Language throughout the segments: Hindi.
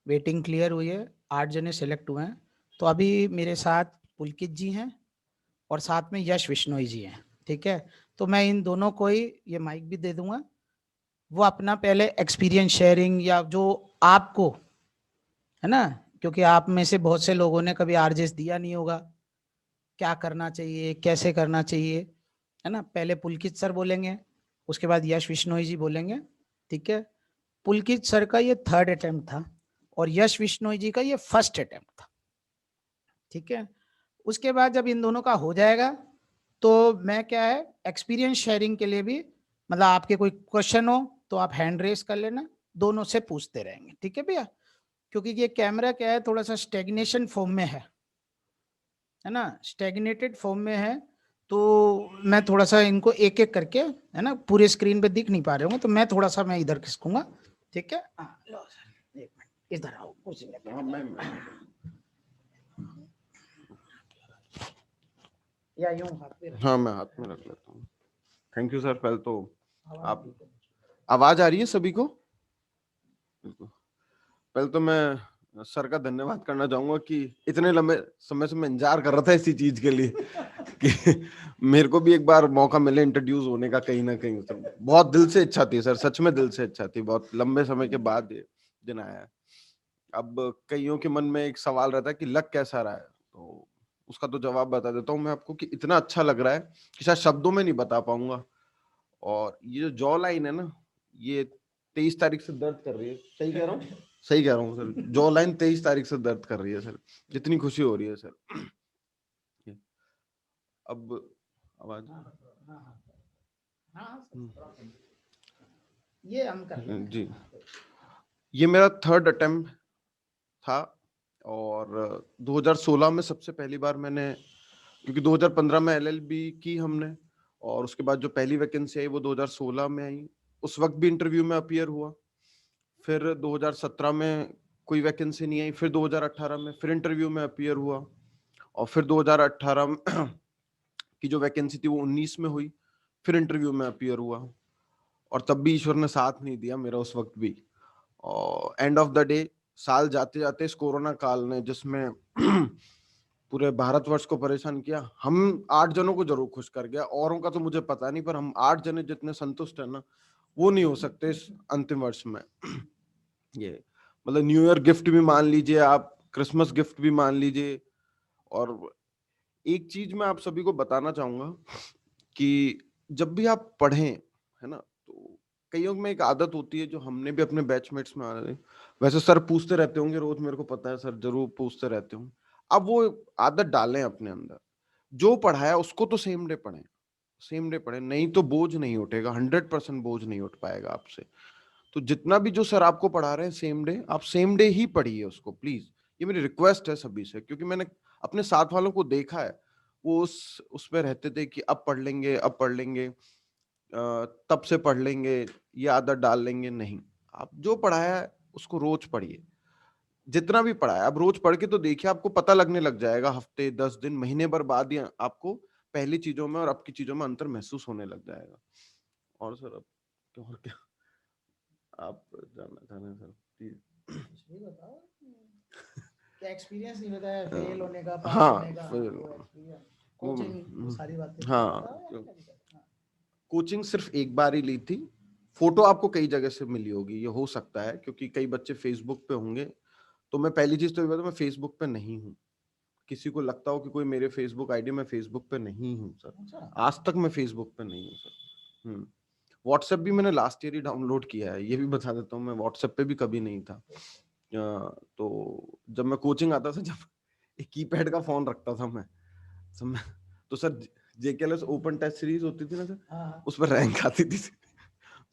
वेटिंग क्लियर हुई है, 8 जने सेलेक्ट हुए हैं। तो अभी मेरे साथ पुलकित जी हैं और साथ में यश विश्नोई जी हैं, ठीक है। तो मैं इन दोनों को ही ये माइक भी दे दूंगा, वो अपना पहले एक्सपीरियंस शेयरिंग या जो आपको है ना, क्योंकि आप में से बहुत से लोगों ने कभी आरजेस दिया नहीं होगा, क्या करना चाहिए, कैसे करना चाहिए, है ना। पहले पुलकित सर बोलेंगे, उसके बाद यश विश्नोई जी बोलेंगे, ठीक है। पुलकित सर का ये 3rd अटेम्प्ट था और यश विश्नोई जी का ये 1st अटेम्प्ट था, ठीक है। उसके बाद जब इन दोनों का हो जाएगा तो मैं क्या है एक्सपीरियंस शेयरिंग के लिए भी, मतलब आपके कोई क्वेश्चन हो तो आप हैंड रेस कर लेना, दोनों से पूछते रहेंगे, ठीक है भैया। क्योंकि ये कैमरा क्या है, थोड़ा सा स्टेग्नेशन फॉर्म में है ना, स्टेग्नेटेड फॉर्म में है। तो मैं थोड़ा सा इनको एक एक करके, है ना, पूरे स्क्रीन पे दिख नहीं पा रहे होंगे, तो मैं थोड़ा सा मैं इधर खिसकूंगा, ठीक है। लो सर, एक मिनट इधर आओ, कुर्सी पे। या यूं हाथ पे रख। हाँ, मैं हाथ में रख लेता हूँ। Thank you sir. पहले तो आप ठीक है। आवाज आ रही है सभी को? बिल्कुल। पहले तो मैं सर का धन्यवाद करना चाहूंगा कि इतने लंबे समय से मैं इंतजार कर रहा था इसी चीज के लिए कि मेरे को भी एक बार मौका मिले इंट्रोड्यूस होने का कहीं ना कहीं। सर बहुत दिल से इच्छा थी सर, सच में दिल से इच्छा थी, बहुत लंबे समय के बाद ये दिन आया है। अब कईयों के मन में एक सवाल रहता है कि लग कैसा रहा है, तो उसका तो जवाब बता देता हूँ मैं आपको कि इतना अच्छा लग रहा है कि शायद शब्दों में नहीं बता पाऊंगा। और ये जो जॉ लाइन है ना, ये 23 तारीख से दर्द कर रही है। सही कह रहा हूँ? सही कह रहा हूँ सर, जॉ लाइन 23 तारीख से दर्द कर रही है सर। कितनी खुशी हो रही है सर। अब आवाज ये हम कर लेंगे जी। ये मेरा 3rd अटेम्प्ट था और 2016 में सबसे पहली बार मैंने, क्योंकि 2015 में एलएलबी की हमने, और उसके बाद जो पहली वैकेंसी आई वो 2016 में आई। उस वक्त भी इंटरव्यू में अपीयर हुआ। फिर 2017 में कोई वैकेंसी नहीं आई, फिर 2018 में फिर इंटरव्यू में अपीयर हुआ, और फिर 2018 की जो वैकेंसी थी वो 19 में हुई, फिर इंटरव्यू में अपीयर हुआ, और तब भी ईश्वर ने साथ नहीं दिया मेरा उस वक्त भी। और एंड ऑफ द डे साल जाते जाते इस कोरोना काल ने, जिसमें पूरे भारतवर्ष को परेशान किया, हम 8 जनों को जरूर खुश कर गया। औरों का तो मुझे पता नहीं, पर हम 8 जने जितने संतुष्ट है ना, वो नहीं हो सकते इस अंतिम वर्ष में। ये मतलब न्यू ईयर गिफ्ट भी मान लीजिए आप, क्रिसमस गिफ्ट भी मान लीजिए। और एक चीज मैं आप सभी को बताना चाहूंगा कि जब भी आप पढ़ें, है ना, तो कईयों में एक आदत होती है जो हमने भी अपने बैचमेट्स में आ रहे, वैसे सर पूछते रहते होंगे रोज, मेरे को पता है सर जरूर पूछते रहते होंगे। अब वो आदत डालें अपने अंदर, जो पढ़ाया उसको तो सेम डे पढ़ें, सेम डे पढ़ें, नहीं तो बोझ नहीं उठेगा, 100% बोझ नहीं उठ पाएगा आपसे। तो जितना भी जो सर आपको पढ़ा रहे हैं सेम डे, आप सेम डे ही पढ़िए उसको प्लीज। ये मेरी रिक्वेस्ट है सभी से, क्योंकि मैंने अपने साथ वालों को देखा है, वो उस पे रहते थे कि अब पढ़ लेंगे, अब पढ़ लेंगे, तब से पढ़ लेंगे, ये आदत डाल लेंगे। नहीं, आप जो पढ़ाया है उसको रोज पढ़िए। जितना भी पढ़ाया अब रोज पढ़ के तो देखिए, आपको पता लगने लग जाएगा हफ्ते 10 दिन महीने भर बाद ही आपको पहली चीजों में और अब की चीजों में अंतर महसूस होने लग जाएगा। और सर अब और क्या आप जानना चाह रहे हैं सर प्लीज? ये बताओ क्या एक्सपीरियंस नहीं बताया, फेल होने का, पास हाँ होने का, फिर वो एक्सपीरियंस, वो कोचिंग, वो सारी बातें बताओ यार, हाँ, क्या दिक्कत है? हाँ। कोचिंग सिर्फ एक बार ही ली थी। फोटो आपको कई जगह से मिली होगी, ये हो सकता है क्योंकि कई बच्चे फेसबुक पे होंगे। तो मैं पहली चीज तो ये बता, मैं फेसबुक पे नहीं हूँ। किसी को लगता हो कि कोई मेरे फेसबुक आईडी, मैं फेसबुक पे नहीं हूँ सर। अच्छा, आज तक मैं फेसबुक पे नहीं हूँ सर। व्हाट्सएप भी मैंने लास्ट ईयर ही डाउनलोड किया है, ये भी बता देता हूँ, मैं व्हाट्सएप पे भी कभी नहीं था। तो जब मैं कोचिंग आता था, जब एक कीपैड का फोन रखता था मैं, तो सर जेकेएलएस ओपन टेस्ट सीरीज होती थी ना सर, हाँ उस पर रैंक आती थी।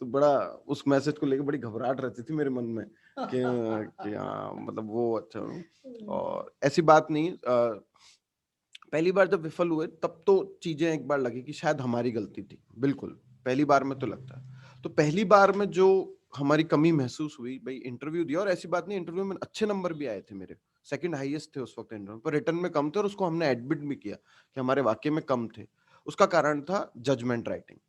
तो बड़ा उस मैसेज को लेकर बड़ी घबराहट रहती थी मेरे मन में कि हाँ मतलब वो अच्छा हो। और ऐसी बात नहीं, पहली बार जब विफल हुए तब तो चीजें एक बार लगी कि शायद हमारी गलती थी, बिल्कुल पहली बार में तो लगता है। तो पहली बार में जो हमारी कमी महसूस हुई, भाई इंटरव्यू दिया, और ऐसी बात नहीं, इंटरव्यू में अच्छे नंबर भी आए थे मेरे, सेकंड हाईएस्ट थे उस वक्त इंटरव्यू पर, रिटर्न में कम थे, और उसको हमने एडमिट भी किया कि हमारे वाकई में कम थे। उसका कारण था जजमेंट राइटिंग,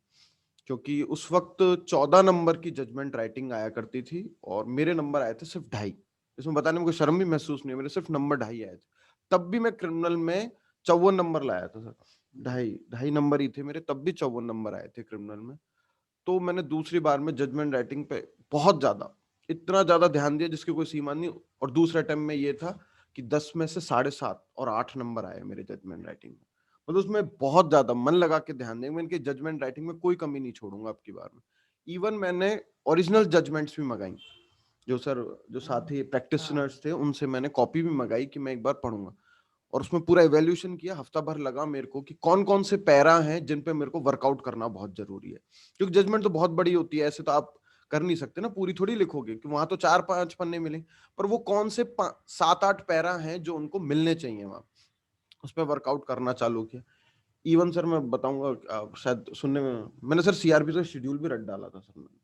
क्योंकि उस वक्त 14 नंबर की जजमेंट राइटिंग आया करती थी और मेरे नंबर आए थे सिर्फ 2.5। इसमें बताने में कोई शर्म भी महसूस नहीं है, मेरे सिर्फ नंबर 2.5 आए थे, तब भी मैं क्रिमिनल में 54 नंबर लाया था सर, 2.5 नंबर ही थे मेरे, तब भी 54 नंबर आए थे क्रिमिनल में। तो मैंने दूसरी बार में जजमेंट राइटिंग पे बहुत ज्यादा, इतना ज्यादा ध्यान दिया जिसकी कोई सीमा नहीं, और दूसरे अटेम्प्ट में ये था कि 10 में से 7.5 और 8 नंबर आए मेरे जजमेंट राइटिंग में, मतलब उसमें बहुत ज्यादा मन लगा के ध्यान देंगे, मैंने जजमेंट राइटिंग में कोई कमी नहीं छोड़ूंगा आपकी बार में। इवन मैंने ओरिजिनल जजमेंट्स भी मंगाई, जो सर जो साथी प्रैक्टिशनर्स थे उनसे मैंने कॉपी भी मंगाई कि मैं एक बार पढ़ूंगा, और उसमें पूरा इवैल्यूएशन किया, हफ्ता भर लगा मेरे को कि कौन कौन से पैरा हैं जिन पे मेरे को वर्कआउट करना बहुत जरूरी है, क्योंकि जजमेंट तो बहुत बड़ी होती है, ऐसे तो आप कर नहीं सकते ना, पूरी थोड़ी लिखोगे कि वहां तो 4-5 पन्ने मिले, पर वो कौन से 7-8 पैरा हैं जो उनको मिलने चाहिए वहां, उस पर वर्कआउट करना चालू किया। इवन सर मैं बताऊंगा, शायद सुनने में, मैंने सर सीआरपी का शेड्यूल भी रट डाला था सर, मैंने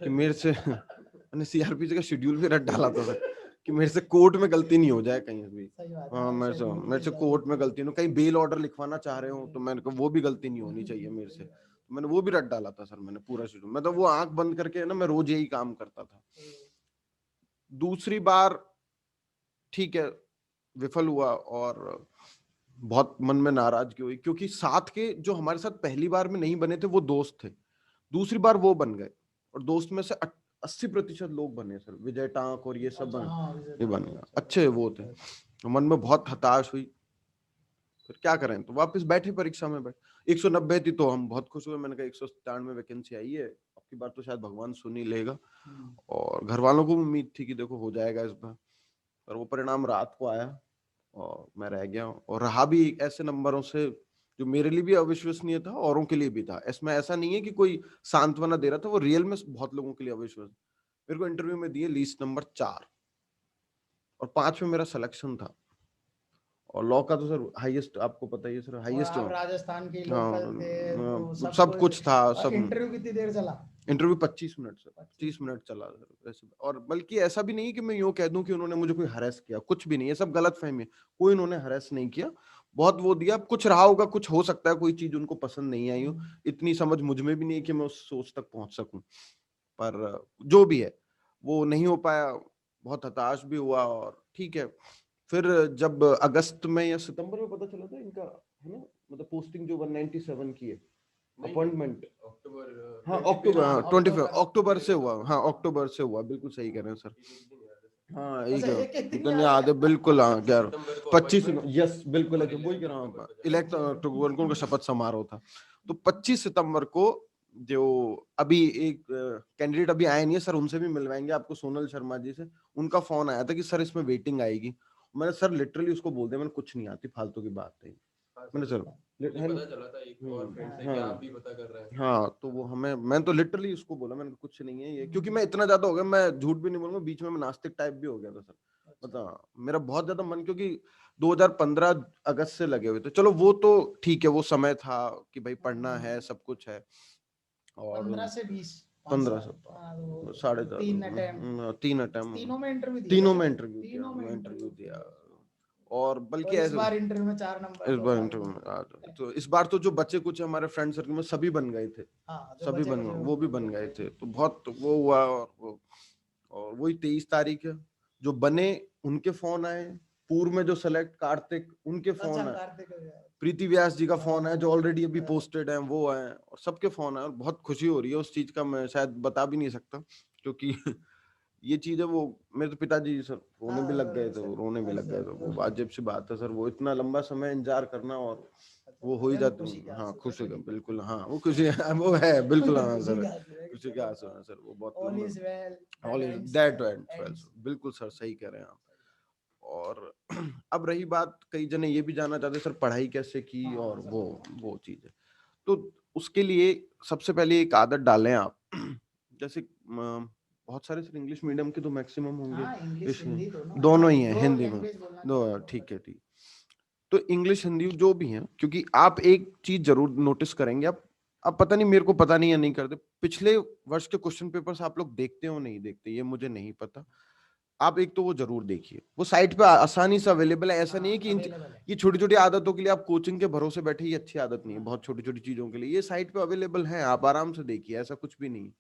कि मेरे से मैंने सीआरपी का शेड्यूल भी रट डाला था सर, कि मेरे से कोर्ट में गलती नहीं हो जाए कहीं भी। हाँ, मेरे से कोर्ट में गलती नहीं, कहीं बेल ऑर्डर लिखवाना चाह रहे हो तो मैंने कहा वो भी गलती नहीं होनी चाहिए मेरे से, तो मैंने वो भी रट डाला था सर, मैंने पूरा शेड्यूल, मतलब वो आंख बंद करके ना मैं रोज यही काम करता था। दूसरी बार ठीक है विफल हुआ, और बहुत मन में नाराजगी हुई, क्योंकि साथ के जो हमारे साथ पहली बार में नहीं बने थे वो दोस्त थे, दूसरी बार वो बन गए, और दोस्त में से 80% लोग बने सर, विजय टांक और ये सब ये बन गया, अच्छे वो थे, तो मन में बहुत हताश हुई, फिर क्या करें, तो वापस बैठे परीक्षा में, बैठे 190 थी, तो हम बहुत खुश हुए, मैंने कहा 197 वैकेंसी आई है, अब की बार तो शायद भगवान सुन ही लेगा, और घर वालों को उम्मीद थी कि देखो हो जाएगा इस बार, पर वो परिणाम रात को आया और मैं रह गया, और रहा भी ऐसे नंबरों से जो मेरे लिए भी अविश्वसनीय था, औरों के लिए भी था, इसमें ऐसा नहीं है कि कोई सांत्वना दे रहा था, वो रियल में बहुत लोगों के लिए अविश्वास। मेरे को इंटरव्यू में दिए लीस्ट नंबर 4 और 5 में मेरा सिलेक्शन था, और लॉ का तो सर हाईएस्ट, आपको पता ही है सर, हाईएस्ट, आप राजस्थान के हाँ, लोकल थे तो सब कुछ था, सब। इंटरव्यू कितनी देर चला? इंटरव्यू 25 मिनट सर, 25 मिनट चला सर ऐसे, और बल्कि ऐसा भी नहीं है कि मैं यूं कह दूं कि उन्होंने मुझे कोई हरेस किया, कुछ भी नहीं है, सब गलत फहमी है, कोई उन्होंने हरेस नहीं किया, बहुत वो दिया, कुछ रहा होगा, कुछ हो सकता है कोई चीज उनको पसंद नहीं आई हो, इतनी समझ मुझ में भी नहीं है कि मैं उस सोच तक पहुंच सकूं, पर जो भी है वो नहीं हो पाया, बहुत हताश भी हुआ, और ठीक है, फिर जब अगस्त में या सितंबर में पता चला था इनका, है ना, मतलब पोस्टिंग जो 197 की है, अपॉइंटमेंट अक्टूबर, हाँ अक्टूबर, हाँ 25 अक्टूबर से हुआ, हाँ अक्टूबर से हुआ, बिल्कुल सही कह रहे हैं सर, हाँ एक दिन याद है बिल्कुल, हाँ 25, यस बिल्कुल है, वही कह रहा हूँ, इलेक्ट अक्टूबर को उनका शपथ समारोह था, तो 25 सितंबर को जो अभी एक कैंडिडेट अभी आए नहीं है सर, उनसे भी मिलवाएंगे आपको, सोनल शर्मा जी से, उनका फोन आया था कि सर इसमें वेटिंग आएगी, मैंने सर लिटरली उसको बोल दिया, मैंने कुछ नहीं आती, फालतू की बात है, मैंने सर पता चला था एक और फ्रेंड से कि आप भी पता कर रहे हैं, हाँ तो वो हमें, मैं तो लिटरली उसको बोला, मैंने कुछ नहीं है ये, क्योंकि मैं इतना ज्यादा हो गया, मैं झूठ भी नहीं बोलूंगा, बीच में मैं नास्तिक टाइप भी हो गया था सर, मतलब मेरा बहुत ज्यादा मन, क्योंकि 2015 अगस्त से लगे हुए थे, चलो वो तो ठीक है, वो समय था कि भाई पढ़ना है, सब कुछ है, और 15 से 20 15 से साढ़े 3 अटेम्प्ट, तीनों में इंटरव्यू दिया, और बल्कि इस बार इंटरव्यू में 4 नंबर, इस बार इंटरव्यू में तो इस बार तो जो बच्चे कुछ हमारे फ्रेंड सर्कल में सभी बन गए थे, सभी बन गए, वो भी बन गए थे, तो बहुत वो हुआ, और वही 23 तारीख है, जो बने उनके फोन आए, पूर्व में जो सेलेक्ट कार्तिक उनके फोन आए, प्रीति व्यास जी का फोन है जो ऑलरेडी अभी पोस्टेड है, वो है, और सबके फोन है, और बहुत खुशी हो रही है उस चीज का, मैं शायद बता भी नहीं सकता, क्योंकि ये चीज है, वो मेरे तो पिताजी सर रोने भी लग गए थे, वो रोने भी लग गए थे, वो अजीब सी बात है सर, वो इतना लंबा समय इंतजार करना, और वो हो ही जाता है, हाँ खुशी का बिल्कुल, हाँ वो खुशी वो है बिल्कुल, हाँ सर खुशी के आंसू है सर, वो बहुत ऑल इज दैट वेल, बिल्कुल सर सही कह रहे हैं आप, और अब रही बात, कई जने ये भी जानना चाहते सर पढ़ाई कैसे की, और वो चीज है, तो उसके लिए सबसे पहले एक आदत डालें आप, जैसे बहुत सारे सर इंग्लिश मीडियम के तो मैक्सिमम होंगे, दोनों ही हैं, हिंदी में दो, ठीक है ठीक, तो इंग्लिश हिंदी जो भी हैं, क्योंकि आप एक चीज जरूर नोटिस करेंगे, आप पता नहीं, मेरे को पता नहीं या नहीं करते, पिछले वर्ष के क्वेश्चन पेपर्स आप लोग देखते हो नहीं देखते ये मुझे नहीं पता, आप एक तो वो जरूर देखिए, वो साइट पे आसानी से अवेलेबल है, ऐसा नहीं है कि ये छोटी छोटी आदतों के लिए आप कोचिंग के भरोसे बैठे, ये अच्छी आदत नहीं है, बहुत छोटी छोटी चीजों के लिए ये साइट पे अवेलेबल है, आप आराम से देखिए, ऐसा कुछ भी नहीं।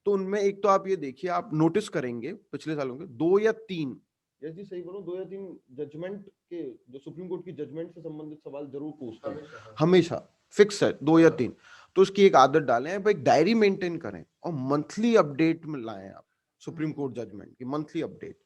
तो उनमें एक तो आप ये देखिए, आप नोटिस करेंगे पिछले सालों के 2 या 3, यदि सही बोलूं 2 या 3 जजमेंट के, जो सुप्रीम कोर्ट की जजमेंट से संबंधित सवाल जरूर पूछते हैं, हमेशा फिक्स है 2 या 3। तो उसकी एक आदत डालें, आप एक डायरी मेंटेन करें और मंथली अपडेट में लाएं आप सुप्रीम कोर्ट जजमेंट की मंथली अपडेट।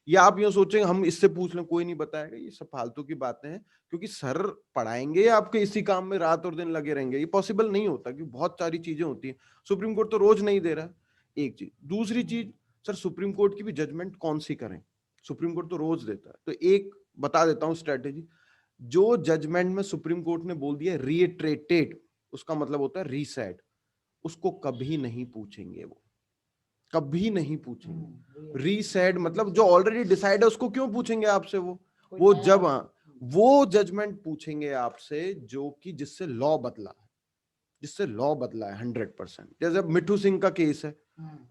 या आप ये सोचेंगे हम इससे पूछ लें कोई नहीं बताएगा, ये सब फालतू की बातें हैं, क्योंकि सर पढ़ाएंगे आपके इसी काम में रात और दिन लगे रहेंगे, ये पॉसिबल नहीं होता, क्योंकि बहुत सारी चीजें होती हैं। सुप्रीम कोर्ट तो रोज नहीं दे रहा है, एक चीज। दूसरी चीज, सर सुप्रीम कोर्ट की भी जजमेंट कौन सी करें, सुप्रीम कोर्ट तो रोज देता है। तो एक बता देता हूं स्ट्रेटेजी, जो जजमेंट में सुप्रीम कोर्ट ने बोल दिया रीइटरेटेड, उसका मतलब होता है रीसेट, उसको कभी नहीं पूछेंगे, वो कभी नहीं पूछेंगे। रीसेट मतलब जो ऑलरेडी डिसाइड है उसको क्यों पूछेंगे आपसे, वो जब वो जजमेंट पूछेंगे आपसे जो कि जिससे लॉ बदला है, जिससे लॉ बदला है 100%। जैसे अब मिठू सिंह का केस है,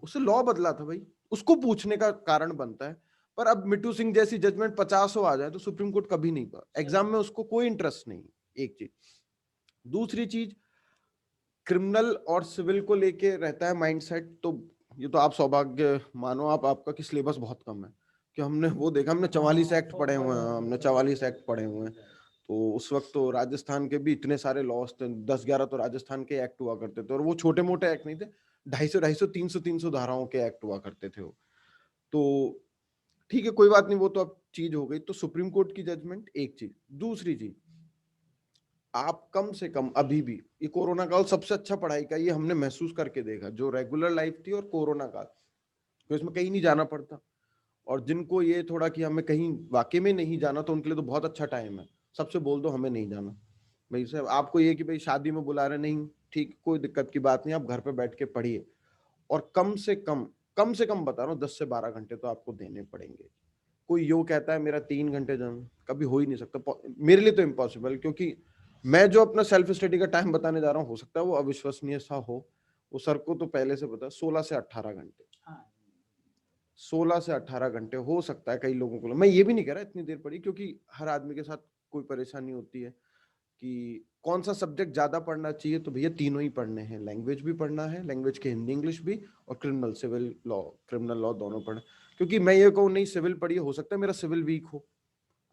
उससे लॉ बदला था भाई, उसको पूछने का कारण बनता है। पर अब मिठू सिंह जैसी जजमेंट 50 आ जाए तो सुप्रीम कोर्ट कभी नहीं, एग्जाम में उसको कोई इंटरेस्ट नहीं, एक चीज। दूसरी चीज, क्रिमिनल और सिविल को लेके रहता है माइंडसेट, तो ये तो आप सौभाग्य मानो आप, आपका कि सिलेबस बहुत कम है, कि हमने वो देखा, हमने 44 एक्ट पढ़े हुए हैं, हमने 44 एक्ट पढ़े हुए हैं। तो उस वक्त तो राजस्थान के भी इतने सारे लॉस थे, 10-11 तो राजस्थान के एक्ट हुआ करते थे, और वो छोटे मोटे एक्ट नहीं थे, 250, 300 धाराओं के एक्ट हुआ करते थे वो। तो ठीक है, कोई बात नहीं, वो तो अब चीज हो गई। तो सुप्रीम कोर्ट की जजमेंट एक चीज। दूसरी चीज, आप कम से कम अभी भी, ये कोरोना काल सबसे अच्छा पढ़ाई का ये हमने महसूस करके देखा, जो रेगुलर लाइफ थी और कोरोना काल, तो इसमें कहीं नहीं जाना पड़ता। और जिनको ये थोड़ा कि हमें कहीं वाकई में नहीं जाना, तो उनके लिए तो बहुत अच्छा टाइम है, सबसे बोल दो हमें नहीं जाना भाई। साहब आपको ये कि भाई शादी में बुला रहे, नहीं ठीक, कोई दिक्कत की बात नहीं, आप घर पे बैठ के पढ़िए। और कम से कम बता रहा हूँ 10 से 12 घंटे तो आपको देने पड़ेंगे। कोई यो कहता है मेरा 3 घंटे जम, कभी हो ही नहीं सकता, मेरे लिए तो इम्पॉसिबल, क्योंकि मैं जो अपना सेल्फ स्टडी का टाइम बताने जा रहा हूँ, हो सकता है वो अविश्वसनीय सा हो, वो सर को तो पहले से पता, 16 से 18 घंटे, 16 से 18 घंटे हो सकता है कई लोगों को। मैं ये भी नहीं कह रहा इतनी देर पढ़ी, क्योंकि हर आदमी के साथ कोई परेशानी होती है कि कौन सा सब्जेक्ट ज्यादा पढ़ना चाहिए, तो भैया तीनों ही पढ़ने हैं, लैंग्वेज भी पढ़ना है, लैंग्वेज के हिंदी इंग्लिश भी, और criminal civil law, criminal law दोनों पढ़ना। क्योंकि मैं ये कहूँ नहीं सिविल पढ़िए, हो सकता है मेरा सिविल वीक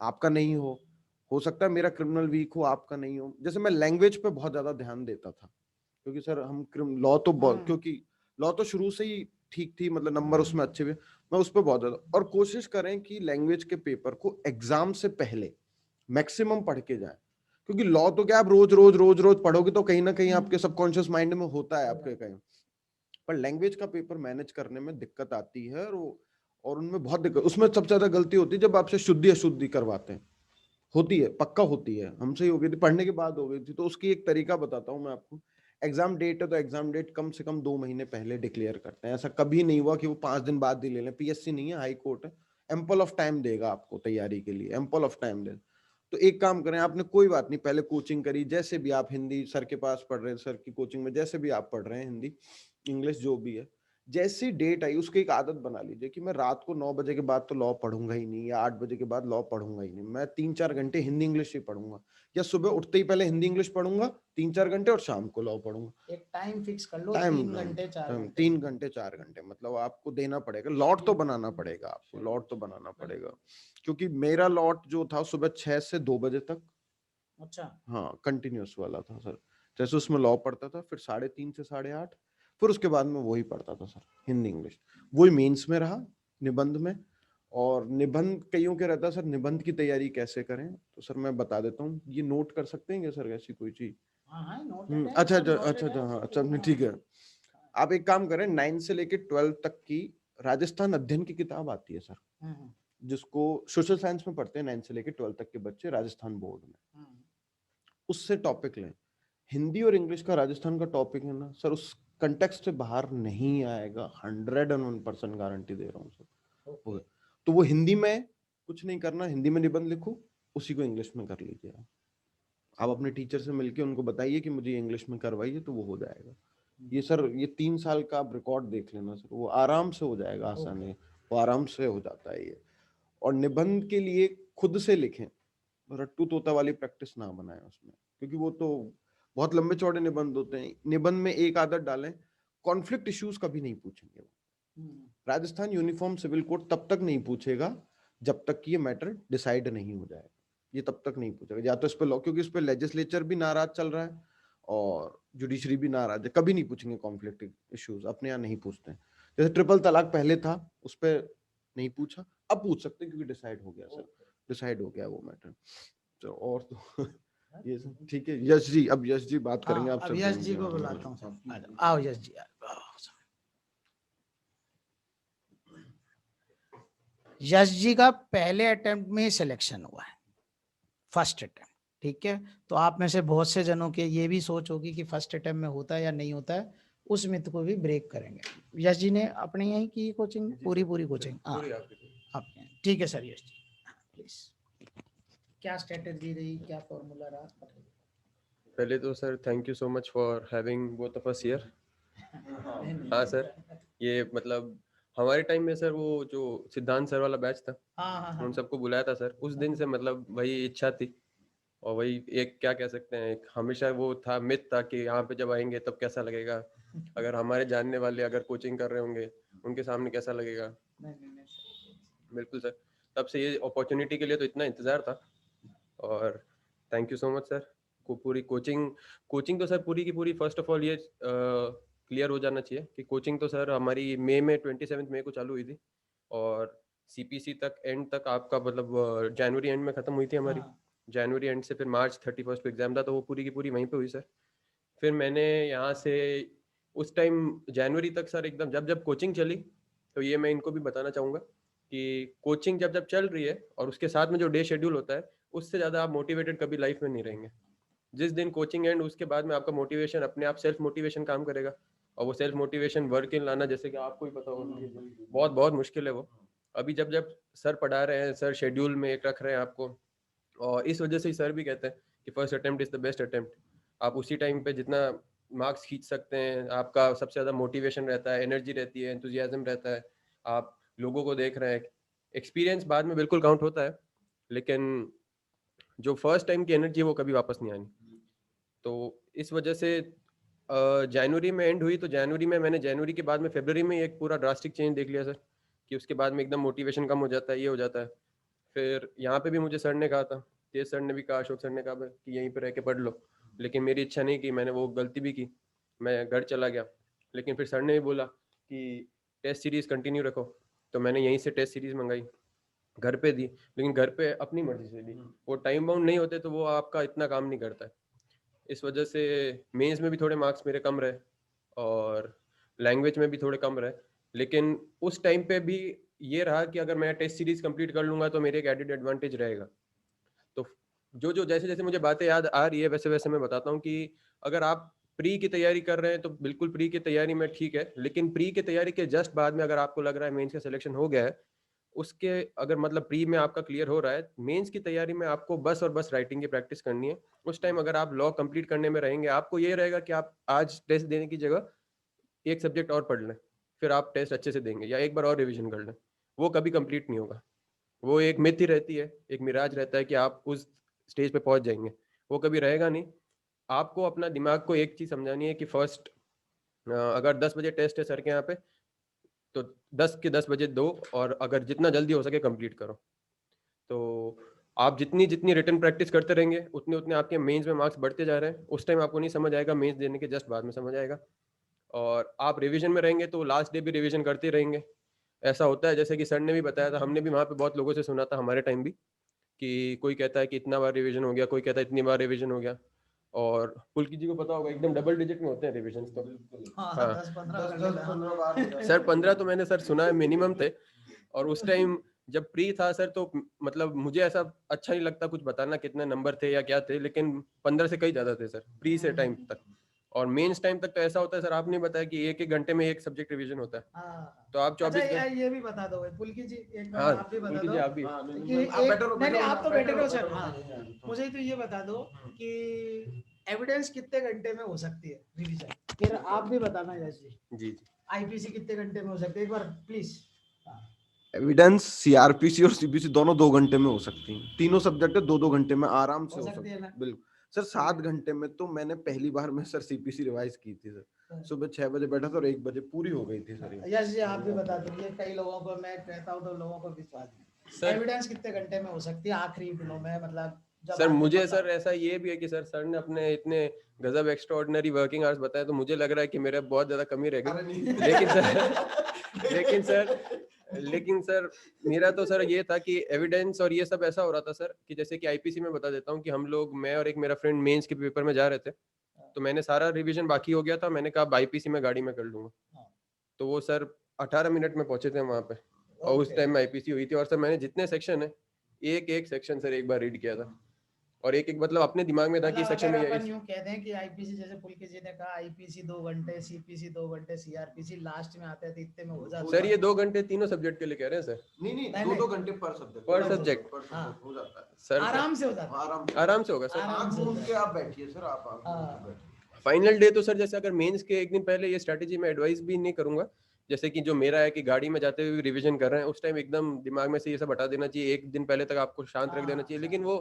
आपका नहीं हो सकता है मेरा क्रिमिनल वीक हो, आपका नहीं हो। जैसे मैं लैंग्वेज पे बहुत ज्यादा ध्यान देता था, क्योंकि सर हम लॉ तो क्योंकि लॉ तो शुरू से ही ठीक थी, मतलब नंबर उसमें अच्छे भी, मैं उस पर बहुत ज्यादा। और कोशिश करें कि लैंग्वेज के पेपर को एग्जाम से पहले मैक्सिमम पढ़ के जाए, क्योंकि लॉ तो क्या आप रोज पढ़ोगे तो कहीं ना कहीं आपके सबकॉन्शियस माइंड में होता है आपके कहीं, पर लैंग्वेज का पेपर मैनेज करने में दिक्कत आती है। और उनमें बहुत दिक्कत, उसमें सबसे ज्यादा गलती होती है जब आपसे शुद्धि अशुद्धि करवाते हैं, होती है, पक्का होती है, हमसे ही हो गई थी, पढ़ने के बाद हो गई थी। तो उसकी एक तरीका बताता हूँ मैं आपको। एग्जाम डेट है तो एग्जाम डेट कम से कम 2 महीने पहले डिक्लेयर करते हैं, ऐसा कभी नहीं हुआ कि वो 5 दिन बाद ही ले लें। पीएससी नहीं है, हाई कोर्ट है, एम्पल ऑफ टाइम देगा आपको तैयारी के लिए, एम्पल ऑफ टाइम दे। तो एक काम करें, आपने कोई बात नहीं पहले कोचिंग करी, जैसे भी आप हिंदी सर के पास पढ़ रहे हैं, सर की कोचिंग में जैसे भी आप पढ़ रहे हैं, हिंदी इंग्लिश जो भी है, जैसी डेट आई उसकी एक आदत बना लीजिए कि मैं रात को 9 बजे के बाद तो लॉ पढ़ूंगा ही नहीं, या 8 बजे के बाद लॉ पढ़ूंगा ही नहीं, मैं 3-4 घंटे हिंदी इंग्लिश ही पढ़ूंगा, या सुबह उठते ही पहले हिंदी इंग्लिश पढ़ूंगा 3-4 घंटे, और शाम को लॉ पढ़ूंगा। एक टाइम फिक्स कर लो, टाइम 3 घंटे 4 घंटे। 3 घंटे 4 घंटे मतलब आपको देना पड़ेगा, लॉट तो बनाना पड़ेगा आपको, लॉट तो बनाना पड़ेगा। क्योंकि मेरा लॉट जो था सुबह 6 से 2 बजे तक, अच्छा, हाँ कंटिन्यूअस वाला था सर। जैसे उसमें लॉ पढ़ता था, फिर 3:30 से 8:30, फिर उसके बाद में वही पढ़ता था सर, हिंदी इंग्लिश। वही मेंस में रहा, निबंध में। और निबंध कईयों के रहता है सर, निबंध की तैयारी कैसे करें, तो सर मैं बता देता हूँ, ये नोट कर सकते हैं क्या सर ऐसी कोई चीज? हाँ हाँ नोटेड है, अच्छा सब अच्छा नोटेड अच्छा है। अच्छा, हाँ अच्छा ठीक है। आप एक काम करें, 9 से लेके 12 तक की राजस्थान अध्ययन की किताब आती है सर, जिसको सोशल साइंस में पढ़ते हैं 9 से लेके 12 तक के बच्चे राजस्थान बोर्ड में, उससे टॉपिक लें। हिंदी और इंग्लिश का राजस्थान का टॉपिक है ना सर, उस कंटेक्स्ट से बाहर नहीं आएगा, 101% गारंटी दे रहा हूँ सर। okay. तो वो हिंदी में कुछ नहीं करना, हिंदी में निबंध लिखो, उसी को इंग्लिश में कर लीजिए आप अपने टीचर से मिलके उनको बताइए कि मुझे इंग्लिश में करवाइए, तो वो हो जाएगा। ये सर ये 3 साल का आप रिकॉर्ड देख लेना सर, वो आराम से हो जाएगा, आसानी, वो आराम से हो जाता है ये। और निबंध के लिए खुद से लिखें, रट्टू तोता वाली प्रैक्टिस ना बनाएं उसमें, क्योंकि वो तो बहुत लंबे चौड़े निबंध होते हैं। निबंध में एक आदत डालें, कॉन्फ्लिक्ट इश्यूज कभी नहीं पूछेंगे। राजस्थान यूनिफॉर्म सिविल कोड तब तक नहीं पूछेगा जब तक कि ये मैटर डिसाइड नहीं हो जाएगा, ये तब तक नहीं पूछेगा। या तो इस पे लॉ, क्योंकि इस पे लेजिस्लेचर भी नाराज चल रहा है और जुडिशरी भी नाराज है, कभी नहीं पूछेंगे कॉन्फ्लिक्ट इश्यूज, अपने यहाँ नहीं पूछते हैं। जैसे ट्रिपल तलाक पहले था, उस पर नहीं पूछा, अब पूछ सकते हैं क्योंकि डिसाइड हो गया सर, डिसाइड हो गया वो मैटर। तो और तो ये ठीक है। यश जी, अब यश जी बात करेंगे हाँ, आप। अब यश जी को बुलाता हूँ सर, आओ यश जी, आओ। यश जी का पहले अटेम्प्ट में ही सिलेक्शन हुआ है, फर्स्ट अटेम्प्ट, ठीक है। तो आप में से बहुत से जनों के ये भी सोच होगी कि फर्स्ट अटेम्प्ट में होता है या नहीं होता है, उस मिथ को भी ब्रेक करेंगे। यश जी ने अपने यहीं की कोचिंग, पूरी कोचिंग, हाँ आपने, ठीक है सर। यश जी प्लीज, क्या स्ट्रेटेजी रही, क्या फॉर्मूला रहा? पहले तो sir thank you so much for having both of us here. हाँ सर, ये मतलब हमारे टाइम में सर वो जो सिद्धांत सर वाला बैच था, हाँ, उन सबको बुलाया था सर। उस दिन से मतलब वही इच्छा थी और वही एक क्या कह सकते हैं, एक हमेशा वो था, मिथ था कि यहाँ पे जब आएंगे तब कैसा लगेगा, अगर हमारे जानने वाले अगर कोचिंग कर रहे होंगे उनके सामने कैसा लगेगा। बिल्कुल सर, तब से ये अपॉर्चुनिटी के लिए तो इतना इंतजार था। और thank you so much sir को। पूरी कोचिंग तो सर पूरी की पूरी, फर्स्ट ऑफ ऑल ये क्लियर हो जाना चाहिए कि कोचिंग तो सर हमारी मई में 27 मई को चालू हुई थी और सीपीसी तक एंड तक आपका मतलब जनवरी एंड में खत्म हुई थी हमारी। जनवरी एंड से फिर मार्च 31 को एग्जाम था, तो वो पूरी की पूरी वहीं पे हुई सर। फिर मैंने यहाँ से उस टाइम जनवरी तक सर एकदम जब जब कोचिंग चली, तो ये मैं इनको भी बताना चाहूँगा कि कोचिंग जब जब चल रही है और उसके साथ में जो डे शेड्यूल होता है, उससे ज़्यादा आप मोटिवेटेड कभी लाइफ में नहीं रहेंगे। जिस दिन कोचिंग एंड उसके बाद में आपका मोटिवेशन अपने आप सेल्फ मोटिवेशन काम करेगा, और वो सेल्फ मोटिवेशन वर्क इन लाना, जैसे कि आपको ही पता होगा, बहुत बहुत मुश्किल है वो। अभी जब जब सर पढ़ा रहे हैं, सर शेड्यूल में एक रख रहे हैं आपको, और इस वजह से ही सर भी कहते हैं कि first attempt is the best attempt. आप उसी टाइम पे जितना मार्क्स खींच सकते हैं, आपका सबसे ज़्यादा मोटिवेशन रहता है, एनर्जी रहती है, एंथुजियाज्म रहता है, आप लोगों को देख रहे हैं। एक्सपीरियंस बाद में बिल्कुल काउंट होता है, लेकिन जो फर्स्ट टाइम की एनर्जी है वो कभी वापस नहीं आनी। तो इस वजह से जनवरी में एंड हुई, तो जनवरी में मैंने जनवरी के बाद में फरवरी में एक पूरा ड्रास्टिक चेंज देख लिया सर, कि उसके बाद में एकदम मोटिवेशन कम हो जाता है, ये हो जाता है। फिर यहाँ पे भी मुझे सर ने कहा था, तेज सर ने भी कहा, अशोक सर ने कहा कि यहीं पे रह के पढ़ लो, लेकिन मेरी इच्छा नहीं की, मैंने वो गलती भी की, मैं घर चला गया। लेकिन फिर सर ने भी बोला कि टेस्ट सीरीज़ कंटिन्यू रखो, तो मैंने यहीं से टेस्ट सीरीज़ मंगाई, घर पे दी, लेकिन घर पे अपनी मर्जी से दी। वो टाइम बाउंड नहीं होते तो वो आपका इतना काम नहीं करता है। इस वजह से मेंस में भी थोड़े मार्क्स मेरे कम रहे और लैंग्वेज में भी थोड़े कम रहे, लेकिन उस टाइम पे भी ये रहा कि अगर मैं टेस्ट सीरीज कंप्लीट कर लूंगा तो मेरे एक एडेड एडवांटेज रहेगा। तो जो जो जैसे जैसे मुझे बातें याद आ रही है वैसे वैसे मैं बताता हूँ कि अगर आप प्री की तैयारी कर रहे हैं तो बिल्कुल प्री की तैयारी में ठीक है, लेकिन प्री की तैयारी के जस्ट बाद में अगर आपको लग रहा है मेंस का सिलेक्शन हो गया है, उसके अगर मतलब प्री में आपका क्लियर हो रहा है, मेंस की तैयारी में आपको बस और बस राइटिंग की प्रैक्टिस करनी है। उस टाइम अगर आप लॉ कंप्लीट करने में रहेंगे, आपको ये रहेगा कि आप आज टेस्ट देने की जगह एक सब्जेक्ट और पढ़ लें, फिर आप टेस्ट अच्छे से देंगे, या एक बार और रिवीजन कर लें। वो कभी कंप्लीट नहीं होगा, वो एक मिथ ही रहती है, एक मिराज रहता है कि आप उस स्टेज पे पहुंच जाएंगे, वो कभी रहेगा नहीं। आपको अपना दिमाग को एक चीज समझानी है कि फर्स्ट अगर 10 बजे टेस्ट है सर के यहाँ पे, तो 10 के 10 बजे दो, और अगर जितना जल्दी हो सके कंप्लीट करो। तो आप जितनी जितनी रिटन प्रैक्टिस करते रहेंगे उतने उतने आपके मेंस में मार्क्स बढ़ते जा रहे हैं। उस टाइम आपको नहीं समझ आएगा, मेंस देने के जस्ट बाद में समझ आएगा। और आप रिवीजन में रहेंगे तो लास्ट डे भी रिवीजन करते रहेंगे। ऐसा होता है, जैसे कि सर ने भी बताया था, हमने भी वहाँ पे बहुत लोगों से सुना था हमारे टाइम भी, कि कोई कहता है कि इतना बार रिवीजन हो गया, कोई कहता है इतनी बार रिवीजन हो गया। और पुलकित जी को पता होगा एकदम डबल डिजिट में होते हैं रिवीजन तो। हाँ 10-15 सर 15 तो मैंने सर सुना है मिनिमम थे। और उस टाइम जब प्री था सर, तो मतलब मुझे ऐसा अच्छा नहीं लगता कुछ बताना कितने नंबर थे या क्या थे, लेकिन 15 से कई ज्यादा थे सर प्री से टाइम तक। और मेंस टाइम तक तो ऐसा होता है सर, आपने बताया कि एक एक घंटे में एक सब्जेक्ट रिवीजन होता है। तो आप 24 अच्छा ये भी बता दो भाई पुलकी जी, एक बार हाँ आप भी बता पुलकित दो जी आप भी। कि नहीं आप तो बैठे रहो सर। हाँ मुझे तो ये बता दो कि एविडेंस कितने घंटे में हो सकती है रिवीजन, फिर आप भी बताना यश जी। जी आईपीसी कितने घंटे में हो सकती है, एक बार प्लीज। एविडेंस सीआरपीसी और सीबीसी दोनों 2 घंटे में हो सकती हैं, तीनों सब्जेक्ट 2-2 घंटे में आराम से हो सकती है। बिल्कुल सर, 7 घंटे में तो मैंने पहली बार में सर सीपीसी रिवाइज की थी सर, सुबह 6 बजे बैठा था और 1 बजे पूरी हो गई थी सर ये। यस जी, आप भी बता दीजिए, कई लोगों को मैं कहता हूँ तो लोगों को विश्वास नहीं। सर एविडेंस कितने घंटे में हो सकती है आखिरी दिनों में, मतलब जब सर आपको मुझे पता सर हो? ऐसा ये भी है कि सर ने अपने इतने गजब एक्स्ट्राऑर्डिनरी वर्किंग आवर्स बताए, तो मुझे लग रहा है कि मेरा बहुत ज्यादा कमी रह अरे गई। नहीं। लेकिन सर लेकिन सर मेरा तो सर ये था कि एविडेंस और ये सब ऐसा हो रहा था सर कि जैसे कि आईपीसी में बता देता हूँ कि हम लोग, मैं और एक मेरा फ्रेंड मेंस के पेपर में जा रहे थे, तो मैंने सारा रिवीजन बाकी हो गया था, मैंने कहा आईपीसी में गाड़ी में कर लूंगा। हाँ। तो वो सर 18 मिनट में पहुंचे थे वहां पे, और उस ओके। टाइम में आईपीसी हुई थी। और सर मैंने जितने सेक्शन है एक एक सेक्शन सर एक बार रीड किया था, और एक एक मतलब अपने दिमाग में था कि मतलब सेक्शन अगर में अपन यूं कहते हैं कि आईपीसी, जैसे पुलकित जी ने कहा आईपीसी 2 घंटे, सीपीसी 2 घंटे, सीआरपीसी लास्ट में आते थे, इतने में हो जाता सर है। ये 2 घंटे तीनों सब्जेक्ट के लिए कह रहे हैं सर। नहीं नहीं, 2-2 घंटे पर सब्जेक्ट पर सब्जेक्ट हाँ। हो जाता है सर। आराम से हो जाता है। आराम से होगा सर। आराम आंख से हो मूंद जाता के है। आप बैठिए सर, आप आंख मूंद के हाँ। बैठिए। फाइनल डे तो सर जैसे अगर मेंस के एक दिन पहले ये स्ट्रैटेजी मैं एडवाइस भी नहीं करूंगा, जैसे कि जो मेरा है कि गाड़ी में जाते हुए रिवीजन कर रहे हैं, उस टाइम एकदम दिमाग में से ये सब हटा देना चाहिए, एक दिन पहले तक आपको शांत रख देना चाहिए। लेकिन वो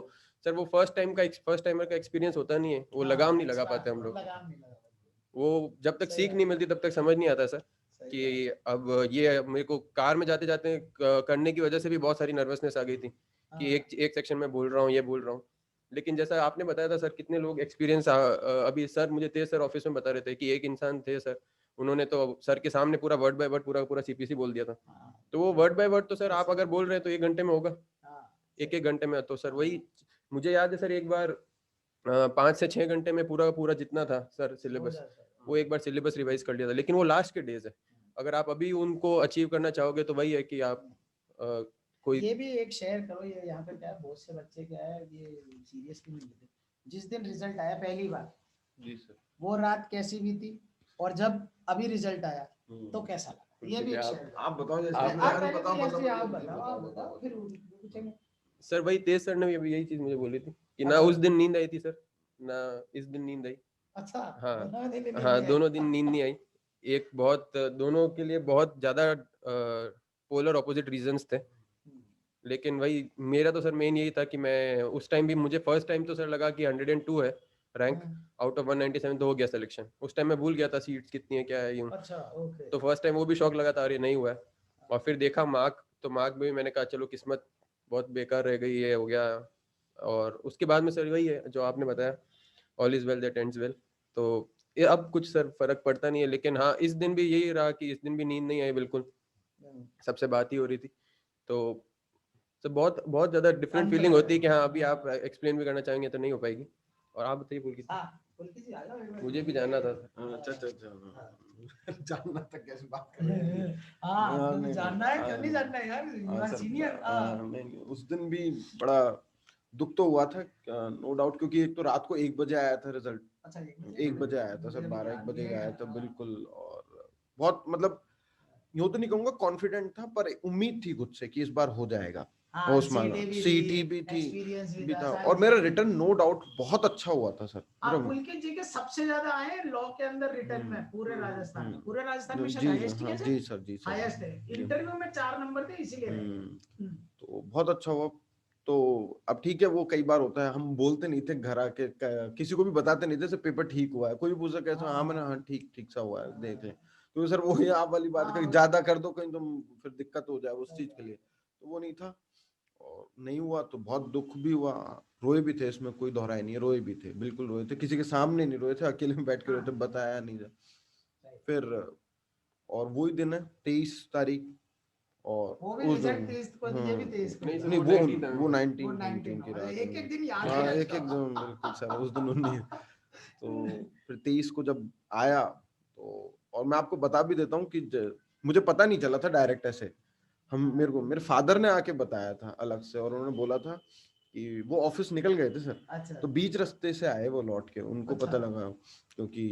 सर वो फर्स्ट टाइमर का एक्सपीरियंस होता नहीं है, वो लगाम नहीं लगा पाते हम लोग। लगाम नहीं लगा पाते। वो जब तक सही सीख बात नहीं मिलती तब तक समझ नहीं आता सर सही कि अब ये मेरे को कार में जाते जाते करने की वजह से भी बहुत सारी नर्वसनेस आ गई थी बात। कि एक सेक्शन में भूल रहा हूँ, ये भूल रहा हूँ। लेकिन जैसा आपने बताया था सर, कितने लोग एक्सपीरियंस अभी सर मुझे तेज सर ऑफिस में बता रहे थे कि एक इंसान थे सर, उन्होंने तो सर के सामने पूरा वर्ड बाय वर्ड पूरा पूरा सीपीसी बोल दिया था। हाँ, तो वो वर्ड बाय वर्ड तो सर आप अगर बोल रहे हैं तो 1 घंटे में होगा, हाँ, एक एक घंटे में। तो सर वही मुझे याद है सर, एक बार 5 से 6 घंटे में पूरा पूरा जितना था सर हो सिलेबस, जाता है। वो एक बार सिलेबस रिवाइज कर लिया था। लेकिन वो लास्ट के डेज है, अगर आप अभी उनको अचीव करना चाहोगे तो वही है कि आप कोई ये भी एक शेयर करो, ये यहाँ पे क्या है, बहुत से बच्चे क्या है, ये सीरियसली नहीं लेते। जिस दिन रिजल्ट आया पहली बार, जी सर। वो रात कैसी बीती, और जब अभी रिजल्ट आया तो कैसा लगा, ये भी एक शेयर करो। आप बताओ जैसे आप- आपने आप अरे पहले बताओ तो यश जी, बताओ आप बताओ बताओ, बताओ फिर पूछेंगे। सर वही तेज सर ने भी यही चीज मुझे बोली थी कि ना अच्छा। उस दिन नींद आई थी सर, ना इस दिन नींद आई। अच्छा, हाँ दोनों दिन नींद हाँ, नहीं आई। दोनों दिन नींद नहीं आई। एक बहुत दोनों के लिए बहुत ज्यादा पोलर ऑपोजिट रीजंस थे। लेकिन वही मेरा तो सर मेन यही था कि मैं उस टाइम भी, मुझे फर्स्ट टाइम तो सर लगा कि 102 है रैंक आउट ऑफ 197, तो हो गया सिलेक्शन। उस टाइम मैं भूल गया था सीट्स कितनी है क्या है यूं। अच्छा, ओके। तो फर्स्ट टाइम वो भी शौक लगा था, अरे नहीं हुआ है। और फिर देखा मार्क, तो मार्क में भी मैंने कहा चलो किस्मत बहुत बेकार रह गई, ये हो गया। और उसके बाद में सर वही है जो आपने बताया, all is well that ends well. तो ये अब कुछ सर फर्क पड़ता नहीं है। लेकिन हाँ, इस दिन भी यही रहा कि इस दिन भी नींद नहीं आई बिल्कुल, सबसे बात ही हो रही थी। तो बहुत बहुत ज्यादा डिफरेंट फीलिंग होती है कि हाँ अभी आप एक्सप्लेन भी करना चाहेंगे तो नहीं हो पाएगी। और आप बताइए पुलकित, पुलकित जी आ जाओ एक बार। मुझे भी जानना था। अच्छा जानना तक कैसे बात कर रहे हैं। हाँ, नहीं, जानना है, क्यों हाँ, नहीं जानना है यार, यू हाँ आर सर, सीनियर। नहीं, उस दिन भी बड़ा दुख तो हुआ था, नो डाउट, क्योंकि एक तो रात को 1 बजे आया था रिजल्ट। अच्छा, 1 बजे आया था सर, मुझे 12-1 याद बजे नहीं है। आया था हाँ। बिल्कुल। और बहुत मतलब यूं तो नहीं कहूंगा कॉन्फिडेंट था, पर उम्मीद थी खुद से कि इस बार हो जाएगा। हाँ, होश सीटी माना, भी सीटी थी, भी थी, एक्सपीरियंस भी था, सारी और मेरा चीजें। रिटर्न नो डाउट बहुत अच्छा हुआ था सर। आप पुलकित जी के सबसे ज्यादा आए लॉ के अंदर रिटर्न में पूरे राजस्थान में, पूरे राजस्थान में शायद हाईएस्ट ही है सर। जी सर, जी सर, हाईएस्ट है, इंटरव्यू में 4 नंबर थे इसीलिए रहे। तो बहुत अच्छा हुआ। तो अब ठीक है, वो कई बार होता है, हम बोलते नहीं थे घर आके, किसी को भी बताते नहीं थे सर पेपर ठीक हुआ है। कोई भी पूछा कैसा, हाँ मैंने, हाँ ठीक ठीक सा हुआ है, देख लें। तो सर वो ही आप वाली बात कर, ज्यादा कर दो कहीं तो फिर दिक्कत हो जाए उस चीज के लिए, तो वो नहीं था। और नहीं हुआ तो बहुत दुख भी हुआ, रोए भी थे, इसमें कोई दोहराई नहीं है, रोए भी थे, बिल्कुल रोए थे, किसी के सामने नहीं रोए थे, अकेले में बैठ के रोए थे, बताया नहीं था फिर। और वही दिन है 23 तारीख, और वो भी उस रिजल्ट दिन 23 को, ये भी 23 को। नहीं सर, नहीं, वो वो 19 था। वो 19 19 की रात एक एक दिन याद हाँ, है एक एक दिन बिल्कुल सर, उस दिन 19। तो फिर 23 को जब आया, तो और मैं आपको बता भी देता हूँ कि मुझे पता नहीं चला था डायरेक्ट ऐसे। हम मेरे को मेरे फादर ने आके बताया था अलग से, और उन्होंने बोला था कि वो ऑफिस निकल गए थे सर। अच्छा। तो बीच रास्ते से आए वो लौट के, उनको अच्छा। पता लगा, क्योंकि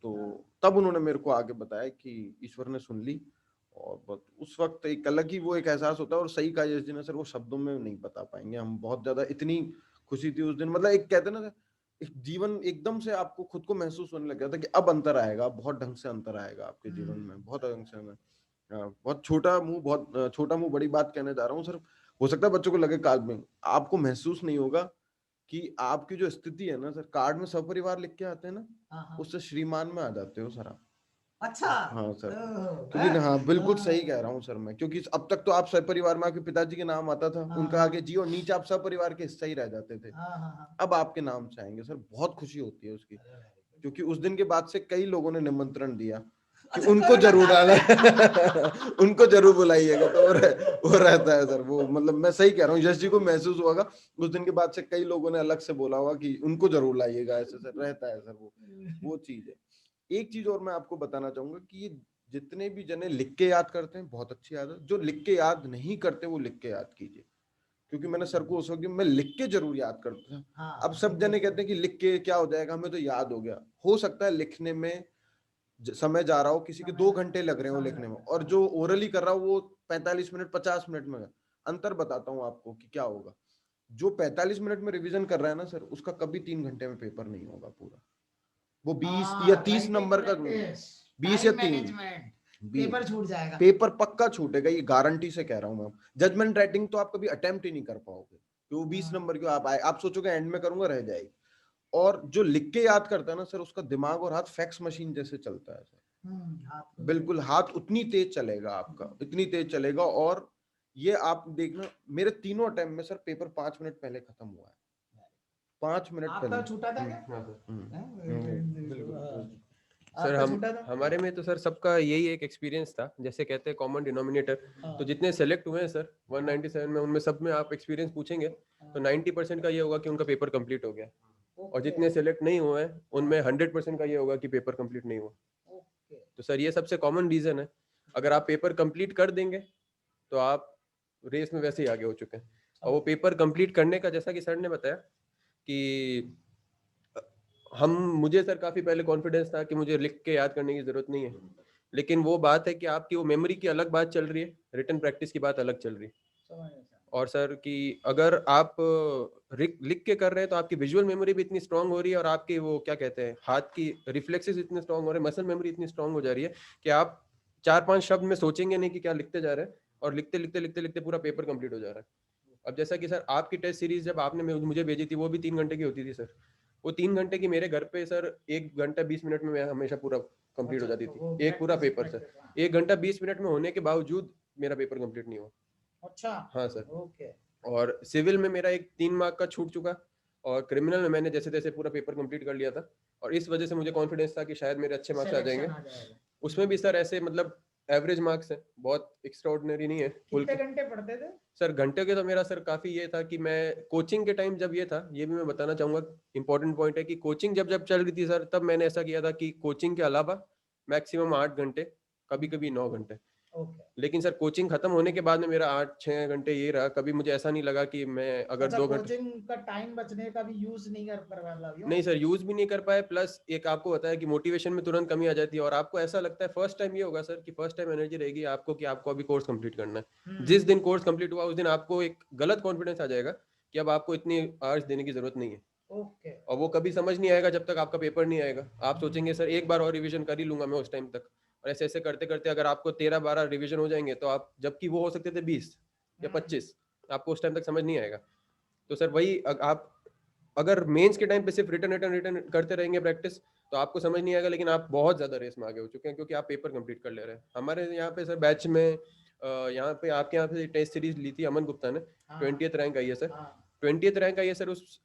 तो तब उन्होंने मेरे को आके बताया कि ईश्वर ने सुन ली। और बहुत उस वक्त एक अलग ही वो एक एहसास होता है। और सही कहा यश जी ने सर, वो शब्दों में नहीं बता पाएंगे हम, बहुत ज्यादा इतनी खुशी थी उस दिन। मतलब एक कहते हैं ना, एक जीवन एकदम से आपको खुद को महसूस होने लग गया था कि अब अंतर आएगा, बहुत ढंग से अंतर आएगा आपके जीवन में, बहुत ढंग से। मैं बहुत छोटा मुंह बड़ी बात कहने जा रहा हूँ सर। हो सकता है बच्चों को लगे काल्पनिक, आपको महसूस नहीं होगा कि आपकी जो स्थिति है ना सर, कार्ड में सपरिवार लिख के आते हैं ना, उससे श्रीमान में आ जाते हो सर आप। अच्छा हाँ सर, ओह, क्योंकि हैं? हाँ बिल्कुल हाँ, सही कह रहा हूँ सर मैं, क्योंकि अब तक तो आप सपरिवार में आपके पिताजी के नाम आता था, हाँ, उनका आगे हाँ, जी, और नीचे आप सपरिवार के हिस्सा ही रह जाते थे। हाँ, हाँ, हाँ। अब आपके नाम से आएंगे सर, बहुत खुशी होती है उसकी, अरे very good। क्योंकि उस दिन के बाद से कई लोगों ने निमंत्रण दिया कि अच्छा, उनको कोरोना जरूर काल आना में। उनको जरूर बुलाइएगा, तो वो रहता है सर, वो मतलब मैं सही कह रहा हूँ, यश जी को महसूस होगा उस दिन के बाद से कई लोगों ने अलग से बोला होगा कि उनको जरूर लाइएगा, ऐसे सर रहता है सर, वो चीज है। एक चीज और मैं आपको बताना चाहूंगा कि ये जितने भी जने लिख के याद करते हैं बहुत अच्छी आदत, जो लिख के याद नहीं करते वो लिख के याद कीजिए, क्योंकि मैंने सर को उस वक्त मैं लिख के जरूर याद करता था। हाँ, अब सब लिख जने के कहते हैं कि लिख के क्या हो जाएगा, हमें तो याद हो गया, हो सकता है लिखने में समय जा रहा हो, किसी के समय 2 घंटे लग रहे हो समय लिखने में, लगता है, और समय जो लगता ओरली कर रहा हो वो 45 मिनट 50 मिनट में। अंतर बताता हूँ आपको कि क्या होगा, जो 45 मिनट में रिवीजन कर रहा है ना सर, उसका कभी 3 घंटे में पेपर नहीं होगा पूरा, वो है। 20 या 30 नंबर का, प्रैक्टिस, 20 या टाइम 3, मैनेजमेंट, पेपर छूट जाएगा। पेपर पक्का छूटेगा, ये गारंटी से कह रहा हूँ मैं। जजमेंट राइटिंग तो आप कभी अटेम्प्ट ही नहीं कर पाओगे, क्योंकि 20 नंबर क्यों आप आए, आप सोचोगे एंड में करूंगा, रह जाएगी। और जो लिख के याद करता है ना सर, उसका दिमाग और हाथ फैक्स मशीन जैसे चलता है सर, हाथ को बिल्कुल हाथ उतनी तेज चलेगा आपका, इतनी तेज चलेगा। और ये आप देखना, मेरे तीनों अटेम्प्ट में सर पेपर 5 मिनट पहले खत्म हुआ है, 5 मिनट पहले। आपका छूटा था क्या? हाँ सर। बिल्कुल सर आपका हम छूटा था? हमारे में तो सर सबका यही एक एक्सपीरियंस था, जैसे कहते हैं कॉमन डिनोमिनेटर। हाँ, तो जितने सेलेक्ट हुए हैं सर 197 में, उनमें सब में आप एक्सपीरियंस पूछेंगे तो 90% का ये होगा कि उनका पेपर कंप्लीट हो गया, और ओके, जितने सेलेक्ट नहीं हुए हैं उनमें 100% का ये होगा कि पेपर कंप्लीट नहीं हुआ। ओके। तो सर ये सबसे कॉमन रीजन है, अगर आप पेपर कंप्लीट कर देंगे तो आप रेस में वैसे ही आगे हो चुके हैं। और वो पेपर कंप्लीट करने का, जैसा कि सर ने बताया कि मुझे सर काफी पहले कॉन्फिडेंस था कि मुझे लिख के याद करने की जरूरत नहीं है, लेकिन वो बात है कि आपकी वो मेमोरी की अलग बात चल रही है, रिटन प्रैक्टिस की बात अलग चल रही है। और सर कि अगर आप लिख के कर रहे हैं तो आपकी विजुअल मेमोरी भी इतनी स्ट्रांग हो रही है, और आपकी वो क्या कहते हैं हाथ की रिफ्लेक्सेस इतने स्ट्रांग हो रहे हैं, मसल मेमोरी इतनी स्ट्रांग हो जा रही है कि आप 4-5 शब्द में सोचेंगे नहीं कि क्या लिखते जा रहे हैं, और लिखते लिखते लिखते लिखते पूरा पेपर कंप्लीट हो जा रहा है। अब जैसा कि सर आपकी टेस्ट सीरीज जब आपने मुझे भेजी थी, वो भी 3 घंटे की होती थी सर। वो 3 घंटे की मेरे घर पे सर 1 घंटा 20 मिनट में मैं हमेशा पूरा कंप्लीट हो जाती थी, एक पूरा पेपर सर। 1 घंटा 20 मिनट में होने के बावजूद मेरा पेपर कंप्लीट नहीं हुआ। अच्छा, हाँ सर। ओके। और सिविल में मेरा एक 3 मार्क का छूट चुका, और क्रिमिनल में मैंने जैसे तैसे पूरा पेपर कंप्लीट कर लिया था, और इस वजह से मुझे कॉन्फिडेंस था कि शायद मेरे अच्छे मार्क्स आ जाएंगे। उसमें भी सर ऐसे मतलब एवरेज मार्क्स है, बहुत एक्स्ट्राऑर्डिनरी नहीं है। कितने घंटे पढ़ते थे? सर घंटे के तो मेरा सर काफी ये था कि मैं कोचिंग के टाइम जब ये था, ये भी मैं बताना चाहूंगा, इंपॉर्टेंट पॉइंट है कि कोचिंग जब जब चल रही थी सर, तब मैंने ऐसा किया था कि कोचिंग के अलावा मैक्सिमम 8 घंटे, कभी कभी 9 घंटे। ओके। लेकिन सर कोचिंग खत्म होने के बाद में मेरा 8-6 घंटे ये रहा, कभी मुझे ऐसा नहीं लगा कि मैं अगर अच्छा, 2 घंटे कोचिंग का टाइम बचने का भी यूज नहीं कर पाया? नहीं सर यूज भी नहीं कर पाए, प्लस एक आपको बताया कि मोटिवेशन में तुरंत कमी आ जाती है, और आपको ऐसा लगता है फर्स्ट टाइम ये होगा सर कि फर्स्ट टाइम एनर्जी रहेगी आपको कि आपको अभी कोर्स कंप्लीट करना है। जिस दिन कोर्स कंप्लीट हुआ उस दिन आपको एक गलत कॉन्फिडेंस आ जाएगा कि अब आपको इतनी आवर्स देने की जरूरत नहीं है, ओके। और वो कभी समझ नहीं आएगा जब तक आपका पेपर नहीं आएगा। आप सोचेंगे सर एक बार और रिवीजन कर ही लूंगा मैं उस टाइम तक, और ऐसे ऐसे करते करते अगर आपको 13-12 रिवीजन हो जाएंगे तो आप, जबकि वो हो सकते थे 20 या 25, आपको उस टाइम तक समझ नहीं आएगा। तो सर वही आप अगर मेंस के टाइम पे सिर्फ रिटर्न रिटर्न रिटर्न करते रहेंगे प्रैक्टिस, तो आपको समझ नहीं आएगा, लेकिन आप बहुत ज्यादा रेस में आगे हो चुके हैं क्योंकि आप पेपर कंप्लीट कर ले रहे हैं। हमारे यहाँ पे सर बैच में यहाँ पे आपके यहाँ पे टेस्ट सीरीज ली थी अमन गुप्ता ने, 20th रैंक आई है सर। 20th रैंक आई है सर। उस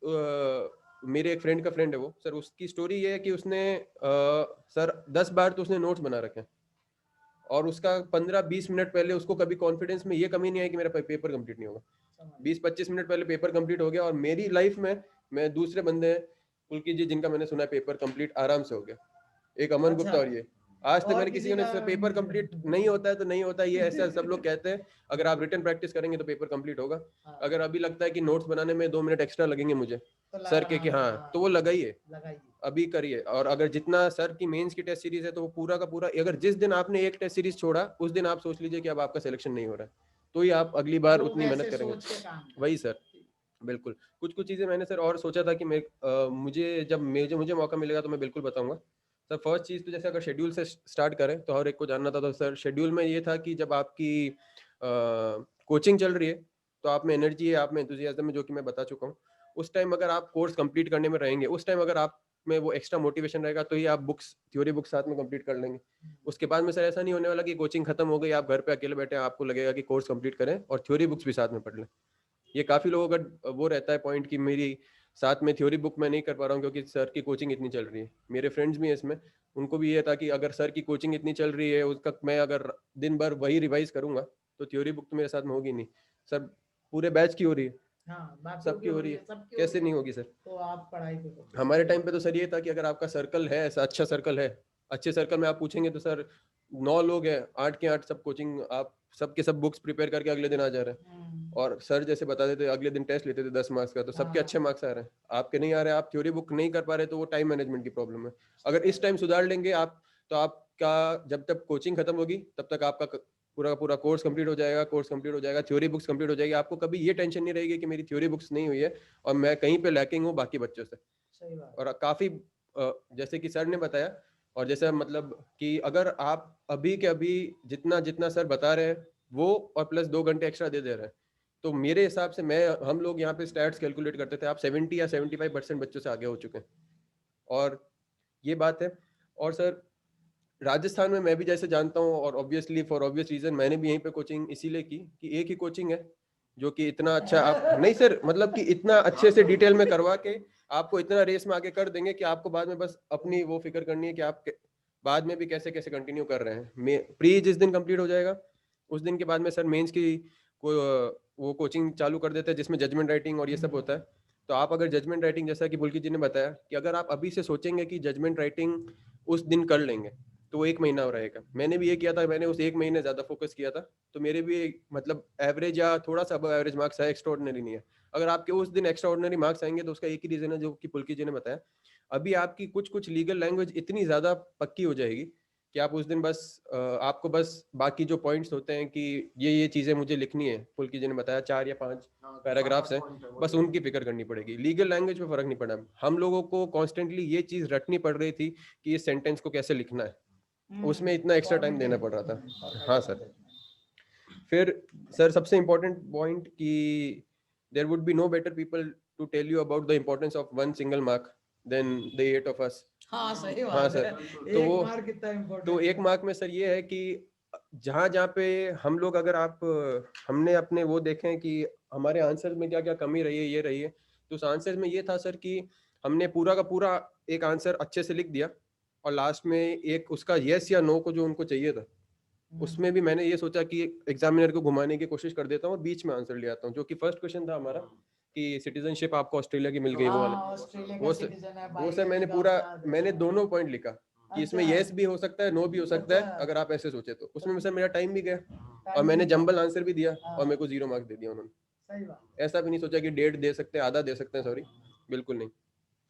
मेरे एक फ्रेंड का फ्रेंड है वो सर, उसकी स्टोरी ये है कि उसने सर 10 बार तो उसने नोट्स बना रखे हैं, और उसका 15-20 मिनट पहले उसको कभी कॉन्फिडेंस में ये कमी नहीं आई कि मेरा पेपर कंप्लीट नहीं होगा। 20-25 मिनट पहले पेपर कंप्लीट हो गया, और मेरी लाइफ में मैं दूसरे बंदे हैं पुलकित जी जिनका मैंने सुना है पेपर कंप्लीट आराम से हो गया, एक अमन गुप्ता और ये। आज तक मैंने किसी ने पेपर कंप्लीट नहीं होता है तो नहीं होता है, ये ऐसा सब लोग कहते हैं। अगर आप रिटर्न प्रैक्टिस करेंगे तो पेपर कंप्लीट होगा। अगर अभी लगता है कि नोट्स बनाने में 2 मिनट एक्स्ट्रा लगेंगे मुझे सर के कि हाँ, तो वो लगाइए, अभी करिए। और अगर जितना सर की मेंस की टेस्ट सीरीज है तो वो पूरा का पूरा, अगर जिस दिन आपने एक टेस्ट सीरीज छोड़ा उस दिन आप सोच लीजिए कि अब आपका सिलेक्शन नहीं हो रहा है, तो ही आप अगली बार उतनी मेहनत करेंगे। वही सर, बिल्कुल। कुछ कुछ चीजें मैंने सर और सोचा था कि मुझे मौका मिलेगा तो मैं बिल्कुल बताऊंगा सर। फर्स्ट चीज तो जैसे अगर शेड्यूल से स्टार्ट करें तो हर एक को जानना था, तो सर शेड्यूल में ये था कि जब आपकी कोचिंग चल रही है तो आप में एनर्जी है, आप में एंथुसियाज्म है, जो कि मैं बता चुका हूँ। उस टाइम अगर आप कोर्स कंप्लीट करने में रहेंगे, उस टाइम अगर आप में वो एक्स्ट्रा मोटिवेशन रहेगा तो ही आप बुक्स, थ्योरी बुक्स साथ में कंप्लीट कर लेंगे। उसके बाद में सर ऐसा नहीं होने वाला कि कोचिंग खत्म हो गई, आप घर पे अकेले बैठे हैं, आपको लगेगा कि कोर्स कंप्लीट करें और थ्योरी बुक्स भी साथ में पढ़ लें। ये काफ़ी लोगों का वो रहता है पॉइंट कि मेरी साथ में थ्योरी बुक मैं नहीं कर पा रहा हूँ क्योंकि सर की कोचिंग इतनी चल रही है। मेरे फ्रेंड्स भी हैं इसमें, उनको भी ये था कि अगर सर की कोचिंग इतनी चल रही है, उसका मैं अगर दिन भर वही रिवाइज करूंगा तो थ्योरी बुक तो मेरे साथ में होगी नहीं। सर पूरे बैच की हो रही है, हाँ, बाकियों सबकी हो रही है, सबकी हो कैसे रही नहीं है, होगी सर? तो आप पढ़ाई पे फोकस हमारे टाइम पे तो सर ये था कि अगर आपका सर्कल है, ऐसा अच्छा सर्कल है, अच्छे सर्कल में आप पूछेंगे तो सर 9 लोग हैं, 8 के 8 सब कोचिंग, आप सबके सब बुक्स प्रिपेयर करके अगले दिन आ जा रहे हैं। और सर जैसे बता देते अगले दिन टेस्ट लेते थे 10 मार्क्स का, तो सबके अच्छे मार्क्स आ रहे हैं, आपके नहीं आ रहे, आप थ्योरी बुक नहीं कर पा रहे, तो वो टाइम मैनेजमेंट की प्रॉब्लम है। अगर इस टाइम सुधार लेंगे आप, तो आपका जब तक कोचिंग खत्म होगी तब तक आपका पूरा का पूरा कोर्स कंप्लीट हो जाएगा, कोर्स कंप्लीट हो जाएगा, थ्योरी बुक्स कंप्लीट हो जाएगी, आपको कभी ये टेंशन नहीं रहेगी कि मेरी थ्योरी बुक्स नहीं हुई है और मैं कहीं पे लैकिंग हूँ बाकी बच्चों से। सही बात। और काफी जैसे कि सर ने बताया, और जैसे मतलब कि अगर आप अभी के अभी जितना जितना सर बता रहे हैं वो और प्लस 2 घंटे एक्स्ट्रा दे रहे हैं, तो मेरे हिसाब से हम लोग यहाँ पे स्टैट्स कैलकुलेट करते थे, आप 70 या 75% बच्चों से आगे हो चुके हैं, और ये बात है। और सर राजस्थान में मैं भी जैसे जानता हूँ, और ऑब्वियसली फॉर ऑब्वियस रीजन मैंने भी यहीं पे कोचिंग इसीलिए की कि एक ही कोचिंग है जो कि इतना अच्छा आप नहीं सर, मतलब कि इतना अच्छे से डिटेल में करवा के आपको इतना रेस में आगे कर देंगे कि आपको बाद में बस अपनी वो फिक्र करनी है कि आप बाद में भी कैसे कैसे कंटिन्यू कर रहे हैं। प्री जिस दिन कंप्लीट हो जाएगा उस दिन के बाद में सर मेंस की वो कोचिंग चालू कर देते हैं जिसमें जजमेंट राइटिंग और ये सब होता है। तो आप अगर जजमेंट राइटिंग, जैसा कि पुलकित जी ने बताया कि अगर आप अभी से सोचेंगे कि जजमेंट राइटिंग उस दिन कर लेंगे तो वो 1 महीना रहेगा। मैंने भी ये किया था, मैंने उस 1 महीने ज्यादा फोकस किया था, तो मेरे भी मतलब एवरेज या थोड़ा सा अबव एवरेज मार्क्स है, एक्स्ट्राऑर्डिनरी नहीं है। अगर आपके उस दिन एक्स्ट्राऑर्डिनरी मार्क्स आएंगे तो उसका एक ही रीजन है जो कि पुलकित जी ने बताया, अभी आपकी कुछ कुछ लीगल लैंग्वेज इतनी ज्यादा पक्की हो जाएगी कि आप उस दिन बस आपको बस बाकी जो पॉइंट्स होते हैं कि ये चीजें मुझे लिखनी है, पुलकित जी ने बताया 4 या 5 पैराग्राफ्स हैं, बस उनकी फिक्र करनी पड़ेगी। लीगल लैंग्वेज पे फर्क नहीं पड़ा, हम लोगों को कॉन्स्टेंटली ये चीज रटनी पड़ रही थी कि इस सेंटेंस को कैसे लिखना है, उसमें इतना एक्स्ट्रा टाइम देना पड़ रहा था। हाँ सर। फिर सर सबसे इम्पोर्टेंट पॉइंट कि there would be no better people to tell you about the importance of 1 single mark than the 8 of us. हाँ सही बात हाँ है। सर, तो एक वो मार्क कितना इम्पोर्टेंट तो 1 मार्क में सर ये है कि जहाँ जहाँ पे हम लोग, अगर आप हमने अपने वो देखें कि हमारे आंसर में क्या क्या कमी रही है, ये रही है, तो उस आंसर में ये था सर कि हमने पूरा का पूरा एक आंसर अच्छे से लिख दिया और लास्ट में एक उसका यस या नो को जो उनको चाहिए था उसमें भी मैंने ये सोचा कि एग्जामिनर को घुमाने की कोशिश कर देता हूँ और बीच में आंसर ले आता हूँ, जो कि फर्स्ट क्वेश्चन था हमारा कि सिटीजनशिप आपको ऑस्ट्रेलिया की मिल गई, वो वाला। ऑस्ट्रेलिया वो का सर सिटीजन है वो भाई, सर मैंने पूरा मैंने दोनों पॉइंट लिखा कि इसमें अच्छा। यस भी हो सकता है, नो भी हो सकता है, अच्छा। अगर आप ऐसे सोचे तो। उसमें सर मेरा टाइम भी गया और टाइम मैंने भी जंबल आंसर भी दिया हाँ। और मेरे को 0 मार्क्स दे दिया उन्होंने। सही बात। ऐसा भी नहीं सोचा कि 1.5 दे सकते हैं, आधा दे सकते हैं, सॉरी, बिल्कुल नहीं।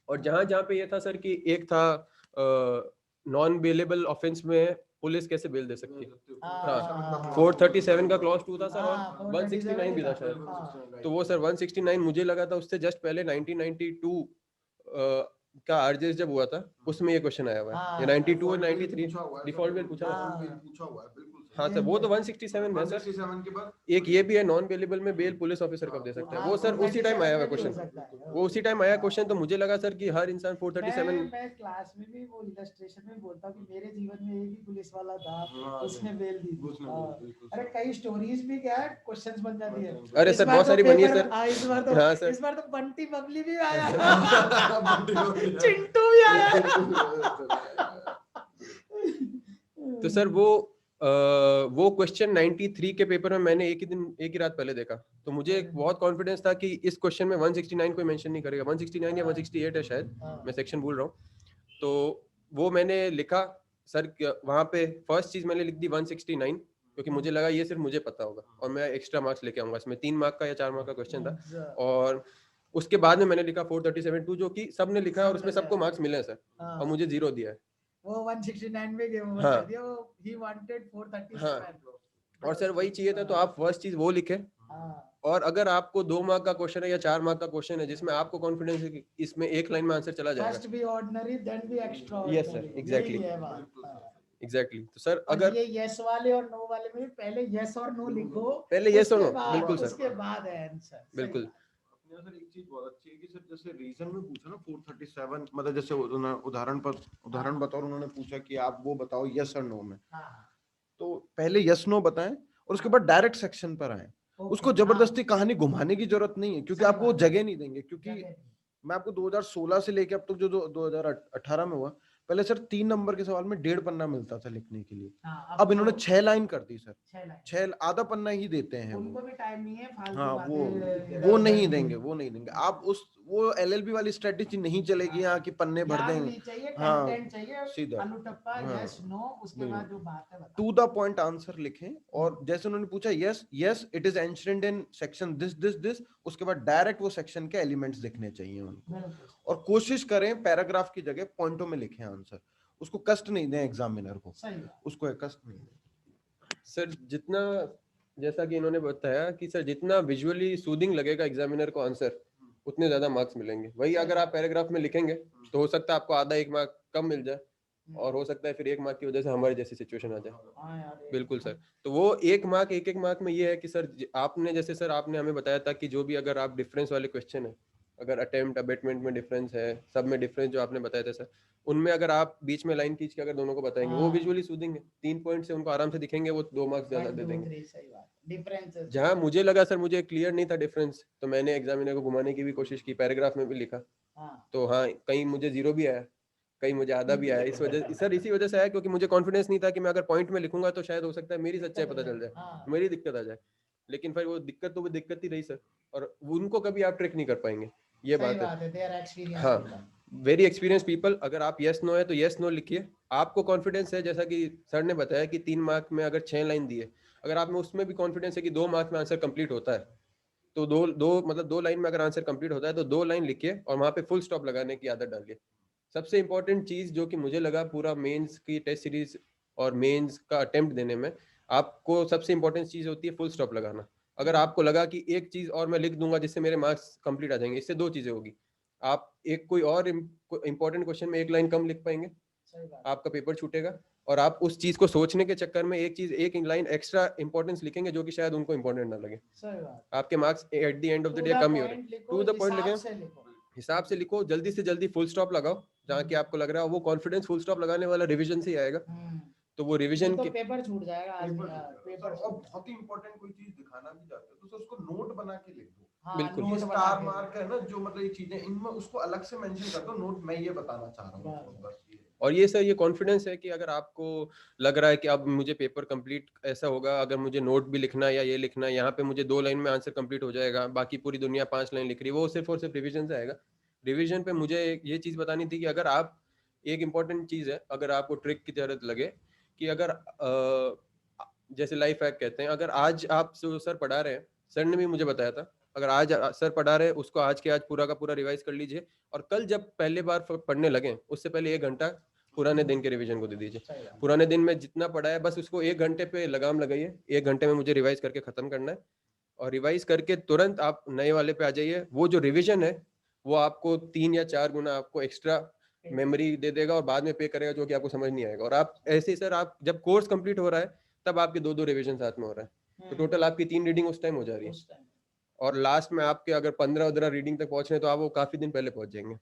और जहां जहां पे ये था सर कि एक था नॉन बेलेबल ऑफेंस में पुलिस कैसे बेल दे सकती है, हाँ 437 का क्लॉज 2 था सर और 169 भी था शायद, तो वो सर 169 मुझे लगा था उससे जस्ट पहले 1992 का आरजेएस जब हुआ था उसमें ये क्वेश्चन आया हुआ है, ये 92 और 93 डिफॉल्ट बेल पूछा हुआ है। हाँ सर, वो तो 167 में है सर। के बाद एक ये भी है नॉन बेलेबल में बेल पुलिस ऑफिसर कब दे सकता है, वो सर उसी टाइम आया हुआ क्वेश्चन, वो उसी टाइम आया क्वेश्चन, तो मुझे लगा सर कि हर इंसान 437। मैं क्लास में भी वो इलस्ट्रेशन में बोलता हूँ कि मेरे जीवन में एक ही पुलिस वाला था, उसने बेल दी थी। अरे कई स्टोरीज भी क्या है, क्वेश्चंस बन जाती है। अरे सर बहुत सारी बनी है सर। इस बार हाँ सर, इस बार तो बंटी बबली भी आया, चिंटू भी आया। तो सर वो क्वेश्चन 93 के पेपर में मैंने एक ही रात पहले देखा, तो मुझे बहुत कॉन्फिडेंस था कि इस क्वेश्चन में 169 कोई मेंशन नहीं करेगा, 169 या 168 है शायद, मैं सेक्शन भूल रहा हूँ। तो वो मैंने लिखा सर, वहां पे फर्स्ट चीज मैंने लिख दी 169, क्योंकि मुझे लगा ये सिर्फ मुझे पता होगा और मैं एक्स्ट्रा मार्क्स लेके आऊंगा, इसमें 3 मार्क का या 4 मार्क का क्वेश्चन था। और उसके बाद में मैंने लिखा 437-2, जो कि सबने लिखा है और उसमें सबको मार्क्स मिले हैं सर, और मुझे 0 दिया है। वो 169 में गए, वो हाँ। बता दिया, वो he wanted 437। हाँ, और सर वही चाहिए था, तो आप फर्स्ट चीज वो लिखे। हाँ। और अगर आपको 2 मार्क का क्वेश्चन है या 4 मार्क का क्वेश्चन है जिसमें आपको कॉन्फिडेंस है कि इसमें एक लाइन में आंसर चला जाएगा, first be ordinary then be extraordinary. Yes sir, exactly exactly. तो सर और अगर ये यस वाले और नो वाले में पहले यस और नो लिखो, पहले yes और उसके no, बाद- बिल्कुल सर, उसके बाद है आंसर। बिल्कुल। चीज बहुत अच्छी है कि सर जैसे रीजन में पूछा ना 437, मतलब जैसे उन्होंने उदाहरण बतौर उन्होंने पूछा कि आप वो बताओ यस और नो में, तो पहले यस नो बताएं और उसके बाद डायरेक्ट सेक्शन पर आए। उसको जबरदस्ती कहानी घुमाने की जरूरत नहीं है, क्योंकि आपको वो जगह नहीं देंगे। क्योंकि मैं आपको 2016 से लेके अब तक जो 2018 में हुआ, पहले सर 3 नंबर के सवाल में 1.5 पन्ना मिलता था लिखने के लिए, अब इन्होंने 6 लाइन कर दी सर, 6 आधा पन्ना ही देते हैं। उनको भी टाइम नहीं है, फालतू हाँ, बातें वो नहीं देंगे, वो नहीं देंगे। आप वो एलएलबी वाली स्ट्रेटेजी नहीं चलेगी यहाँ कि पन्ने भर देंगे। चाहिए, हाँ, कंटेंट चाहिए, सीधा अनुटप्पा, हाँ, यस नो, उसके बाद जो बात है टू द पॉइंट आंसर लिखें। और जैसे उन्होंने पूछा yes yes it is answered in section this this this, उसके बाद डायरेक्ट वो सेक्शन के एलिमेंट्स दिखने चाहिए उनको, और कोशिश करें पैराग्राफ की जगह पॉइंटों में लिखें आंसर। उसको कष्ट नहीं दें एग्जामिनर को, उसको कष्ट नहीं दें सर। जितना, जैसा कि इन्होंने बताया कि सर जितना विजुअली सूदिंग लगेगा एग्जामिनर को आंसर, उतने ज्यादा मार्क्स मिलेंगे। वही अगर आप पैराग्राफ में लिखेंगे तो हो सकता है आपको आधा 1 मार्क कम मिल जाए, और हो सकता है फिर 1 मार्क की वजह से हमारी जैसी सिचुएशन आ जाए। बिल्कुल सर। तो वो 1 मार्क 1 मार्क में ये है कि सर आपने जैसे सर आपने हमें बताया था कि जो भी अगर आप डिफरेंस वाले क्वेश्चन है, अगर अटेम्प्ट अबेटमेंट में डिफरेंस है, सब में डिफरेंस जो आपने बताया था सर, उनमें अगर आप बीच में लाइन खींच के अगर दोनों को बताएंगे, वो विजुअली सूदिंग है। 3 पॉइंट से उनको आराम से दिखेंगे, वो 2 मार्क्स ज्यादा दे देंगे। जहां मुझे लगा सर, मुझे क्लियर नहीं था डिफरेंस, तो मैंने एग्जामिनर को घुमाने की भी कोशिश की, पैराग्राफ में भी लिखा। तो हाँ, कहीं मुझे 0 भी आया, कहीं मुझे आधा भी आया। इस वजह सर, इसी वजह से आया क्योंकि मुझे कॉन्फिडेंस नहीं था कि मैं अगर पॉइंट में लिखूंगा तो शायद हो सकता है मेरी सच्चाई पता चल जाए, मेरी दिक्कत आ जाए। लेकिन फिर वो दिक्कत तो वो दिक्कत ही रही सर, और उनको कभी आप ट्रिक नहीं कर पाएंगे, ये बात है। हाँ, वेरी एक्सपीरियंस पीपल। अगर आप यस नो है तो यस नो लिखिए। आपको कॉन्फिडेंस है, जैसा कि सर ने बताया कि 3 मार्क में अगर 6 लाइन दिए, अगर आप में उसमें भी कॉन्फिडेंस है कि 2 मार्क में आंसर कंप्लीट होता है, तो दो लाइन में अगर आंसर कंप्लीट होता है तो 2 लाइन लिखिए और वहां पे फुल स्टॉप लगाने की आदत डालिए। सबसे इंपॉर्टेंट चीज जो कि मुझे लगा पूरा मेंस की टेस्ट सीरीज और मेंस का अटेम्प्ट देने में, आपको सबसे इंपॉर्टेंट चीज होती है फुल स्टॉप लगाना। अगर आपको लगा कि एक चीज और मैं लिख दूंगा जिससे मेरे मार्क्स कंप्लीट आ जाएंगे, इससे 2 चीजें होगी। आप एक कोई और इंपॉर्टेंट क्वेश्चन में 1 लाइन कम लिख पाएंगे, आपका पेपर छूटेगा, और आप उस चीज को सोचने के चक्कर में एक लाइन एक्स्ट्रा इंपॉर्टेंस लिखेंगे जो कि शायद उनको इंपॉर्टेंट ना लगे। आपके marks at the end of the day कम ही हो रहे हैं। टू द पॉइंट लिखें, हिसाब से लिखो, जल्दी से जल्दी फुल स्टॉप लगाओ। जहाँ की आपको लग रहा है वो कॉन्फिडेंस फुल स्टॉप लगाने वाला रिवीजन से ही आएगा, तो वो रिवीजन के पेपर छूट जाएगा। पेपर बहुत ही इंपॉर्टेंट कोई चीज दिखाना भी चाहते हो तो उसको नोट बना के लिख दो। बिल्कुल, ये स्टार मार्क है ना, जो मतलब ये चीजें इनमें उसको अलग से मेंशन कर दो, नोट मैं ये बताना चाह रहा हूँ बस ये। और ये सर, ये कॉन्फिडेंस है कि अगर आपको लग रहा है कि अब मुझे पेपर कंप्लीट ऐसा होगा, अगर मुझे नोट भी लिखना है या ये लिखना है, यहाँ पे मुझे 2 लाइन में आंसर कंप्लीट हो जाएगा, बाकी पूरी दुनिया 5 लाइन लिख रही है, वो सिर्फ और सिर्फ रिवीजन से आएगा। रिवीजन पे मुझे ये चीज बतानी थी कि अगर आप, एक इंपॉर्टेंट चीज है, अगर आपको ट्रिक की जरूरत लगे कि अगर जैसे लाइफ हैक कहते हैं, अगर आज आप सर पढ़ा रहे हैं, सर ने भी मुझे बताया था, अगर आज सर पढ़ा रहे हैं उसको आज के आज पूरा का पूरा रिवाइज कर लीजिए, और कल जब पहले बार पढ़ने लगे उससे पहले 1 घंटा पुराने दिन के रिवीजन को दे दीजिए। पुराने दिन में जितना पढ़ा है बस उसको 1 घंटे पे लगाम लगाइए, 1 घंटे में मुझे रिवाइज करके खत्म करना है, और रिवाइज करके तुरंत आप नए वाले पे आ जाइए। वो जो रिवीजन है वो आपको 3 या 4 गुना आपको एक्स्ट्रा मेमोरी दे देगा और बाद में पे करेगा, जो कि आपको समझ नहीं आएगा। और आप ऐसे ही सर, आप जब कोर्स कंप्लीट हो रहा है तब आपके 2-2 रिवीजन साथ में हो रहा है, तो टोटल आपकी 3 रीडिंग उस टाइम हो जा रही है, और लास्ट में आपके अगर 15 रीडिंग तक पहुंच रहे हैं तो आप वो काफी दिन पहले पहुंच जाएंगे।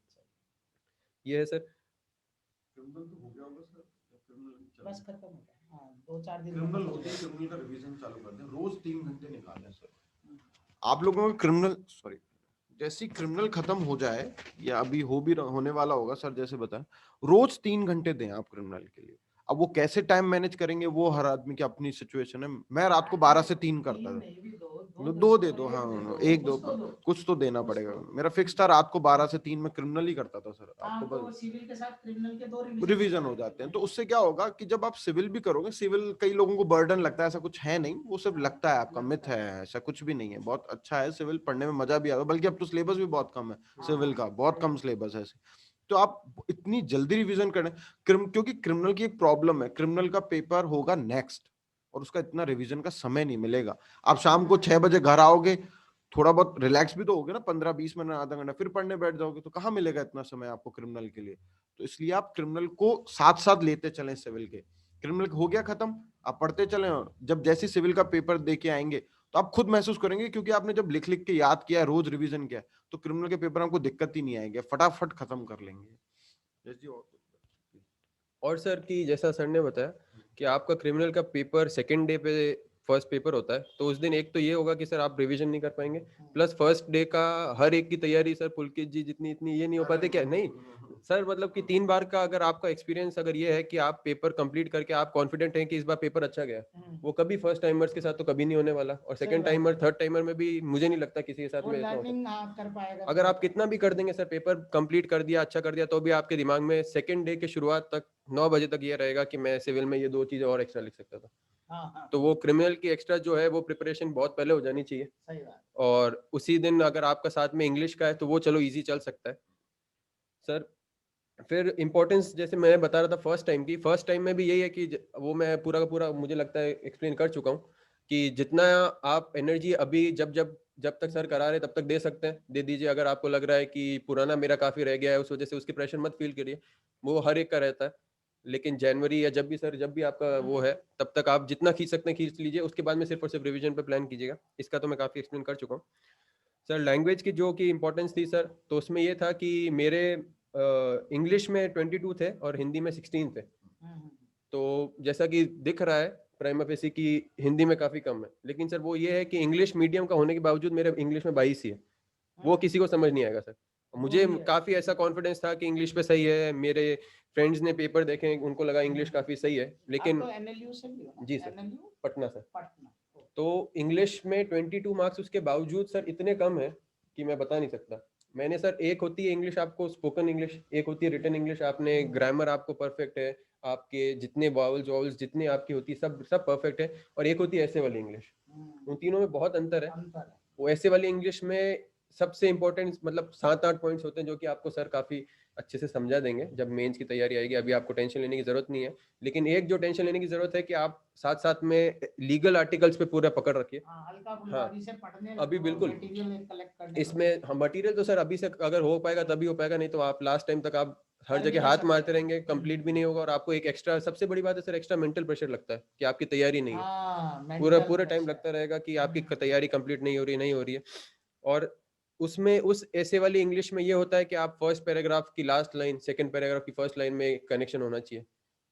ये है सर। क्रिमिनल तो हो गया होगा सर, क्रिमिनल बस खत्म हो गया। हाँ, 2-4 दिन क्रिमिनल होते ही क्रिमिनल का रिवीजन चालू कर दें, रोज 3 घंटे निकालें सर। आप लोगों का क्रिमिनल, सॉरी, जैसे क्रिमिनल खत्म हो जाए या अभी होने वाला होगा सर, जैसे बताएं, रोज 3 घंटे दें आप क्रिमिनल के लिए। अब वो कैसे टाइम मैनेज करेंगे वो हर आदमी की अपनी सिचुएशन है। मैं रात को 12 से 3 करता था, 2 दे दो, हाँ 1 2 कुछ तो देना पड़ेगा। मेरा फिक्स था रात को 12 से 3 में क्रिमिनल ही करता था सर। आपको बस सिविल के साथ क्रिमिनल के 2 रिवीजन हो जाते हैं, तो उससे क्या होगा कि जब आप सिविल भी करोगे, सिविल कई लोगों को बर्डन लगता है, ऐसा कुछ है नहीं, वो सिर्फ लगता है, आपका मिथ है, ऐसा कुछ भी नहीं है। बहुत अच्छा है सिविल, पढ़ने में मजा भी आता है, बल्कि अब तो सिलेबस भी बहुत कम है सिविल का, बहुत कम सिलेबस है ऐसे। तो आप इतनी जल्दी रिवीजन करें, क्योंकि क्रिमिनल की एक प्रॉब्लम है, क्रिमिनल का पेपर होगा नेक्स्ट और उसका इतना रिवीजन का समय नहीं मिलेगा। आप शाम को 6 बजे घर आओगे, थोड़ा बहुत रिलैक्स भी तो होगे ना, 15-20 मिनट आधा घंटा, फिर पढ़ने बैठ जाओगे, तो कहाँ मिलेगा इतना समय आपको क्रिमिनल के लिए। तो इसलिए आप क्रिमिनल को साथ साथ लेते चलें। सिविल के क्रिमिनल हो गया खत्म, आप पढ़ते चलें, और जब जैसे सिविल का पेपर दे के आएंगे तो आप खुद महसूस करेंगे, क्योंकि आपने जब लिख लिख के याद किया, रोज रिवीजन किया, तो क्रिमिनल के पेपर में आपको दिक्कत ही नहीं आएगी, फटाफट खत्म कर लेंगे। यस जी, और सर कि जैसा सर ने बताया कि आपका क्रिमिनल का पेपर सेकंड डे पे फर्स्ट पेपर होता है, तो उस दिन एक तो ये होगा कि सर आप रिवीजन नहीं कर पाएंगे, प्लस फर्स्ट डे का हर एक की तैयारी सर पुलकित जी जितनी इतनी ये नहीं हो पाते क्या? नहीं सर, मतलब कि 3 बार का अगर आपका एक्सपीरियंस अगर ये है कि आप पेपर कंप्लीट करके आप कॉन्फिडेंट हैं कि इस बार पेपर अच्छा गया, वो कभी फर्स्ट टाइमर्स के साथ तो कभी नहीं होने वाला, और सेकंड टाइमर थर्ड टाइमर में भी मुझे नहीं लगता किसी के साथ में इतना हो सकता। कर पाएगा। अगर आप कितना भी कर देंगे सर, पेपर कंप्लीट कर दिया, अच्छा कर दिया, तो भी आपके दिमाग में सेकंड डे के शुरुआत तक 9 बजे तक ये रहेगा कि मैं सिविल में ये 2 चीजें और एक्स्ट्रा लिख सकता था। तो वो क्रिमिनल की एक्स्ट्रा जो है वो प्रिपरेशन बहुत पहले हो जानी चाहिए। सही बात। और उसी दिन अगर आपका साथ में इंग्लिश का है तो वो चलो इजी चल सकता है सर। फिर इम्पोर्टेंस जैसे मैं बता रहा था फर्स्ट टाइम की, फर्स्ट टाइम में भी यही है कि वो मैं पूरा का पूरा मुझे लगता है एक्सप्लेन कर चुका हूँ कि जितना आप एनर्जी अभी जब जब जब तक सर करा रहे तब तक दे सकते हैं, दे दीजिए। अगर आपको लग रहा है कि पुराना मेरा काफी रह गया है उस वजह से उसकी प्रेशर मत फील करिए, वो हर एक का रहता है। लेकिन जनवरी या जब भी सर, जब भी आपका वो है, तब तक आप जितना खींच सकते हैं खींच लीजिए, उसके बाद में सिर्फ और सिर्फ रिवीजन पे प्लान कीजिएगा। इसका तो मैं काफी एक्सप्लेन कर चुका हूँ सर। लैंग्वेज की जो कि इम्पोर्टेंस थी सर, तो उसमें ये था कि मेरे इंग्लिश में 22 थे और हिंदी में 16 थे। तो जैसा कि दिख रहा है प्राइमा फेसी की हिंदी में काफी कम है, लेकिन सर वो ये है कि इंग्लिश मीडियम का होने के बावजूद मेरे इंग्लिश में 22 ही है। वो किसी को समझ नहीं आएगा सर। मुझे काफी ऐसा कॉन्फिडेंस था कि इंग्लिश पे सही है, मेरे फ्रेंड्स ने पेपर देखे, उनको लगा इंग्लिश काफी सही है, लेकिन तो एनएलयू से भी हो ना? जी sir, NLU? Patna sir. Patna. तो इंग्लिश में 22 मार्क्स उसके बावजूद सर इतने कम है कि मैं बता नहीं सकता। मैंने सर, एक होती है इंग्लिश आपको स्पोकन इंग्लिश, एक होती है रिटन इंग्लिश, आपने ग्रामर आपको परफेक्ट है, आपके जितने वावल्स वावल्स जितने आपकी होती है सब सब परफेक्ट है, और एक होती है ऐसे वाली इंग्लिश। उन तीनों में बहुत अंतर है। वो ऐसे वाली इंग्लिश में सबसे इंपॉर्टेंट मतलब 7-8 पॉइंट्स होते हैं जो कि आपको सर काफी अच्छे से समझा देंगे जब मेंस की तैयारी आएगी। अभी आपको टेंशन लेने की जरूरत नहीं है, लेकिन एक जो टेंशन लेने की जरूरत है कि आप साथ साथ में लीगल आर्टिकल्स पे पूरा पकड़ रखिए। हाँ, अभी बिल्कुल इसमें हम मटेरियल तो सर अभी से अगर हो पाएगा तभी हो पाएगा, नहीं तो आप लास्ट टाइम तक आप हर जगह हाथ मारते रहेंगे, कंप्लीट भी नहीं होगा। और आपको एक एक्स्ट्रा, सबसे बड़ी बात है सर, एक्स्ट्रा मेंटल प्रेशर लगता है कि आपकी तैयारी नहीं है। पूरा पूरा टाइम लगता रहेगा कि आपकी तैयारी कंप्लीट नहीं हो रही है। और उसमें उस ऐसे वाली इंग्लिश में ये होता है कि आप फर्स्ट पैराग्राफ की लास्ट लाइन सेकंड पैराग्राफ की फर्स्ट लाइन में कनेक्शन होना चाहिए।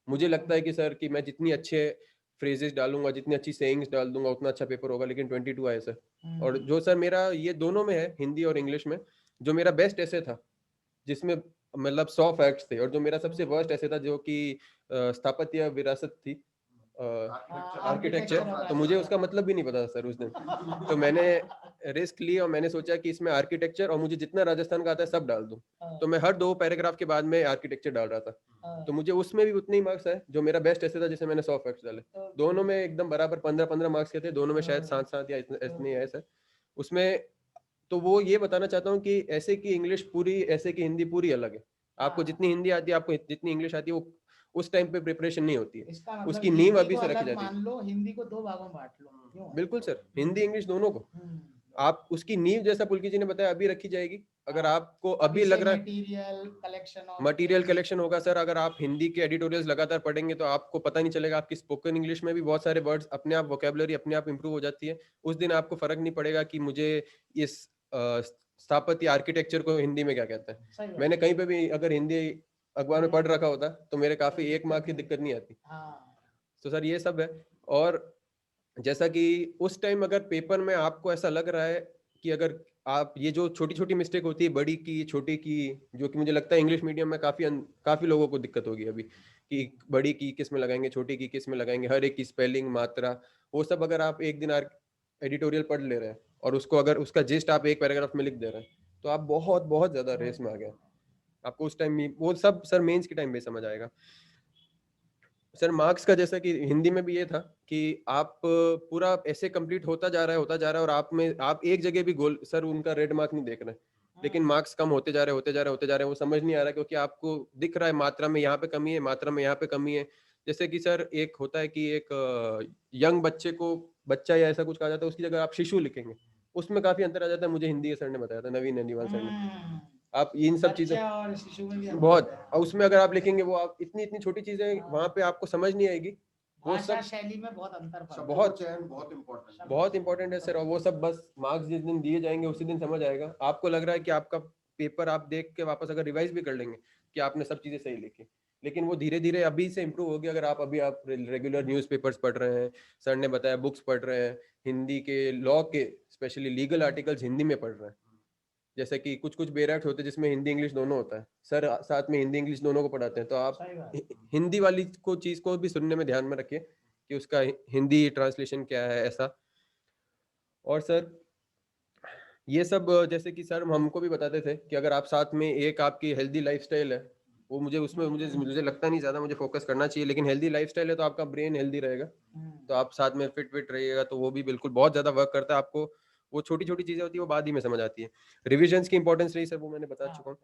मुझे लगता है कि सर कि मैं जितनी अच्छे फ्रेजेस डालूंगा, जितनी अच्छी सेइंग्स डाल दूंगा, उतना अच्छा पेपर होगा, लेकिन 22 आए सर। और जो सर मेरा ये दोनों में है, हिंदी और इंग्लिश में, जो मेरा बेस्ट ऐसे था जिसमें मतलब 100 फैक्ट्स थे, और जो मेरा सबसे वर्स्ट ऐसे था जो कि स्थापत्य विरासत थी, आर्किटेक्चर, तो मुझे उसका मतलब भी नहीं पता था सर उस दिन। तो मैंने रिस्क ली और मैंने सोचा कि इसमें आर्किटेक्चर और मुझे जितना राजस्थान का आता है सब डाल दूं। तो मैं हर 2 पैराग्राफ के बाद में आर्किटेक्चर डाल रहा था। तो मुझे उसमें भी उतने ही मार्क्स आए जो मेरा बेस्ट ऐसे था जिसे मैंने 100 फैक्ट्स डाले। दोनों में एकदम बराबर 15-15 मार्क्स के थे, दोनों में शायद 7-7 या इतने आए सर उसमें। तो वो ये बताना चाहता हूँ कि ऐसे की इंग्लिश पूरी, ऐसे की हिंदी पूरी अलग है। आपको जितनी हिंदी आती है, आपको जितनी इंग्लिश आती है, वो उस टाइम पे प्रिपरेशन नहीं होती है, मतलब उसकी नींव अभी से रखी जाती है। मान लो हिंदी को 2 भागों में बांट लो। बिल्कुल सर, हिंदी इंग्लिश दोनों को आप उसकी नींव, जैसा पुलकी जी ने बताया, अभी रखी जाएगी। अगर आपको अभी लग रहा है मटेरियल कलेक्शन होगा सर, अगर आप हिंदी के एडिटोरियल्स लगातार पढ़ेंगे तो आपको पता नहीं चलेगा। आपकी स्पोकन इंग्लिश में भी बहुत सारे वर्ड्स अपने आप, वोकेबलरी अपने आप इंप्रूव हो जाती है। उस दिन आपको फर्क नहीं पड़ेगा कि मुझे इस स्थापत्य आर्किटेक्चर को हिंदी में क्या कहता है। मैंने कहीं पे भी अगर हिंदी अखबार में पढ़ रखा होता तो मेरे काफी 1 मार्क की दिक्कत नहीं आती। तो सर ये सब है। और जैसा कि उस टाइम अगर पेपर में आपको ऐसा लग रहा है कि अगर आप ये जो छोटी छोटी मिस्टेक होती है, बड़ी की छोटी की, जो कि मुझे लगता है इंग्लिश मीडियम में काफी लोगों को दिक्कत होगी अभी, कि बड़ी की किस में लगाएंगे, छोटी की किस में लगाएंगे, हर एक की स्पेलिंग, मात्रा, वो सब अगर आप एक दिन एडिटोरियल पढ़ ले रहे हैं और उसको अगर उसका जिस्ट आप 1 पैराग्राफ में लिख दे रहे हैं, तो आप बहुत बहुत ज्यादा रेस में आ गए। आपको उस टाइम वो सब सर मेंस के टाइम में समझ आएगा। सर मार्क्स का जैसा कि हिंदी में भी ये था कि आप पूरा ऐसे कंप्लीट होता जा रहा है और आप एक जगह भी गोल सर उनका रेड मार्क नहीं देख रहे, लेकिन मार्क्स कम होते जा रहे, वो समझ नहीं आ रहा, क्योंकि आपको दिख रहा है मात्रा में यहाँ पे कमी है, मात्रा में यहाँ पे कमी है। जैसे कि सर एक होता है कि एक यंग बच्चे को बच्चा या ऐसा कुछ कहा जाता है, उसकी जगह आप शिशु लिखेंगे, उसमें काफी अंतर आ जाता है। मुझे हिंदी के सर ने बताया था, नवीन नंदीवाल सर ने। आप इन सब चीजें और शिशु में भी बहुत, और उसमें अगर आप लिखेंगे वो आप इतनी इतनी छोटी चीजें वहां पे आपको समझ नहीं आएगी, वो भाषा सब शैली में बहुत अंतर पड़ता है। बहुत चयन बहुत इम्पोर्टेंट बहुत इंपॉर्टेंट है सर। और वो सब बस मार्क्स जिस दिन दिए जाएंगे उसी दिन समझ आएगा। आपको लग रहा है कि आपका पेपर आप देख के वापस अगर रिवाइज भी कर लेंगे कि आपने सब चीजें सही लिखी, लेकिन वो धीरे धीरे अभी से इम्प्रूव होगी अगर आप अभी आप रेगुलर न्यूज़पेपर्स पढ़ रहे हैं, सर ने बताया बुक्स पढ़ रहे हैं, हिंदी के लॉ के स्पेशली लीगल आर्टिकल्स हिंदी में पढ़ रहे हैं। जैसे कि कुछ कुछ बेरैक्ट होते हैं जिसमें हिंदी इंग्लिश दोनों होता है, सर साथ में हिंदी इंग्लिश दोनों को पढ़ाते हैं, तो आप सही बात। हिंदी वाली को चीज को भी सुनने में ध्यान में रखिए कि उसका हिंदी ट्रांसलेशन क्या है ऐसा। और सर ये सब जैसे कि सर हमको भी बताते थे कि अगर आप साथ में एक आपकी हेल्दी लाइफस्टाइल है, वो मुझे उसमें मुझे लगता नहीं ज्यादा मुझे फोकस करना चाहिए, लेकिन हेल्दी लाइफस्टाइल है तो आपका ब्रेन हेल्दी रहेगा, तो आप साथ में फिट रहिएगा, तो वो भी बिल्कुल बहुत ज्यादा वर्क करता है। आपको वो छोटी छोटी चीजें होती है वो बाद ही में समझ आती है। रिविजन्स की इंपॉर्टेंस रही सर, वो मैंने बता चुका हूँ।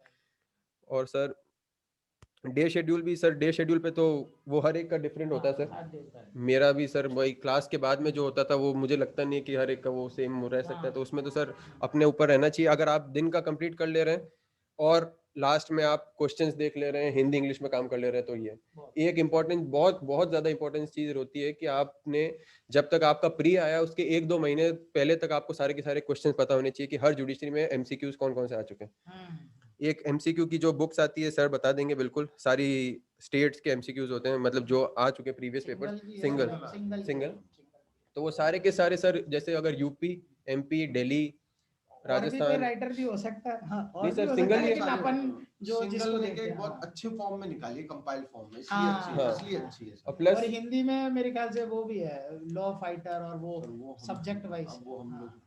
और सर डे शेड्यूल भी सर, डे शेड्यूल पे तो वो हर एक का डिफरेंट होता है सर। मेरा भी सर वही क्लास के बाद में जो होता था वो मुझे लगता नहीं कि हर एक का वो सेम रह सकता है, तो उसमें तो सर अपने ऊपर रहना चाहिए। अगर आप दिन का कंप्लीट कर ले रहे हैं और लास्ट में आप क्वेश्चंस देख ले रहे हैं, हिंदी इंग्लिश में काम कर ले रहे हैं, तो ये एक इम्पोर्टेंट बहुत बहुत ज्यादा इंपॉर्टेंट चीज होती है कि आपने जब तक आपका प्री आया उसके 1-2 महीने पहले तक आपको सारे के सारे क्वेश्चंस पता होने चाहिए कि हर जुडिशरी में एमसीक्यूज कौन कौन से आ चुके हैं। एक एमसीक्यू की जो बुक्स आती है सर बता देंगे बिल्कुल, सारी स्टेट्स के एमसीक्यूज होते हैं, मतलब जो आ चुके प्रीवियस पेपर सिंगल, तो वो सारे के सारे सर, जैसे अगर UP, MP, Delhi, Rajasthan, writer भी हो सकता है। हाँ, और नहीं भी सर हो सिंगल सकता है, ही लेकिन अपन जो जिसको लेके देखते एक हैं, बहुत हाँ। अच्छे फॉर्म में निकालिए, कंपाइल फॉर्म में, हाँ, इसलिए अच्छी है और सर। प्लस और हिंदी में मेरे ख्याल से वो भी है, लॉ फाइटर, और वो वो सब्जेक्ट वाइज। अब वो हम लोग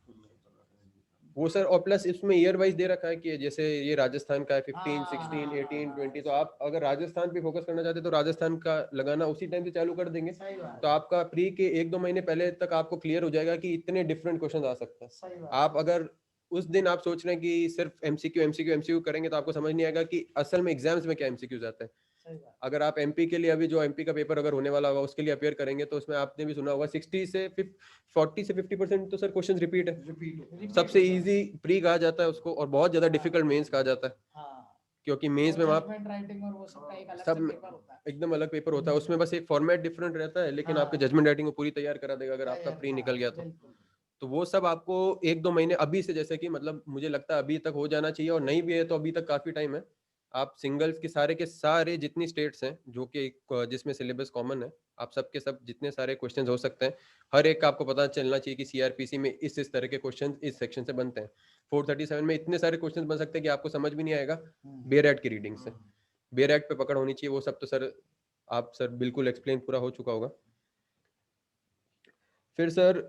वो सर, और प्लस इसमें ईयर वाइज दे रखा है कि जैसे ये राजस्थान का है 15, 16, हाँ, 18, 20, तो आप अगर राजस्थान पे फोकस करना चाहते हैं तो राजस्थान का लगाना उसी टाइम से चालू कर देंगे, सही बात तो आपका प्री के 1-2 महीने पहले तक आपको क्लियर हो जाएगा कि इतने डिफरेंट क्वेश्चन आ सकते हैं। सही बात। आप अगर उस दिन आप सोच रहे हैं कि सिर्फ एमसीक्यू करेंगे तो आपको समझ नहीं आएगा कि असल में एग्जाम्स में क्या एमसीक्यूज आते हैं। सही बात। अगर आप एमपी के लिए, अभी जो एमपी का पेपर अगर होने वाला होगा उसके लिए अपेयर करेंगे, तो उसमें आपने भी सुना होगा 40 से 50% तो सर क्वेश्चन रिपीट है। सबसे इजी प्री कहा जाता है उसको, और बहुत ज्यादा डिफिकल्ट मेंस कहा जाता है, हाँ, क्योंकि मेंस में आप राइटिंग और वो सब का एक अलग सब से पेपर होता है। एकदम अलग पेपर होता है, उसमें बस एक फॉर्मेट डिफरेंट रहता है, लेकिन आपके जजमेंट राइटिंग को पूरी तैयार करा देगा अगर आपका प्री निकल गया तो वो सब आपको 1-2 महीने अभी से, जैसे कि मतलब मुझे लगता है अभी तक हो जाना चाहिए, और नहीं भी है तो अभी तक काफी टाइम है। आप सिंगल्स के सारे जितनी स्टेट्स हैं जो कि जिसमें सिलेबस कॉमन है, आप सबके सब जितने सारे क्वेश्चंस हो सकते हैं, हर एक का आपको पता चलना चाहिए कि सीआरपीसी में इस तरह के क्वेश्चंस इस सेक्शन से बनते हैं। 437 में इतने सारे क्वेश्चंस बन सकते हैं कि आपको समझ भी नहीं आएगा बेयर एक्ट की रीडिंग से। बेयर एक्ट पे पकड़ होनी चाहिए, वो सब तो सर आप सर बिल्कुल एक्सप्लेन पूरा हो चुका होगा। फिर सर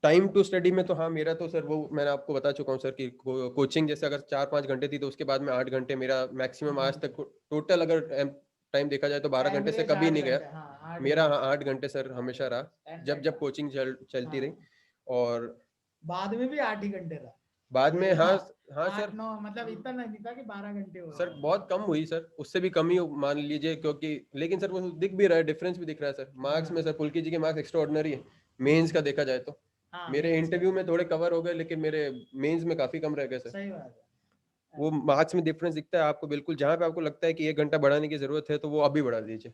टाइम टू स्टडी में तो हाँ, मेरा तो सर वो मैंने आपको बता चुका हूँ सर कि कोचिंग जैसे अगर 4-5 घंटे थी तो उसके बाद में 8 घंटे मेरा मैक्सिमम आज तक टोटल अगर टाइम देखा जाए तो 12 घंटे से कभी नहीं गया मेरा। हाँ 8 घंटे सर हमेशा रहा, जब जब कोचिंग चलती रही। और बाद में भी 8 ही घंटे रहा। बाद में हाँ हाँ 8, सर 9 मतलब इतना नहीं था कि 12 घंटे हो सर बहुत कम हुई सर, उससे भी कम ही मान लीजिए, क्योंकि लेकिन सर वो दिख भी रहा है, डिफरेंस भी दिख रहा है सर मार्क्स में। सर पुलकी जी के मार्क्स एक्स्ट्रा ऑर्डिनरी है मेंस का देखा जाए तो। मेरे इंटरव्यू में थोड़े कवर हो गए, लेकिन मेरे मेंस में काफी कम रह गए सर। सही बात है। वो मार्क्स में डिफरेंस दिखता है आपको बिल्कुल, जहां पे आपको लगता है कि 1 घंटा बढ़ाने की जरूरत है तो वो अभी बढ़ा दीजिए,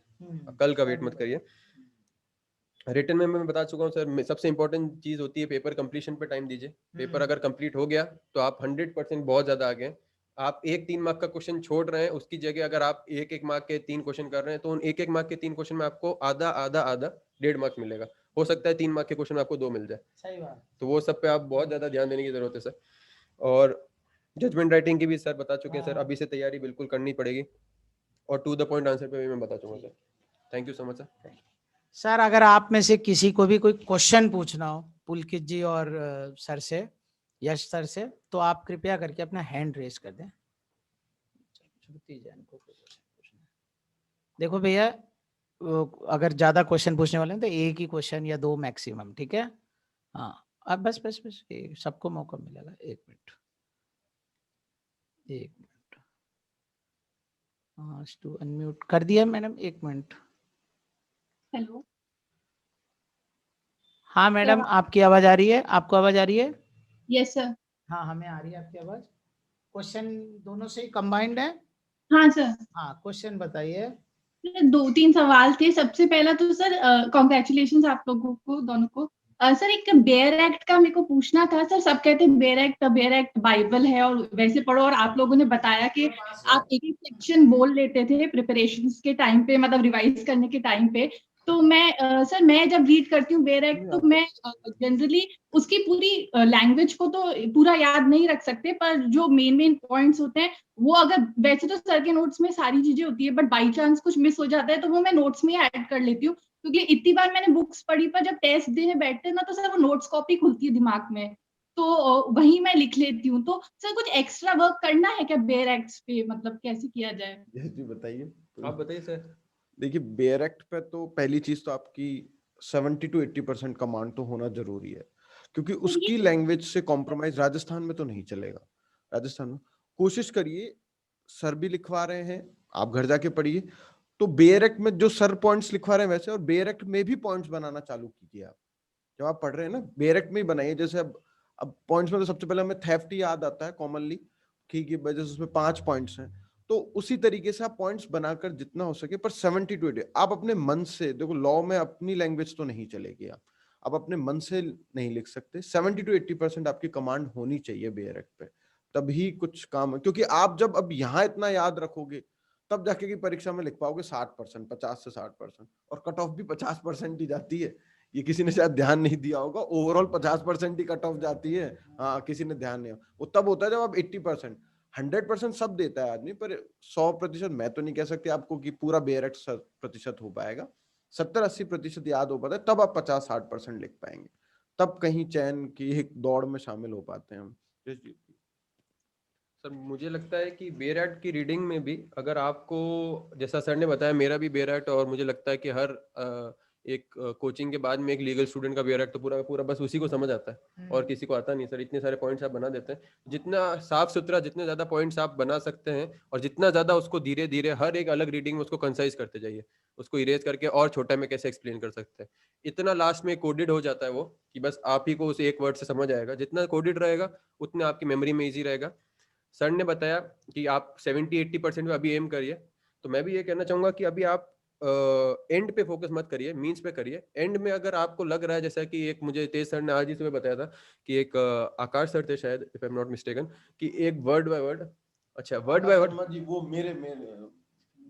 कल का वेट मत करिए। रिटर्न में मैं बता चुका हूँ सर, सबसे इंपॉर्टेंट चीज होती है पेपर कंप्लीशन पे टाइम दीजिए। पेपर अगर कंप्लीट हो गया तो आप 100% बहुत ज्यादा आ गए। आप 3 मार्क का क्वेश्चन छोड़ रहे हैं, उसकी जगह अगर आप 1 मार्क के 3 क्वेश्चन कर रहे हैं तो उन 1 मार्क के 3 क्वेश्चन में आपको आधा 1.5 मार्क मिलेगा। हो सकता है 3 मार्क के क्वेश्चन में आपको 2 मिल जाए। सही बात। तो वो सब पे आप बहुत ज्यादा ध्यान देने की जरूरत है सर। और जजमेंट राइटिंग की भी सर बता चुके हैं सर, अभी से तैयारी बिल्कुल करनी पड़ेगी। और टू द पॉइंट आंसर पे भी मैं बता चुका sir. Thank you so much sir. Sir अगर आप में से किसी को भी कोई क्वेश्चन पूछना हो पुलकित जी और सर से, यश सर से, तो आप कृपया करके अपना हैंड रेज कर दें। देखो भैया, अगर ज्यादा क्वेश्चन पूछने वाले हैं तो एक ही क्वेश्चन या 2 मैक्सिमम, ठीक है। हाँ, अब बस सबको मौका मिलेगा। 1 मिनट। हाँ, टू अनम्यूट कर दिया मैडम, 1 मिनट। हेलो। हाँ मैडम, आपकी आवाज आ रही है? आपको आवाज आ रही है? Yes sir. हाँ, हमें आ रही है आपकी आवाज। क्वेश्चन दोनों से ही कंबाइंड है? हाँ सर। हाँ, क्वेश्चन बताइए। दो तीन सवाल थे। सबसे पहला तो सर कॉन्ग्रेचुलेशन आप लोगों को दोनों को। सर एक बेयर एक्ट का मेरे को पूछना था। सर सब कहते हैं बेयर एक्ट बाइबल है और वैसे पढ़ो, और आप लोगों ने बताया कि आप एक एक सेक्शन बोल लेते थे प्रिपरेशंस के टाइम पे, मतलब रिवाइज करने के टाइम पे। तो मैं सर मैं जब रीड करती हूँ बेयर एक्ट, तो मैं जनरली उसकी पूरी लैंग्वेज को तो पूरा याद नहीं रख सकते, पर जो मेन पॉइंट्स होते हैं वो, अगर वैसे तो सर के नोट्स में सारी चीजें होती है, बट बाई चांस कुछ मिस हो जाता है तो वो मैं नोट्स में ऐड कर लेती हूँ, क्योंकि इतनी बार मैंने बुक्स पढ़ी, पर जब टेस्ट देने बैठते हैं ना तो सर वो नोट्स कॉपी खुलती है दिमाग में, तो वही मैं लिख लेती हूँ। तो सर कुछ एक्स्ट्रा वर्क करना है क्या बेयर एक्ट्स पे, मतलब कैसे किया जाए? जी बताइए। आप बताइए सर। देखिए बेयर एक्ट पे तो पहली चीज तो आपकी 70 to 80% कमांड तो होना जरूरी है, क्योंकि तो उसकी ये लैंग्वेज से कॉम्प्रोमाइज राजस्थान में तो नहीं चलेगा। राजस्थान में कोशिश करिए, सर भी लिखवा रहे हैं, आप घर जाके पढ़िए, तो बेयर एक्ट में जो सर पॉइंट्स लिखवा रहे हैं वैसे, और बेयर एक्ट में भी पॉइंट्स बनाना चालू कीजिए। आप जब आप पढ़ रहे हैं ना, बेयर एक्ट में ही बनाइए। जैसे अब पॉइंट्स में तो सबसे पहले हमें थेफ्ट ही याद आता है कॉमनली, ठीक है, वजह से उसमें 5 पॉइंट्स हैं, तो उसी तरीके से आप पॉइंट्स बनाकर जितना हो सके, पर 70 to 80 आप अपने मन से देखो। लॉ में अपनी लैंग्वेज तो नहीं चलेगी, आप अपने मन से नहीं लिख सकते। 70 to 80% आपकी कमांड होनी चाहिए बेयर एक्ट पे, तभी कुछ काम है। क्योंकि आप जब अब यहाँ इतना याद रखोगे, तब जाके की परीक्षा में लिख पाओगे 60%, 50 से 60%, और कट ऑफ भी 50% ही जाती है। ये किसी ने शायद ध्यान नहीं दिया होगा, ओवरऑल 50% ही कट ऑफ जाती है। हाँ, किसी ने ध्यान नहीं, वो तब होता है जब आप 80%, 100% सब देता है आदमी, पर 100% मैं तो नहीं कह सकती आपको कि पूरा बेयर एक्ट 100% हो पाएगा। 70-80% याद हो पाता है, तब आप 50-60% लिख पाएंगे, तब कहीं चयन की एक दौड़ में शामिल हो पाते हैं हम। सर मुझे लगता है कि बेयर की रीडिंग में भी, अगर आपको, जैसा सर ने बताया, मेरा भी बेयर और मुझे लगता है कि हर एक कोचिंग के बाद में एक लीगल स्टूडेंट का बेयर तो पूरा का पूरा बस उसी को समझ आता है और किसी को आता नहीं। सर इतने सारे पॉइंट्स आप बना देते हैं, जितना साफ सुथरा, जितने ज़्यादा पॉइंट्स आप बना सकते हैं और जितना ज़्यादा उसको धीरे धीरे हर एक अलग रीडिंग में उसको कंसाइज करते जाइए, उसको इरेज करके और छोटा में कैसे एक्सप्लेन कर सकते हैं, इतना लास्ट में कोडेड हो जाता है वो कि बस आप ही को उस एक वर्ड से समझ आएगा। जितना कोडेड रहेगा उतना आपकी मेमोरी में ईजी रहेगा। सर ने बताया कि आप 70-80% में अभी एम करिए, तो मैं भी ये कहना चाहूंगा कि अभी आप एंड पे फोकस मत करिए, मीन्स पे करिए। एंड में अगर आपको लग रहा है, जैसा कि एक मुझे तेज सर ने आज ही सुबह बताया था कि एक आकाश सर थे शायद, if I am not mistaken, कि एक वर्ड बाय वर्ड, अच्छा वर्ड बाय वर्ड, वो मेरे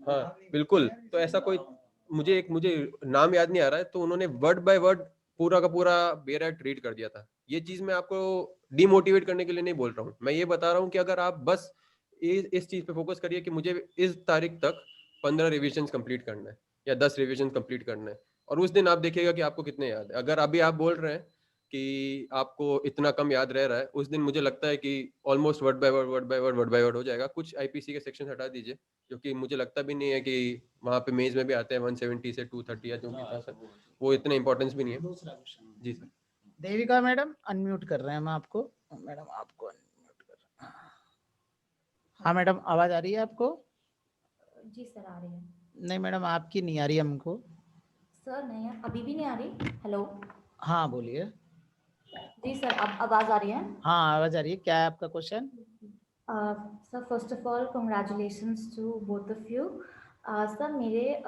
हाँ बिल्कुल, तो ऐसा कोई, मुझे नाम याद नहीं आ रहा है, तो उन्होंने वर्ड बाय वर्ड पूरा का पूरा बेयर एक्ट रीड कर दिया था। ये चीज मैं आपको डिमोटिवेट करने के लिए नहीं बोल रहा हूँ, मैं ये बता रहा हूँ कि अगर आप बस इस चीज पे फोकस करिए कि मुझे इस तारीख तक 15 रिविजन कंप्लीट करना है या 10 रिविजन कंप्लीट करना है, और उस दिन आप देखिएगा कि आपको कितने याद है। अगर अभी आप बोल रहे हैं कि आपको इतना कम याद रह रहा है, उस दिन मुझे लगता है कि almost word by word word by word word by word हो जाएगा। कुछ आईपीसी के सेक्शन हटा दीजिए, क्योंकि मुझे लगता भी नहीं है कि वहाँ पे मेज में भी आते हैं 170 से 230 या जो भी था सर, वो इतना इंपॉर्टेंस भी नहीं है। जी सर। देविका मैडम अनम्यूट कर रहे हैं हम आपको, मैडम आपको अनम्यूट कर रहे हैं। हाँ मैडम, आवाज आ रही है आपको? जी सर आ रही है। नहीं मैडम, आपकी नहीं आ रही हमको। सर नहीं है, अभी भी नहीं आ रही? हेलो। हाँ बोलिए। जी सर, अब आवाज आ रही है? हाँ आवाज आ रही है, क्या है आपका question? Sir first of all congratulations to both of you. Sir मेरे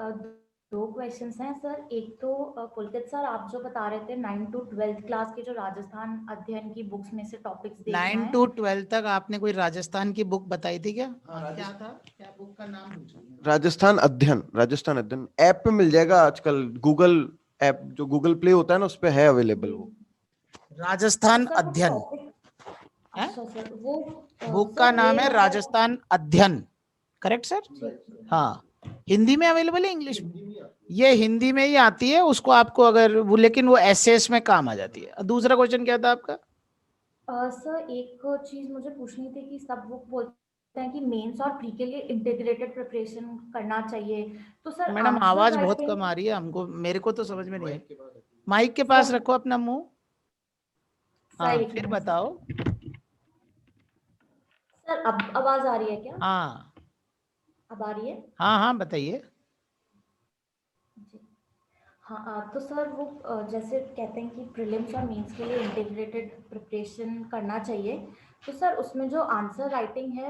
दो क्वेश्चंस हैं सर। एक तो पुलकित सर, आप जो बता रहे थे 9 to 12 क्लास के जो राजस्थान अध्ययन की बुक्स में से टॉपिक्स देखना 9 है। to 12 तक आपने कोई राजस्थान की बुक बताई थी क्या? क्या था, क्या बुक का नाम पूछ रही हैं? राजस्थान अध्ययन ऐप पे मिल जाएगा आजकल, गूगल ऐप, जो गूगल प्ले होता है ना, उस पे है अवेलेबल वो। राजस्थान सर वो अध्ययन टॉपिक, है, अच्छा सर वो बुक का सर नाम ये है मतलब राजस्थान अध्ययन, करेक्ट सर? हाँ, हिंदी में अवेलेबल है, इंग्लिश में? ये हिंदी में ही आती है, उसको आपको अगर वो, लेकिन वो एसएस में काम आ जाती है। दूसरा क्वेश्चन क्या था आपका? सर एक चीज मुझे पूछनी थी कि सब वो बोलते हैं कि मेंस और प्री के लिए इंटीग्रेटेड प्रिपरेशन करना चाहिए, तो सर मैडम आंसर आवाज बहुत राइटिंग। कम आ रही है हमको, मेरे को तो समझ में नहीं है। माइक के पास सर रखो अपना मुंह। सर हाँ एक फिर मिनट बताओ। सर, अब आवाज आ रही है क्या? हाँ अब आ रही है? हाँ हाँ बताइए। जी हाँ। तो सर वो जैसे कहते हैं कि प्रीलिम्स और मेंस के लिए इंटीग्रेटेड प्रिपरेशन करना चाहिए, तो सर उसमें जो आंसर राइटिंग है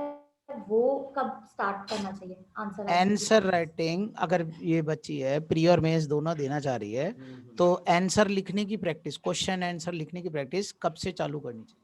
वो कब स्टार्ट करना चाहिए आंसर आंसर राइटिंग अगर ये बच्ची है प्री और मेंस दोनों देना चाह रही है तो आंसर लिखने की प्रैक्टिस, क्वेश्चन आंसर लिखने की प्रैक्टिस कब से चालू करनी चाहिए?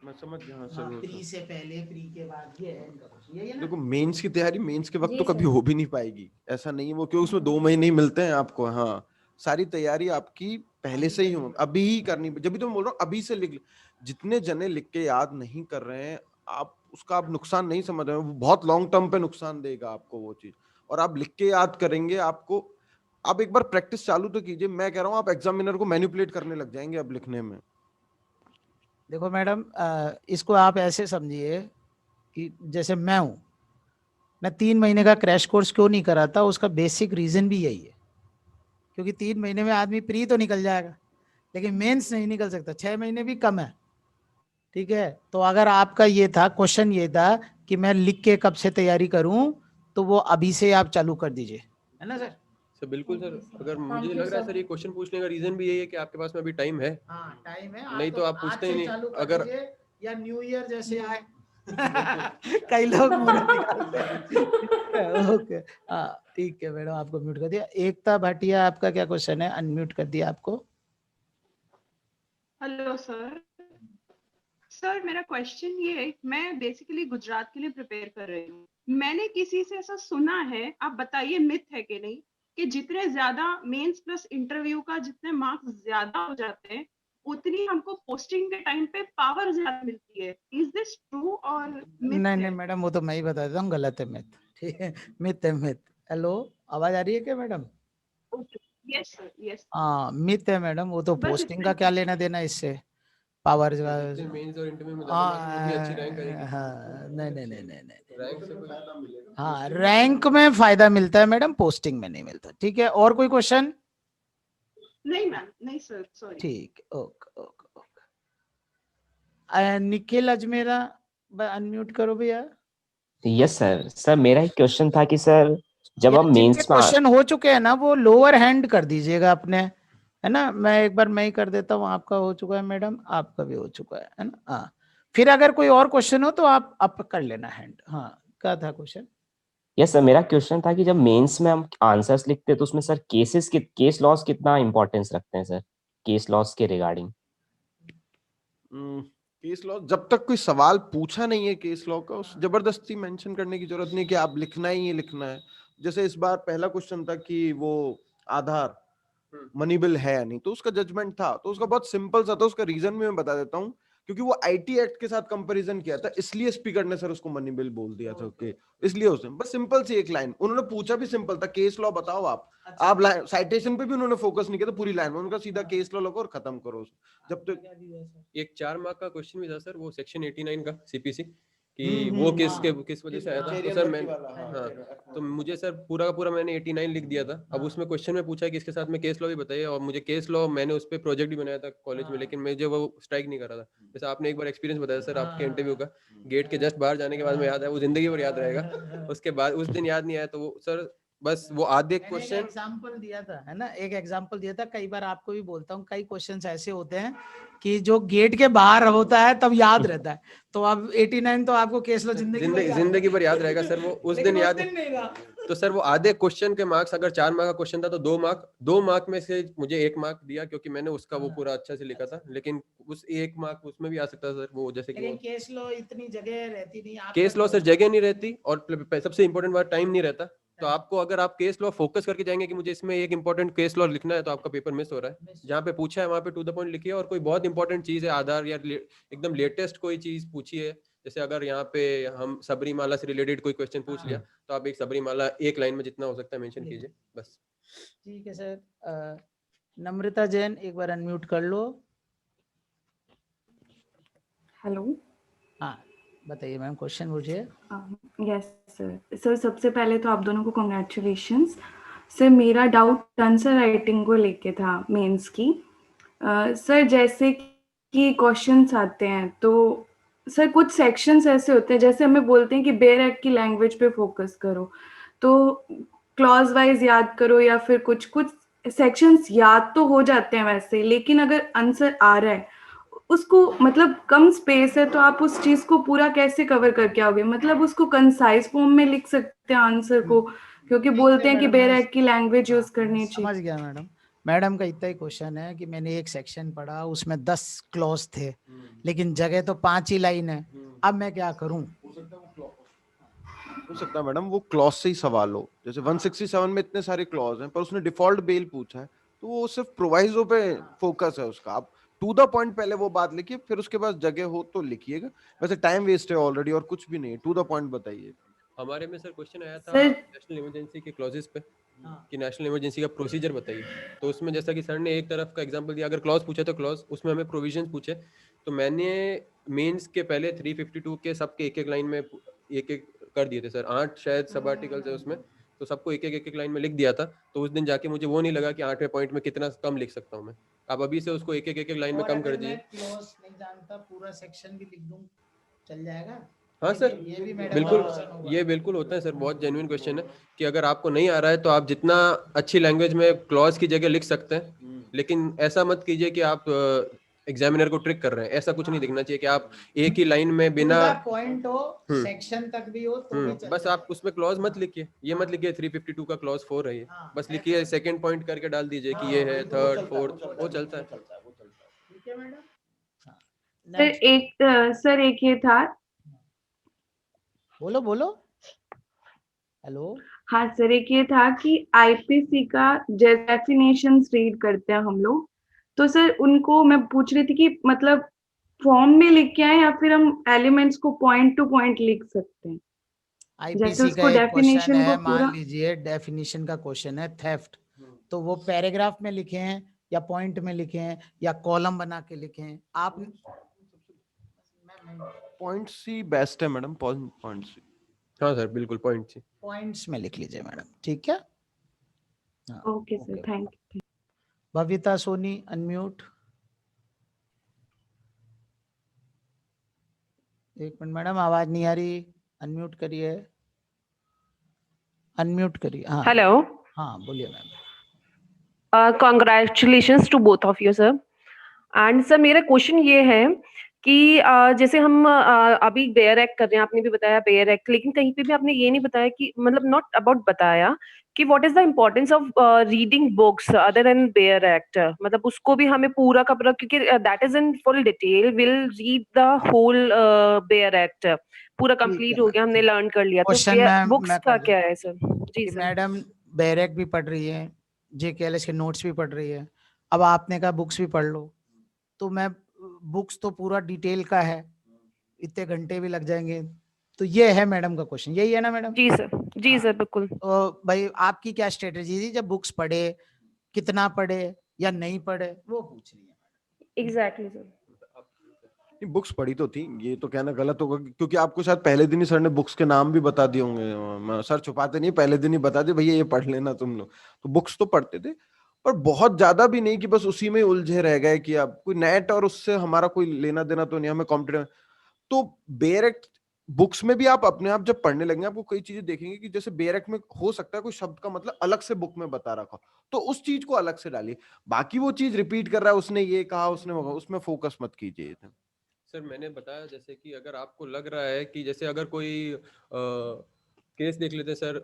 मैं समझ गया। हाँ, हाँ, सर प्री से पहले, प्री के बाद, ये है इनका कुछ, यही है ना? देखो मेंस की तैयारी मेंस के वक्त जी तो कभी सर। हो भी नहीं पाएगी, ऐसा नहीं है वो, क्योंकि उसमें 2 महीने ही मिलते हैं आपको। हाँ, सारी तैयारी आपकी पहले से ही हो, अभी ही करनी, जब भी तो मैं बोल रहा हूँ अभी से लिख। जितने जने लिख के याद नहीं कर रहे हैं आप, उसका आप नुकसान नहीं समझ रहे हो, वो बहुत लॉन्ग टर्म पे नुकसान देगा आपको वो चीज। और आप लिख के याद करेंगे, आपको आप एक बार प्रैक्टिस चालू तो कीजिए। मैं कह रहा हूँ आप एग्जामिनर को मैनिपुलेट करने लग जाएंगे अब लिखने में। देखो मैडम, इसको आप ऐसे समझिए कि जैसे मैं हूं, मैं 3 महीने का क्रैश कोर्स क्यों नहीं कराता, उसका बेसिक रीजन भी यही है, क्योंकि 3 महीने में आदमी प्री तो निकल जाएगा लेकिन मेंस नहीं निकल सकता, 6 महीने भी कम है। ठीक है, तो अगर आपका ये था क्वेश्चन, ये था कि मैं लिख के कब से तैयारी करूं, तो वो अभी से आप चालू कर दीजिए, है ना सर? सर बिल्कुल सर, अगर मुझे Thank you, लग रहा है sir. सर ये क्वेश्चन पूछने का रीजन भी यही है कि आपके पास में अभी टाइम है, हाँ टाइम है, नहीं तो आप आज पूछते ही से नहीं। चालू कर अगर दीजिए, या न्यू ईयर जैसे आए कई लोग मुहूर्त निकालते हैं। ओके, हाँ ठीक है मैडम, आपको म्यूट कर दिया। एकता भाटिया, आपका क्या क्वेश्चन है? अनम्यूट कर दिया आपको। Hello sir. सर मेरा क्वेश्चन ये है, मैं बेसिकली गुजरात के लिए प्रिपेयर कर रही हूँ। मैंने किसी से ऐसा सुना है, आप बताइए मिथ है कि नहीं, कि जितने ज्यादा मेंस प्लस इंटरव्यू का जितने मार्क्स ज्यादा हो जाते हैं उतनी हमको पोस्टिंग के टाइम पे पावर ज्यादा मिलती है। इज दिस ट्रू और मिथ नहीं नहीं है? मैडम, वो तो मैं ही बता देता हूँ, गलत है मिथ। ठीक है, मिथ है मिथ। हेलो, आवाज आ रही है क्या मैडम? Yes sir, yes. हाँ मिथ है मैडम, वो तो बस पोस्टिंग इतना का ही क्या पूछना लेना था। देना इससे, पावर का। जितने मेंस और इंटरव्यू में ज्यादा मार्क्स उतनी अच्छी रैंक आएगी। हाँ नहीं नहीं नहीं नहीं नहीं, रैंक से कोई हाँ रैंक में फायदा मिलता है मैडम, पोस्टिंग में नहीं मिलता। ठीक है, और कोई क्वेश्चन? नहीं मैम, नहीं सर, सॉरी। ठीक, okay okay okay. Nikhil Ajmera, unmute करो भैया। Yes sir. सर मेरा एक क्वेश्चन था कि सर जब या हम जिनके मेंस में क्वेश्चन हो चुके हैं ना वो लोअर हैंड कर दीजिएगा अपने, है ना? मैं एक बार मैं ही कर देता हूँ, आपका हो चुका है मैडम, आपका भी हो चुका है ना? हाँ, फिर अगर कोई और क्वेश्चन हो तो आप अप कर लेना हैंड। हाँ, क्या था क्वेश्चन? यस सर, मेरा क्वेश्चन था कि जब मेंस में हम आंसर्स लिखते हैं तो उसमें सर केस लॉस कितना इंपॉर्टेंस रखते हैं सर, केस लॉस के रिगार्डिंग? केस लॉ, जब तक कोई सवाल पूछा नहीं है केस लॉ का, उस जबरदस्ती मेंशन करने की जरूरत नहीं कि आप लिखना ही लिखना है। जैसे इस बार पहला क्वेश्चन था कि वो आधार मनी बिल है या नहीं, तो उसका जजमेंट था, तो उसका बहुत सिंपल सा था। उसका रीजन भी मैं बता देता हूँ, क्योंकि वो आईटी एक्ट के साथ कंपैरिजन किया था, इसलिए स्पीकर ने सर उसको मनी बिल बोल दिया था। ओके, इसलिए उसने बस सिंपल सी एक लाइन, उन्होंने पूछा भी सिंपल था, केस लॉ बताओ आप। आप साइटेशन पे भी उन्होंने फोकस नहीं किया था, पूरी लाइन में उनका सीधा केस लॉ लगो और खत्म करो। जब तक एक 4 मार्क का क्वेश्चन भी था सर, वो सेक्शन 89 का सीपीसी, कि वो किस वजह से आया था। तो सर मैं, हाँ, तो मुझे सर पूरा का पूरा मैंने 89 लिख दिया था। अब उसमें क्वेश्चन में पूछा कि इसके साथ में केस लॉ भी बताइए, और मुझे केस लॉ, मैंने उस पर प्रोजेक्ट भी बनाया था कॉलेज में, लेकिन मुझे वो स्ट्राइक नहीं कर रहा था। जैसे आपने एक बार एक्सपीरियंस बताया सर आपके इंटरव्यू का, गेट के जस्ट बाहर जाने के बाद में याद है, वो जिंदगी भर याद रहेगा। उसके बाद उस दिन याद नहीं आया, तो वो सर बस वो आधे मैंने एक क्वेश्चन। एग्जांपल दिया था, है ना, एक एग्जांपल दिया था। कई बार आपको भी बोलता हूँ, कई क्वेश्चंस ऐसे होते हैं कि जो गेट के बाहर होता है तब याद रहता है, तो अब 89 तो आपको केस लो जिंदगी भर याद रहेगा सर, वो उस दिन याद नहीं रहा। तो सर वो आधे क्वेश्चन के मार्क्स, अगर 4 मार्क का क्वेश्चन था तो 2 मार्क में से मुझे 1 मार्क दिया, क्योंकि मैंने उसका वो पूरा अच्छा से लिखा था। लेकिन उस 1 मार्क उसमें भी आ सकता था सर, वो जैसे कि लेकिन केस लो इतनी जगह रहती नहीं, आप केस लॉ सर जगह नहीं रहती, और सबसे इंपॉर्टेंट बात टाइम नहीं रहता। तो आपको, अगर आप केस लॉ फोकस करके जाएंगे कि मुझे इसमें एक इंपॉर्टेंट केस लॉ लिखना है, तो आपका पेपर मिस हो रहा है। जहाँ पे पूछा है वहाँ पे टू द पॉइंट लिखिए, और कोई बहुत इंपॉर्टेंट चीज है, आधार या एकदम लेटेस्ट कोई चीज पूछी है। जैसे अगर यहाँ पे हम सबरीमाला से रिलेटेड कोई क्वेश्चन पूछ लिया, तो आप एक सबरीमाला एक लाइन में जितना हो सकता है मेंशन कीजिए, बस। ठीक है सर। नम्रता जैन, एक बार अनम्यूट कर लो। हेलो। हाँ बताइए मैम, क्वेश्चन पूछिए। Yes sir. सर सबसे पहले तो आप दोनों को कॉन्ग्रेचुलेशंस। सर मेरा डाउट आंसर राइटिंग को लेके था, मेंस की। सर जैसे कि क्वेश्चंस आते हैं तो सर कुछ सेक्शंस ऐसे होते हैं, जैसे हमें बोलते हैं कि बेयर एक्ट की लैंग्वेज पे फोकस करो, तो क्लॉज वाइज याद करो, या फिर कुछ कुछ सेक्शंस याद तो हो जाते हैं वैसे, लेकिन अगर आंसर आ रहा है उसको मतलब कम स्पेस है तो आप उस चीज को पूरा कैसे कवर करके आओगे? मतलब उसको कंसाइज फॉर्म में लिख सकते हैं आंसर को, क्योंकि बोलते हैं कि मैडम, बेयर एक्ट की लैंग्वेज यूज हाँ, करनी समझ चाहिए। गया मैडम। मैडम का इतना ही क्वेश्चन है कि मैंने एक सेक्शन पढ़ा, उसमें 10 क्लॉज थे, लेकिन जगह तो 5 ही लाइन है। अब मैं क्या करूं? हो सकता है मैडम वो क्लॉज से ही सवाल हो, जैसे 167 में इतने सारे क्लॉज हैं पर उसने डिफॉल्ट बेल पूछा है, तो वो सिर्फ प्रोवाइजो पे फोकस है उसका। आप टू द पॉइंट पहले वो बात लिखिए, फिर उसके बाद जगह हो तो लिखिएगा। वैसे टाइम वेस्ट है ऑलरेडी और कुछ भी नहीं, टू द पॉइंट बताइए। हमारे में सर क्वेश्चन आया था सर नेशनल इमरजेंसी के क्लॉजेस पे, कि नेशनल इमरजेंसी का प्रोसीजर बताइए। तो उसमें जैसा कि सर ने एक तरफ का एग्जांपल दिया, अगर क्लॉज पूछा तो क्लॉज, उसमें हमें प्रोविजंस पूछे, तो मैंने मेंस के पहले 352 के सबके एक एक लाइन में एक एक कर दिए थे सर। 8 शायद सब आर्टिकल्स है उसमें, तो सबको एक एक लाइन में लिख दिया था। तो उस दिन जाके मुझे वो नहीं लगा कि 8वें पॉइंट में कितना कम लिख सकता हूँ मैं। आप अभी से उसको एक एक लाइन में और कम अगर कर मैं दीजिए। क्लॉज नहीं जानता, पूरा सेक्शन भी लिख दूं, चल जाएगा? हाँ सर, ये भी मैडम बिल्कुल, का क्वेश्चन होगा। ये बिल्कुल होता है सर, बहुत जेन्युइन क्वेश्चन है कि अगर आपको नहीं आ रहा है तो आप जितना अच्छी लैंग्वेज में क्लॉज की जगह लिख सकते हैं, लेकिन ऐसा मत कीजिए कि आप एग्जामिनर को ट्रिक कर रहे हैं। ऐसा कुछ नहीं दिखना चाहिए कि आप एक ही लाइन में बिना पॉइंट हो, हम्म सेक्शन तक भी हो तो भी चल बस आप जाएगा। उसमें क्लॉज मत लिखिए, ये मत लिखिए 352 का क्लॉज 4 है ये, बस लिखिए सेकंड पॉइंट करके डाल दीजिए कि ये है थर्ड फोर्थ, वो चलता है। ठीक है मैडम। हाँ, सर नेक्स्ट। एक ये था। बोलो बोलो। हेलो। हाँ सर, एक ये था कि आईपीसी का जैसे डेफिनेशंस रीड करते हैं हम लोग, तो सर उनको मैं पूछ रही थी कि मतलब फॉर्म में लिख के आए या फिर हम एलिमेंट्स को पॉइंट टू पॉइंट लिख सकते हैं? जैसे आईपीसी का उसको एक क्वेश्चन डेफिनेशन को है, मान पूरा। लीजिए डेफिनेशन का क्वेश्चन है थेफ्ट, तो वो पैराग्राफ में लिखे हैं या पॉइंट में लिखे हैं या कॉलम बना के लिखे हैं? आप पॉइंट सी बेस्ट है मैडम, पॉइंट सी। हाँ सर, बिल्कुल पॉइंट सी। पॉइंट्स में लिख लीजिए मैडम, ठीक है? हाँ, ओके सर, थैंक यू। भविता सोनी, अनम्यूट। एक मिनट मैडम, आवाज नहीं आ रही, अनम्यूट करिए, अनम्यूट करिए। हाँ हेलो, हाँ, बोलिए ma'am. Congratulations to both of you sir. And sir मेरा क्वेश्चन ये है कि जैसे हम अभी बेयर एक्ट कर रहे हैं, आपने भी बताया बेयर एक्ट, लेकिन कहीं पे भी आपने ये नहीं बताया कि मतलब नॉट अबाउट बताया कि what is the importance of reading books other than bare act. मतलब उसको भी हमें पूरा का पूरा, क्योंकि that is in full detail, will read the whole bare act, पूरा ठीक कंप्लीट है हो मैम, गया, हमने लर्न कर लिया। तो क्वेश्चन बुक्स मैं का कर क्या देता है सर? जी कि सर। मैडम बैरक भी पढ़ रही है, जेकेएलएस के नोट्स भी पढ़ रही है, अब आपने कहा बुक्स भी पढ़ लो, तो मैं बुक्स तो पूरा डिटेल का है, इतने घंटे भी लग जाएंगे, तो ये है मैडम का क्वेश्चन, यही है ना मैडम? जी सर, जी हाँ, सर, बिल्कुल। तो भाई आपकी क्या स्ट्रेटेजी थी जब बुक्स पढ़े, कितना पढ़े या नहीं पढ़े, वो पूछ रही है। Exactly sir. नहीं, बुक्स पढ़ी तो थी, ये तो कहना गलत होगा क्योंकि आपको शायद पहले दिन ही सर ने बुक्स के नाम भी बता दिए होंगे। सर छुपाते नहीं, पहले दिन ही बता दिए भैया ये पढ़ लेना तुम लोग। तो बुक्स तो पढ़ते थे, पर बहुत ज्यादा भी नहीं कि बस उसी में उलझे रह गए कि अब कोई नेट और उससे हमारा कोई लेना देना तो नहीं, हमें कॉम्पिटिटिव। तो बेयरक्ट बुक्स में भी आप अपने आप जब पढ़ने लगेंगे आपको कई चीजें देखेंगे कि जैसे बेयरक्ट में हो सकता है कोई शब्द का मतलब अलग से बुक में बता रखा हो, तो उस चीज को अलग से डालिए। बाकी वो चीज रिपीट कर रहा है, उसने ये कहा उसने वो कहा, उसमें फोकस मत कीजिए। सर मैंने बताया जैसे कि अगर आपको लग रहा है कि जैसे अगर कोई केस देख लेते हैं सर,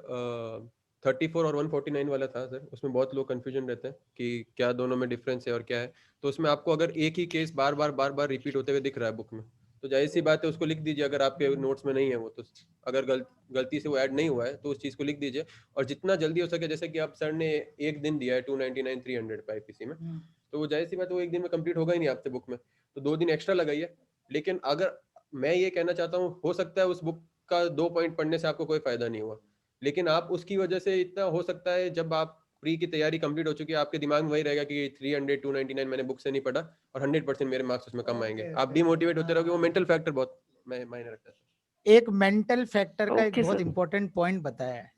34 और 149 वाला था सर, उसमें बहुत लोग कंफ्यूजन रहते हैं कि क्या दोनों में डिफरेंस है और क्या है। तो उसमें आपको अगर एक ही केस बार बार रिपीट होते हुए दिख रहा है बुक में, तो जाहिर सी बात है उसको लिख दीजिए। अगर आपके नोट्स में नहीं है वो, तो अगर गलती से वो ऐड नहीं हुआ है तो उस चीज़ को लिख दीजिए। और जितना जल्दी हो सके, जैसे कि आप सर ने एक दिन दिया है 299 300 पे आईपीसी में, तो वो जाहिर सी बात है वो एक दिन में कंप्लीट होगा ही नहीं आपसे बुक में, तो 2 दिन एक्स्ट्रा लगाइए। लेकिन अगर मैं ये कहना चाहता हूँ, हो सकता है उस बुक का 2 पॉइंट पढ़ने से आपको कोई फायदा नहीं हुआ, लेकिन आप उसकी वजह से इतना हो सकता है जब आप प्री की तैयारी कंप्लीट हो चुकी है, आपके दिमाग में वही रहेगा कि 300 299 मैंने बुक से नहीं पढ़ा और 100% मेरे मार्क्स उसमें कम आएंगे। आप डिमोटिवेट होते रहोगे, वो मेंटल फैक्टर बहुत मायने रखता है। एक मेंटल फैक्टर का एक ओके बहुत सर। इंपॉर्टेंट पॉइंट बताया है,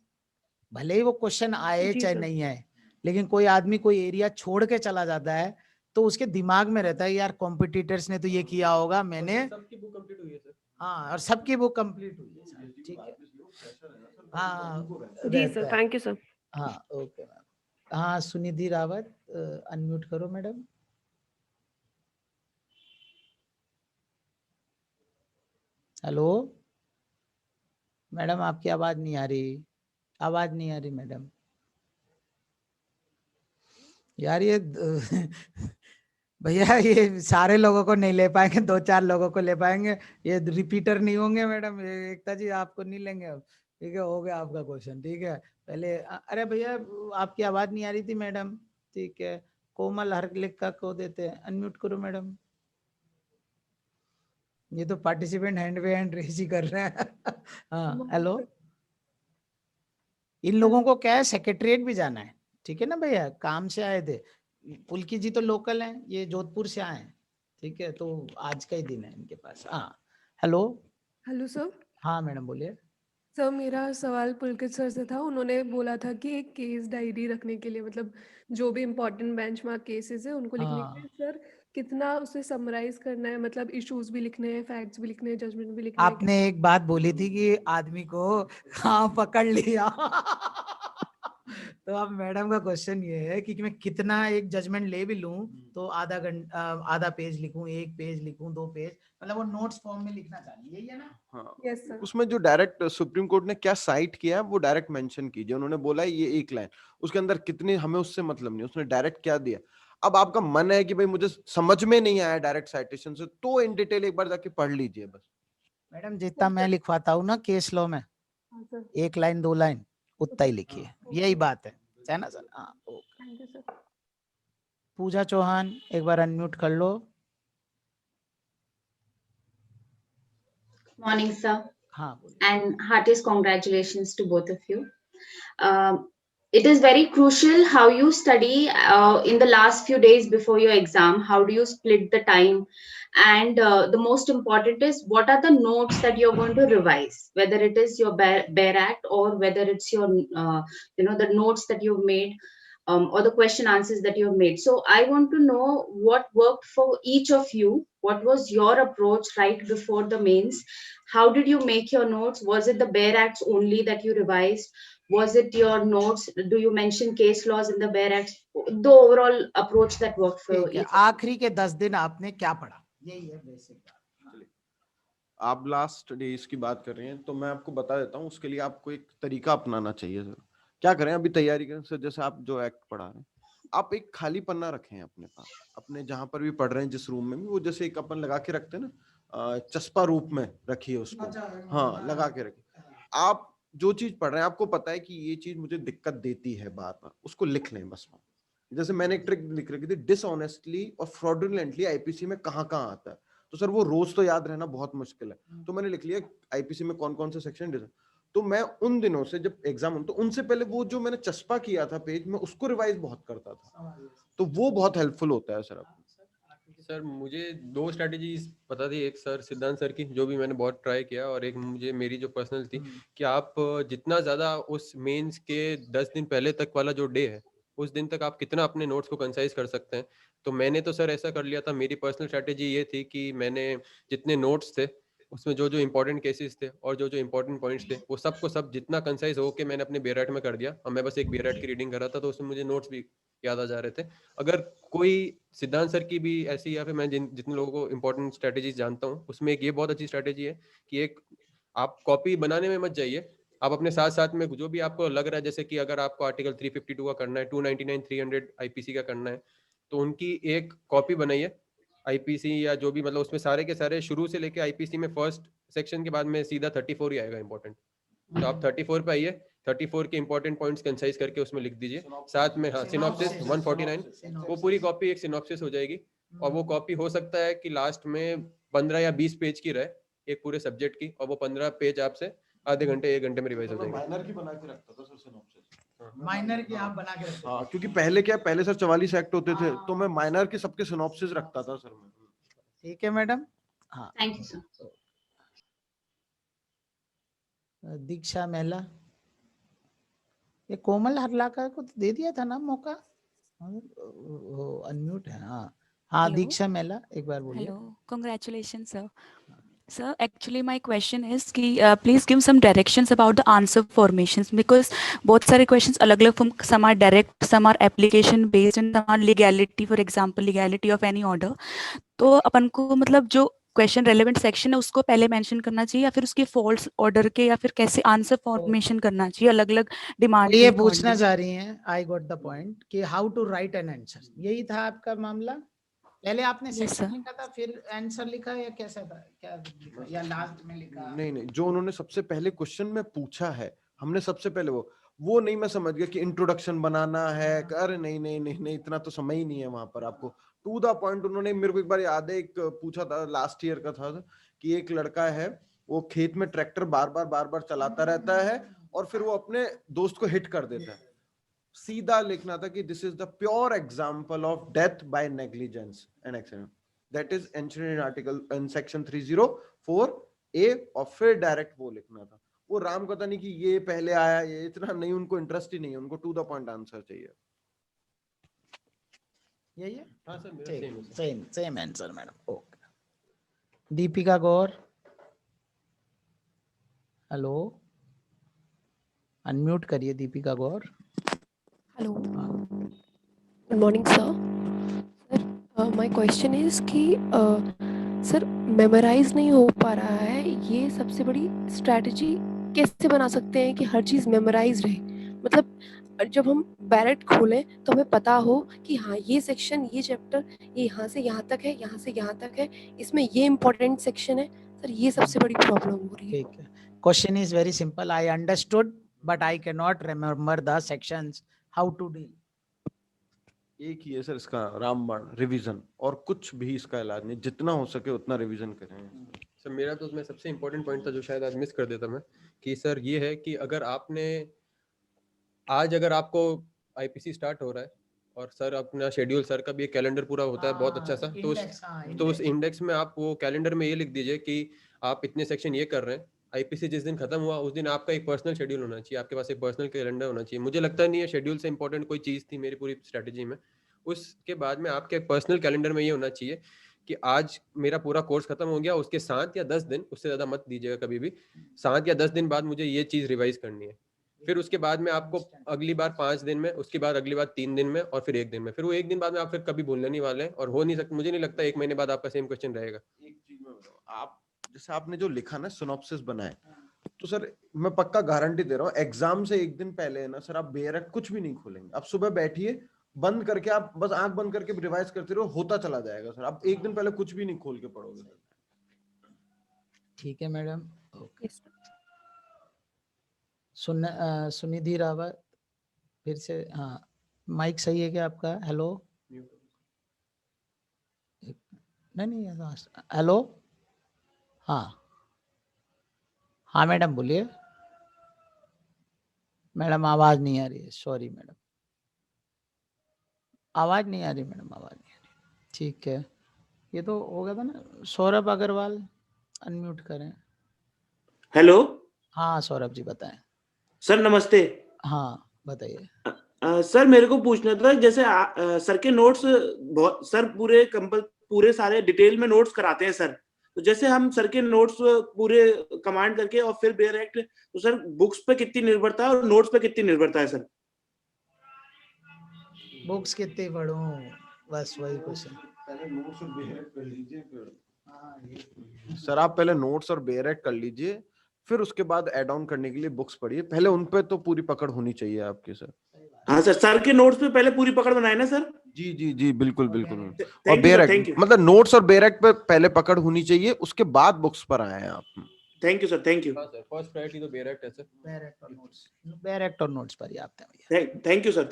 भले ही वो क्वेश्चन आए जी चाहे सर। नहीं आए, लेकिन कोई आदमी कोई एरिया छोड़ के चला जाता है तो उसके दिमाग में रहता है यार कॉम्पिटिटर्स ने तो ये किया होगा, मैंने। सबकी बुक कंप्लीट हुई है सर। हाँ, और सबकी बुक कंप्लीट हुई है सर, ठीक है। हाँ, जी सर, रहता है। Thank you sir. हाँ, ओके मैम। हाँ, सुनिधि रावत, अनम्यूट करो मैडम। हेलो मैडम, आपकी आवाज नहीं आ रही, आवाज नहीं आ रही मैडम। यार ये भैया ये सारे लोगों को नहीं ले पाएंगे, 2-4 लोगों को ले पाएंगे, ये रिपीटर नहीं होंगे मैडम। ये एकता जी आपको नहीं लेंगे अब। ठीक है, हो गया आपका क्वेश्चन। ठीक है, पहले अरे भैया आपकी आवाज नहीं आ रही थी मैडम। ठीक है, कोमल हरलिखा को देते हैं, अनम्यूट करो मैडम। ये तो पार्टिसिपेंट हैंड पे हैंड रेज ही कर रहे हैं। हाँ हेलो, इन लोगों को क्या है, सेक्रेटरीट भी जाना है। ठीक है ना भैया, काम से आए थे। पुलकी जी तो लोकल हैं, ये जोधपुर से आए हैं। ठीक है, तो आज का ही दिन है इनके पास। हाँ हेलो। Hello sir. हाँ मैडम बोलिए। सर मेरा सवाल पुलकित सर से था। उन्होंने बोला था कि एक केस डायरी रखने के लिए, मतलब जो भी इम्पोर्टेंट बेंचमार्क केसेस है उनको लिखने के लिए सर कितना उसे समराइज करना है, मतलब इश्यूज भी लिखने हैं, फैक्ट्स भी लिखने हैं, जजमेंट भी लिखना है। आपने एक बात बोली थी कि आदमी को हाँ पकड़ लिया। तो अब मैडम का क्वेश्चन ये है कि मैं कितना एक जजमेंट ले भी लूं तो आधा घंटा, आधा पेज लिखूं, 1 पेज लिखूं, 2 पेज, मतलब वो नोट्स फॉर्म में लिखना चाहिए, यही है ना? हाँ, यस सर। उसमें जो डायरेक्ट सुप्रीम कोर्ट ने क्या साइट किया है वो डायरेक्ट मेंशन कीजिए। उन्होंने बोला है ये एक लाइन, उसके अंदर कितने, हमें उससे मतलब नहीं, उसने डायरेक्ट क्या दिया। अब आपका मन है कि भाई मुझे समझ में नहीं आया डायरेक्ट साइटेशन से, तो इन डिटेल एक बार जाके पढ़ लीजिए बस। मैडम जितना मैं लिखवाता हूँ ना केस लॉ में, 1 लाइन 2 लाइन उतना ही लिखिए, यही बात है ना सर? हाँ थैंक यू सर। पूजा चौहान एक बार अनम्यूट कर लो। Morning, sir, हाँ बोलिए। and heartiest congratulations to both of you. It is very crucial how you study in the last few days before your exam. How do you split the time? And the most important is what are the notes that you're going to revise, whether it is your bare act or whether it's your the notes that you've made, or the question answers that you've made. So I want to know what worked for each of you. What was your approach right before the mains? How did you make your notes? Was it the bare acts only that you revised? Was it your notes? Do you mention case laws in the bare acts? The overall approach that worked for ठीक है, each. आखिरी के 10 दिन आपने क्या पढ़ा, यही है बेसिक बात। आप लास्ट डेज की बात कर रहे हैं तो मैं आपको बता देता हूँ, उसके लिए आपको एक तरीका अपनाना चाहिए सर। क्या करें, अभी तैयारी करें सर, जैसे आप जो एक्ट पढ़ा रहे हैं, आप एक खाली पन्ना रखें अपने पास, अपने जहां पर भी पढ़ रहे हैं, जिस रूम में भी, वो जैसे एक अपन लगा के रखते हैं ना, चस्पा रूप में रखिए उसको। हाँ, लगा के रखिए। आप जो चीज पढ़ रहे हैं, आपको पता है कि ये चीज मुझे दिक्कत देती है बार बार, उसको लिख लें बस। जैसे मैंने एक ट्रिक लिख रखी थी, डिसऑनेस्टली और फ्रॉडुलेंटली आईपीसी में कहाँ कहाँ आता है। तो सर वो रोज तो याद रहना बहुत मुश्किल है, तो मैंने लिख लिया आईपीसी में कौन कौन से सेक्शन। तो मैं उन दिनों से जब एग्जाम, तो उनसे पहले वो जो मैंने चस्पा किया था पेज में, उसको रिवाइज बहुत करता था, तो वो बहुत हेल्पफुल होता है सर। सर मुझे 2 स्ट्रेटेजीज पता थी, एक सर सिद्धांत सर की जो भी मैंने बहुत ट्राई किया, और एक मुझे मेरी जो पर्सनल थी कि आप जितना ज़्यादा उस मेंस के 10 दिन पहले तक वाला जो डे है, उस दिन तक आप कितना अपने नोट्स को कंसाइज कर सकते हैं। तो मैंने तो सर ऐसा कर लिया था। मेरी पर्सनल स्ट्रेटेजी ये थी कि मैंने जितने नोट्स थे उसमें जो जो इंपॉर्टेंट केसेस थे और जो जो इंपॉर्टेंट पॉइंट्स थे, वो सबको सब जितना कंसाइज हो के मैंने अपने बेराट में कर दिया। और मैं बस एक बेराट की रीडिंग कर रहा था, तो उसमें मुझे नोट्स भी याद आ जा रहे थे। अगर कोई सिद्धांत सर की भी ऐसी, या फिर मैं जितने लोगों को इंपॉर्टेंट स्ट्रेटेजीज जानता हूँ, उसमें एक ये बहुत अच्छी स्ट्रेटेजी है कि एक आप कॉपी बनाने में मत जाइए, आप अपने साथ साथ में जो भी आपको लग रहा है, जैसे कि अगर आपको आर्टिकल 352 का करना है, 299, 300 आईपीसी का करना है, तो उनकी एक कॉपी बनाइए आईपीसी या जो भी, मतलब उसमें सारे के सारे शुरू से लेके आईपीसी में फर्स्ट सेक्शन के बाद में सीधा 34 ही आएगा इंपॉर्टेंट। तो आप 34 पे आइए, 34 के इंपॉर्टेंट पॉइंट्स कंसाइज करके उसमें लिख दीजिए। साथ में हाँ, सिनॉप्सिस 149, वो पूरी कॉपी एक सिनॉप्सिस हो जाएगी। और वो कॉपी हो सकता है कि लास्ट में 15 या 20 पेज की रहे एक पूरे सब्जेक्ट की, और वो 15 पेज आपसे आधे घंटे 1 घंटे में रिवाइज हो जाएंगे। माइनर की बना के रखता था सर सिनॉप्सिस। माइनर की आप बना के रखते? हाँ, क्योंकि पहले क्या, पहले सर 44 एक्ट होते थे, तो मैं माइनर के सबके सिनॉप्सिस रखता था सर मैं। ठीक है मैडम। हाँ Thank you, sir. दीक्षा महिला, ये कोमल हरलाका को दे दिया था ना मौका, अनम्यूट है। हाँ हाँ, दीक्षा महिला एक बार बोलिए। Hello, congratulations, sir. Sir, actually my question is कि please give some directions about the answer formations, because बहुत सारे questions अलग-अलग form, some are direct, some are application based, and some are legality, for example legality of any order. तो अपन को मतलब जो क्वेश्चन रेलेवेंट सेक्शन है उसको पहले मेंशन करना चाहिए, या फिर उसके फॉल्स ऑर्डर के, या फिर कैसे आंसर फॉर्मेशन करना चाहिए अलग अलग डिमांड ये पूछना चाह रही हैं, आई गॉट द पॉइंट, कि how to write an answer, यही था आपका मामला? पहले आपने Yes, सेक्शन sir. लिखा था फिर आंसर लिखा, या कैसा था, क्या लिखा, या लास्ट में लिखा? नहीं, जो उन्होंने सबसे पहले क्वेश्चन में पूछा है, हमने सबसे पहले वो नहीं, मैं समझ गया कि इंट्रोडक्शन बनाना है। अरे नहीं, इतना तो समय ही नहीं है वहां पर। आपको टू द पॉइंट उन्होंने, मेरे को एक बार याद है, एक पूछा था लास्ट ईयर का था कि एक लड़का है, वो खेत में ट्रैक्टर बार बार चलाता रहता है और फिर वो अपने दोस्त को हिट कर देता है। सीधा लिखना था कि this is the pure example of death by negligence and accident, that is mentioned in article in section 304A, और फिर डायरेक्ट वो लिखना था। वो राम कथा नहीं कि ये पहले आया, ये इतना नहीं, उनको इंटरेस्ट ही नहीं है, उनको टू द पॉइंट आंसर चाहिए। यही है? हाँ सर, मेरा same answer madam. Okay, Deepika Gaur, hello, unmute करिए Deepika Gaur. Hello, good morning sir. Sir my question is कि सर मेमोराइज नहीं हो पा रहा है, ये सबसे बड़ी स्ट्रैटेजी कैसे बना सकते हैं कि हर चीज़ मेमोराइज रहे? मतलब जब हम बैरेट खोलें तो हमें पता हो कि हाँ ये सेक्शन, ये चैप्टर, ये यहाँ से यहाँ तक है, यहाँ से यहाँ तक है, इसमें ये इम्पोर्टेंट सेक्शन है। सर ये सबसे बड़ी प्रॉब्लम हो रही है। ठीक है, question is very simple, I understood but I can not remember the sections, how to deal? एक ही है सर इसका रामबाण, रिवीजन, और कुछ भी इसका इलाज नहीं, जितना हो सके उतना रिवीजन करें। सर मेरा तो उसमें सबसे इम्पोर्टेंट पॉइंट था जो शायद आज मिस कर देता मैं, कि सर ये है कि अगर आपको आईपीसी स्टार्ट हो रहा है और सर अपना शेड्यूल, सर का भी एक कैलेंडर पूरा होता है बहुत अच्छा सा, तो उस इंडेक्स में आप वो कैलेंडर में ये लिख दीजिए कि आप इतने सेक्शन ये कर रहे हैं। आईपीसी जिस दिन खत्म हुआ उस दिन आपका एक पर्सनल शेड्यूल होना चाहिए, आपके पास एक पर्सनल कैलेंडर होना चाहिए। मुझे लगता नहीं है शेड्यूल से इंपॉर्टेंट कोई चीज़ थी मेरी पूरी स्ट्रैटेजी में। उसके बाद में आपके पर्सनल कैलेंडर में ये होना चाहिए कि आज मेरा पूरा कोर्स खत्म हो गया, उसके 7 या 10 दिन, उससे ज़्यादा मत दीजिएगा कभी भी, 7 या 10 दिन बाद मुझे ये चीज़ रिवाइज करनी है। फिर उसके बाद में आपको अगली बार 5 दिन में, उसके बाद अगली बार 3 दिन में, और फिर 1 दिन में। फिर वो 1 दिन बाद में आप फिर कभी भूलने नहीं वाले हैं, और हो नहीं सकता, मुझे नहीं लगता 1 महीने बाद आपका सेम क्वेश्चन रहेगा। एक चीज में बताओ, आप जैसे आपने जो लिखा ना, सिनॉप्सिस बनाए, तो सर मैं पक्का गारंटी दे रहा हूँ एग्जाम से 1 दिन पहले है ना सर, आप बेरक कुछ भी नहीं खोलेंगे। आप सुबह बैठिए, बंद करके, आप बस आंख बंद करके रिवाइज करते रहो, होता चला जाएगा सर। आप 1 दिन पहले कुछ भी नहीं खोल के पढ़ोगे। ठीक है मैडम, ओके। सुनिधि रावत, फिर से, हाँ माइक सही है क्या आपका? हेलो, नहीं, हेलो, हाँ मैडम बोलिए। मैडम आवाज नहीं आ रही है, सॉरी मैडम, आवाज नहीं आ रही मैडम, आवाज नहीं आ रही। ठीक है, ये तो हो गया था ना। सौरभ अग्रवाल, अनम्यूट करें। हेलो, हाँ सौरभ जी बताएं। सर नमस्ते। हाँ बताइए। सर मेरे को पूछना था, जैसे सर के नोट्स बहुत, सर पूरे सारे डिटेल में नोट्स कराते हैं सर, तो जैसे हम सर के नोट्स पूरे कमांड करके और फिर डायरेक्ट, तो सर बुक्स पे कितनी निर्भरता है और नोट्स पे कितनी निर्भरता है सर? बुक्स कितनी पढ़ूं, बस वही क्वेश्चन। पहले नोट्स और बेरेक्ट कर लीजिए, सर आप पहले नोट्स और बेरेक्ट कर लीजिए, फिर उसके बाद ऐड ऑन करने के लिए बुक्स पढ़िए। पहले उन पे तो पूरी पकड़ होनी चाहिए आपकी सर। हाँ सर के नोट्स पे पहले पूरी पकड़ बनाए ना सर? जी बिल्कुल। और बेरेक्ट मतलब नोट्स और बेरेक्ट पे पहले पकड़ होनी चाहिए, उसके बाद बुक्स पर आए हैं आप। Thank you sir, thank you. First priority तो बेरेक्ट है सर। बेरेक्ट और नोट्स पर ही आते हैं भैया। Thank you sir.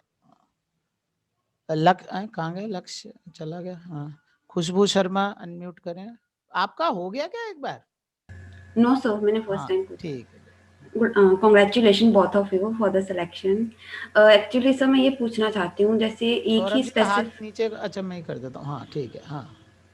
कहाँ गए? लक्ष्य चला गया। हाँ, खुशबू शर्मा, अनम्यूट करें। आपका हो गया क्या एक बार? नो सर, मैंने फर्स्ट टाइम पूछा। ठीक है। Congratulations both of you for the selection. Actually sir मैं ये पूछना चाहती हूँ, जैसे एक ही स्पेसिफिक नीचे, अच्छा मैं ही कर देता हूँ। हाँ ठीक है। हाँ,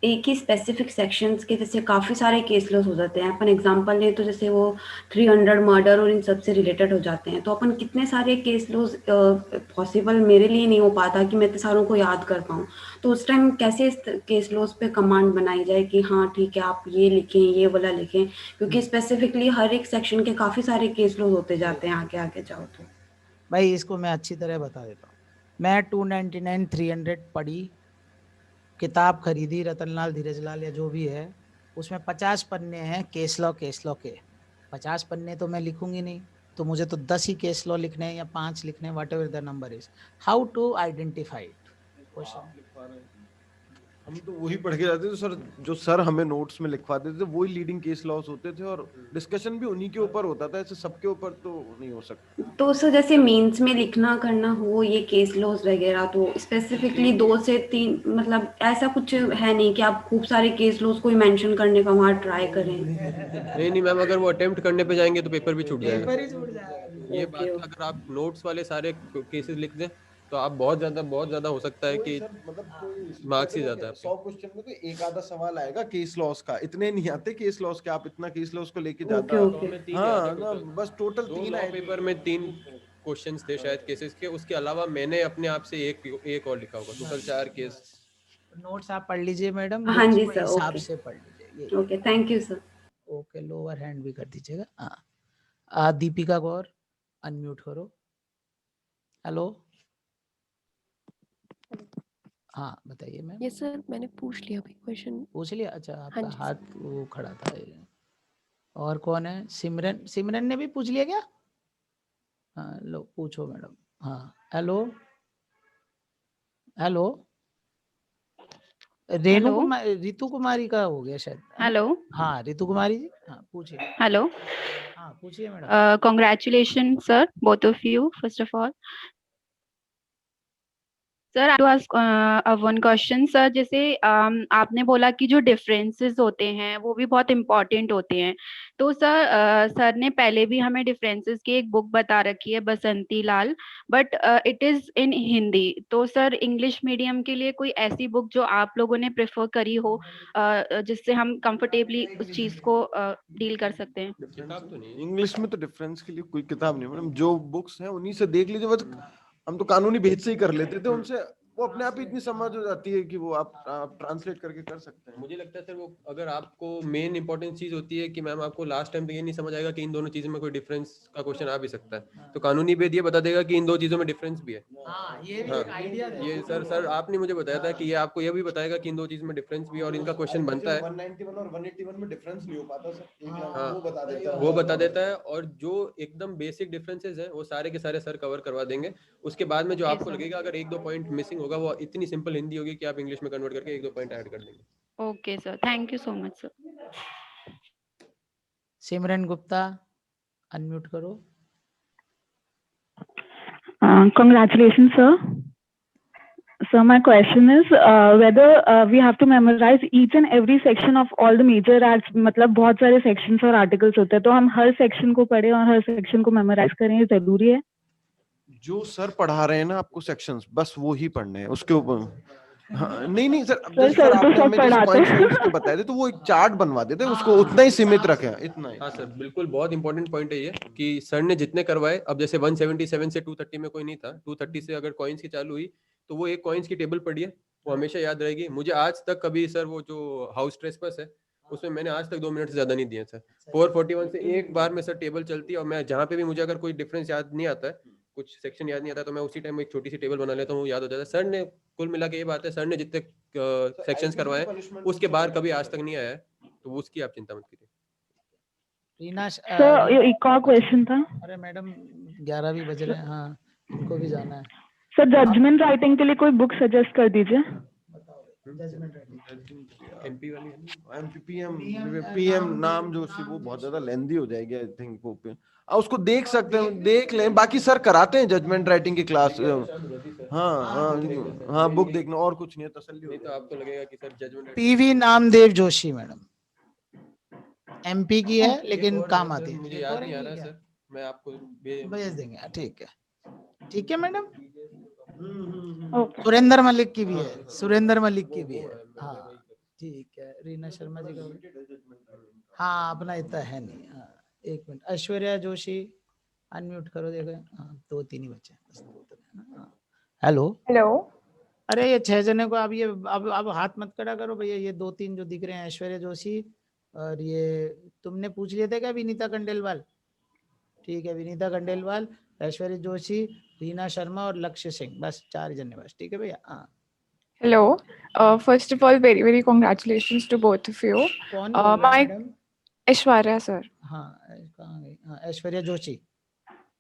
एक ही स्पेसिफिक सेक्शंस के जैसे काफ़ी सारे केस लॉस हो जाते हैं। अपन एग्जांपल लें तो जैसे वो 300 मर्डर और इन सब से रिलेटेड हो जाते हैं, तो अपन कितने सारे केस लॉस पॉसिबल मेरे लिए नहीं हो पाता कि मैं इतने सारों को याद कर पाऊँ, तो उस टाइम कैसे इस केस लॉस पे कमांड बनाई जाए कि हाँ ठीक है आप ये लिखें, ये वाला लिखें, क्योंकि स्पेसिफिकली हर एक सेक्शन के काफ़ी सारे केस लॉस होते जाते हैं आगे आगे जाओ तो। भाई इसको मैं अच्छी तरह बता देता हूँ। मैं 299 300 पढ़ी, किताब खरीदी, रतनलाल धीरजलाल या जो भी है, उसमें 50 पन्ने हैं केस लॉ के। 50 पन्ने तो मैं लिखूंगी नहीं, तो मुझे तो 10 ही केस लॉ लिखने हैं या 5 लिखने हैं, whatever the number is. How to identify it? Question हम तो वही पढ़ के जाते थे सर, जो सर हमें नोट्स में लिखवाते थे वही लीडिंग केस लॉस होते थे, और डिस्कशन भी उन्हीं के ऊपर होता था, ऐसे सबके ऊपर तो नहीं हो सकता। तो सर जैसे मेंस में लिखना करना हो ये केस लॉस वगैरह, तो स्पेसिफिकली 2 से 3 मतलब ऐसा कुछ है नहीं कि आप खूब सारे केस लॉस को ही मेंशन करने का वहाँ ट्राई करें? नहीं मैम, अगर वो अटेम्प्ट करने पे जाएंगे तो पेपर भी छूट जाएगा। पेपर ही छूट जाएगा। ये बात, अगर आप नोट्स वाले सारे केसेस लिख दें तो आप बहुत ज्यादा हो सकता है कि मार्क्स ही ज्यादा है। 100 क्वेश्चन में तो एक आधा सवाल आएगा केस लॉस का, इतने नहीं आते केस लॉस के, आप इतना केस लॉस को लेके जाता। हाँ ना, बस टोटल 3 आए पेपर में 3 क्वेश्चंस थे शायद केसेस के, उसके अलावा मैंने अपने आप से एक और लिखा होगा, टोटल 4 केस। नोट्स आप पढ़ लीजिए मैडम, हाँ जी बुक्स सर, के हिसाब ओके। से पढ़ लीजिए। Okay, thank you sir. Okay, lower hand भी कर दीजिएगा। हाँ, दीपिका गौर अनम्यूट करो। हेलो, हाँ बताइए मैम। यस सर, मैंने पूछ लिया भाई क्वेश्चन। पूछ लिया? अच्छा, आपका हाँ जी हाथ वो खड़ा था। और कौन है? सिमरन ने भी पूछ लिया क्या? हाँ लो, पूछो मैडम। हाँ, हेलो हेलो, रेणु कुमारी, रितु कुमारी का हो गया शायद। हेलो। हाँ, रितु कुमारी जी, हाँ पूछिए। हेलो। हाँ पूछिए madam. Congratulations sir, both of you, first of all. Sir, I to ask one question sir. जैसे आपने बोला कि जो डिफरेंसेस होते हैं वो भी बहुत इम्पोर्टेंट होते हैं, तो सर सर ने पहले भी हमें डिफरेंसेस की एक बुक बता रखी है, Basanti Lal, but it is in Hindi. तो सर इंग्लिश मीडियम के लिए कोई ऐसी बुक जो आप लोगों ने प्रेफर करी हो जिससे हम कंफर्टेबली उस चीज को डील कर सकते हैं? किताब तो नहीं, इंग्लिश में तो डिफरेंस के लिए कोई किताब नहीं मैडम, जो बुक्स हैं उन्हीं से देख लीजिए। बस हम तो कानूनी भेद से ही कर लेते थे उनसे, वो अपने आप ही इतनी समझ हो जाती है कि वो आप ट्रांसलेट करके कर सकते हैं। मुझे लगता है सर वो, अगर आपको मेन इंपॉर्टेंट चीज होती है कि मैम आपको लास्ट टाइम तो ये नहीं समझ आएगा कि इन दोनों चीजों में कोई डिफरेंस का क्वेश्चन आ भी सकता है, तो कानूनी भेद ये बता देगा कि इन दो चीजों में डिफरेंस भी है। ये भी एक आइडिया ये सर आपने मुझे बताया था कि ये आपको ये भी बताएगा कि इन दो चीज में डिफरेंस भी है और इनका क्वेश्चन बनता है। 191 और 181 में डिफरेंस नहीं हो पाता सर, हाँ, वो बता देता है। वो बता देता है, और जो एकदम बेसिक डिफरेंसेस हैं वो सारे के सारे सर कवर करवा देंगे। उसके बाद में जो आपको लगेगा अगर 1-2 पॉइंट मिसिंग होगा, वो इतनी सिंपल हिंदी होगी कि आप इंग्लिश में कन्वर्ट करके 1-2 पॉइंट ऐड कर देंगे। Okay sir, thank you so much sir. Simran Gupta unmute करो। Congratulations, sir. So my question is whether we have to memorize each and every section of all the major acts. मतलब बहुत सारे sections और articles होते हैं, तो हम हर section को पढ़ें और हर section को memorize करें, ये जरूरी है? जो सर पढ़ा रहे हैं ना आपको सेक्शंस, बस वो ही पढ़ने हैं, उसके ऊपर हाँ, नहीं सर, अब जैसे सर आपने हमें जैसे पॉइंट्स के बताए थे, तो वो एक चार्ट बनवा देते, उसको उतना ही सीमित रखें, इतना ही। हाँ सर, बिल्कुल बहुत इंपॉर्टेंट पॉइंट है ये कि सर ने जितने करवाए, अब जैसे 177 से 230 में कोई नहीं था, 230 से अगर कॉइन्स की चालू हुई तो वो एक कॉइन्स की टेबल पढ़ी है, वो हमेशा याद रहेगी। मुझे आज तक कभी सर वो जो हाउस ट्रेसपस है उसमें मैंने आज तक 2 मिनट से ज्यादा नहीं दिए सर। 441 से एक बार में सर टेबल चलती है, और मैं जहाँ पे भी मुझे अगर कोई डिफरेंस याद नहीं आता है, कुछ सेक्शन याद नहीं आता, तो मैं उसी टाइम एक छोटी सी टेबल बना लेता हूँ, याद हो जाता है। सर ने कुल मिला के ये बात है, सर ने जितने सेक्शंस करवाए उसके बाहर कभी आज तक नहीं आया है, तो उसकी आप चिंता मत करिए। रीना सर एक और क्वेश्चन था। अरे मैडम 11 भी बज रहे हैं, हाँ इनको भी जाना है। सर जजमेंट राइटिंग के लिए कोई बुक सजेस्ट कर दीजिए। एमपी वाली पीएम नाम जो वो बहुत ज्यादा लेंदी हो जाएगी आई थिंक, वो पे उसको देख सकते हैं, देख लें। बाकी सर कराते हैं जजमेंट राइटिंग की क्लास। हाँ बुक देखना और कुछ नहीं है, तसल्ली हो। तो आपको लगेगा कि sir judgment PV Namdev Joshi madam, MP की है लेकिन काम आती है। मुझे याद नहीं आ रहा सर, मैं आपको भेज देंगे। ठीक है मैडम। सुरेंद्र मलिक की भी है, सुरेंद्र मलिक की भी है। हाँ ठीक है। रीना शर्मा जी का हाँ अपना इतना है नहीं। हाँ एक मिनट, ऐश्वर्या जोशी अनम्यूट करो। देखो हाँ 2-3 ही बच्चे हैं। Hello hello. अरे ये 6 जने को अब ये अब हाथ मत खड़ा करो भैया, ये 2-3 जो दिख रहे हैं, ऐश्वर्या जोशी और ये तुमने पूछ लिए थे क्या विनीता खंडेलवाल? ठीक है, विनीता खंडेलवाल, ऐश्वर्या जोशी, रीना शर्मा और लक्ष्य सिंह, बस 4 जने बस। ठीक है भैया। हाँ Hello. First of all, very, very congratulations to both of you. कौन बोल रहा है My मैडम? Aishwarya, sir. हाँ, कहाँ गई? हाँ, ऐश्वर्या जोशी।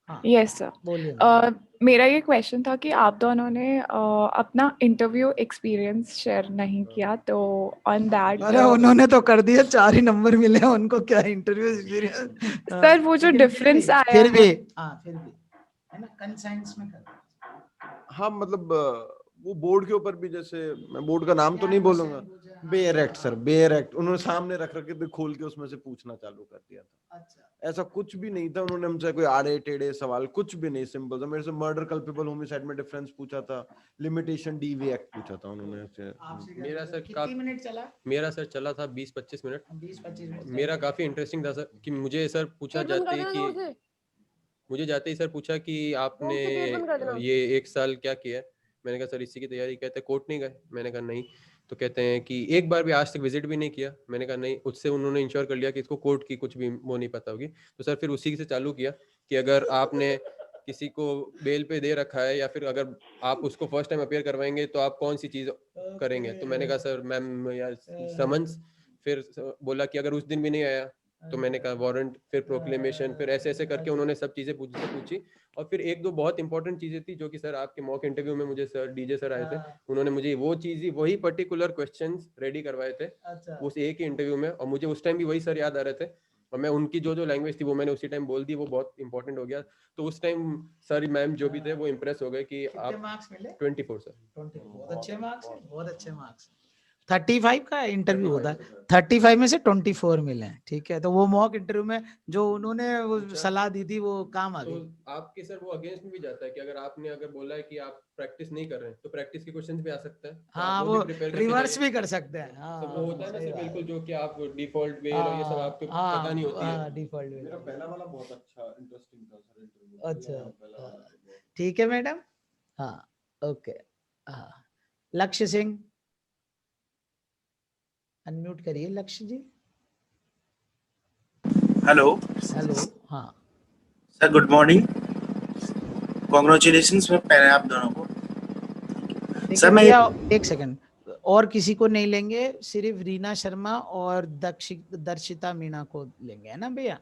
हाँ, Yes, sir. बोलिए मैडम। मेरा ये क्वेश्चन था कि आप दोनों ने अपना इंटरव्यू एक्सपीरियंस शेयर नहीं किया, तो ऑन दैट अरे उन्होंने तो कर दिया, 4 ही नंबर मिले हैं उनको, क्या इंटरव्यू एक्सपीरियंस। सर वो जो डिफरेंस आया फिर भी है, हाँ, फिर भी है ना, कंसाइंस में कर। हाँ मतलब वो बोर्ड के ऊपर भी, जैसे मैं बोर्ड का नाम तो नहीं बोलूंगा, bare act sir, bare act उन्होंने सामने रख रखे थे, खोल के उसमें से पूछना चालू कर दिया था। अच्छा, ऐसा कुछ भी नहीं था, उन्होंने हमसे कोई आड़े टेढ़े सवाल कुछ भी नहीं, सिंपल था। मेरे से मर्डर कल्पेबल होमिसाइड में डिफरेंस पूछा था, लिमिटेशन डीवी एक्ट पूछा था उन्होंने। मेरा सर कितनी मिनट चला? मेरा सर चला था 20-25 मिनट। 20-25 मिनट। मेरा काफी इंटरेस्टिंग था सर, कि मुझे सर पूछा जाते ही कि मुझे जाते ही सर पूछा कि आपने ये 1 साल क्या किया है? मैंने कहा सर इसी की तैयारी। कहते कोर्ट नहीं गए? मैंने कहा नहीं। तो कहते हैं कि एक बार भी आज तक विजिट भी नहीं किया? मैंने कहा नहीं। उससे उन्होंने इंश्योर कर लिया कि इसको कोर्ट की कुछ भी वो नहीं पता होगी। तो सर फिर उसी से चालू किया कि अगर आपने किसी को बेल पे दे रखा है या फिर अगर आप उसको फर्स्ट टाइम अपीयर करवाएंगे तो आप कौन सी चीज करेंगे? तो मैंने कहा सर मैम या समन्स। फिर बोला कि अगर उस दिन भी नहीं आया तो मैंने कहा वारंट, फिर प्रोक्लेमेशन, फिर ऐसे ऐसे करके उन्होंने सब चीजें पूछी। और फिर एक दो बहुत इंपॉर्टेंट चीजें थी जो कि सर आपके मॉक इंटरव्यू में मुझे सर डीजे सर आए थे, उन्होंने मुझे वो चीज ही वही पर्टिकुलर क्वेश्चंस रेडी करवाए थे उस एक ही इंटरव्यू में, और मुझे उस टाइम भी वही सर याद आ रहे थे, और मैं उनकी जो लैंग्वेज थी वो मैंने उसी टाइम बोल दी, वो बहुत इंपॉर्टेंट हो गया। तो उस टाइम सर मैम जो भी थे वो इम्प्रेस हो गए कि आप मार्क्स मिले? 24 सर। 24, बहुत अच्छे मार्क्स हैं, बहुत अच्छे मार्क्स। 35 का इंटरव्यू होता है, 35 में से 24 मिले हैं, ठीक है। तो वो मॉक इंटरव्यू में जो उन्होंने वो सलाह दी थी वो काम आ तो गई। आपके सर वो अगेंस्ट में भी जाता है कि अगर आपने अगर बोला है कि आप प्रैक्टिस नहीं कर रहे हैं तो प्रैक्टिस के क्वेश्चंस भी आ सकता है, तो हाँ, आप वो भी प्रिपेयर करके रिवर्स जाइए। भी कर सकते हैं। हाँ, तो वो होता है ना सही सर, बात बिल्कुल है। जो कि आप डिफॉल्ट वेल और ये सब आपको पता नहीं होती है। डिफॉल्ट मेरा पहला वाला बहुत अच्छा इंटरेस्टिंग था सर इंटरव्यू। अच्छा, ठीक है मैडम। हाँ, ओके। हाँ, लक्ष्य सिंह, अनम्यूट करिए लक्ष्य जी। Hello hello. हाँ सर, गुड मॉर्निंग, कॉन्ग्रेचुलेशंस में पहले आप दोनों को। देखिए भैया, एक सेकंड, और किसी को नहीं लेंगे, सिर्फ रीना शर्मा और दर्शिता मीणा को लेंगे, है ना भैया?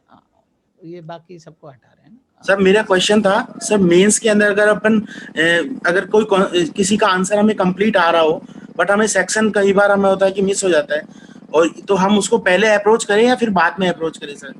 ये बाकी सबको हटा रहे हैं ना। सर मेरा क्वेश्चन था सर, मेंस के अंदर अगर अपन अगर कोई किसी का आंसर हमें कंप्लीट आ रहा हो बट हमें सेक्शन कई बार हमें होता है कि मिस हो जाता है, और तो हम उसको पहले अप्रोच करें या फिर बाद में अप्रोच करें सर?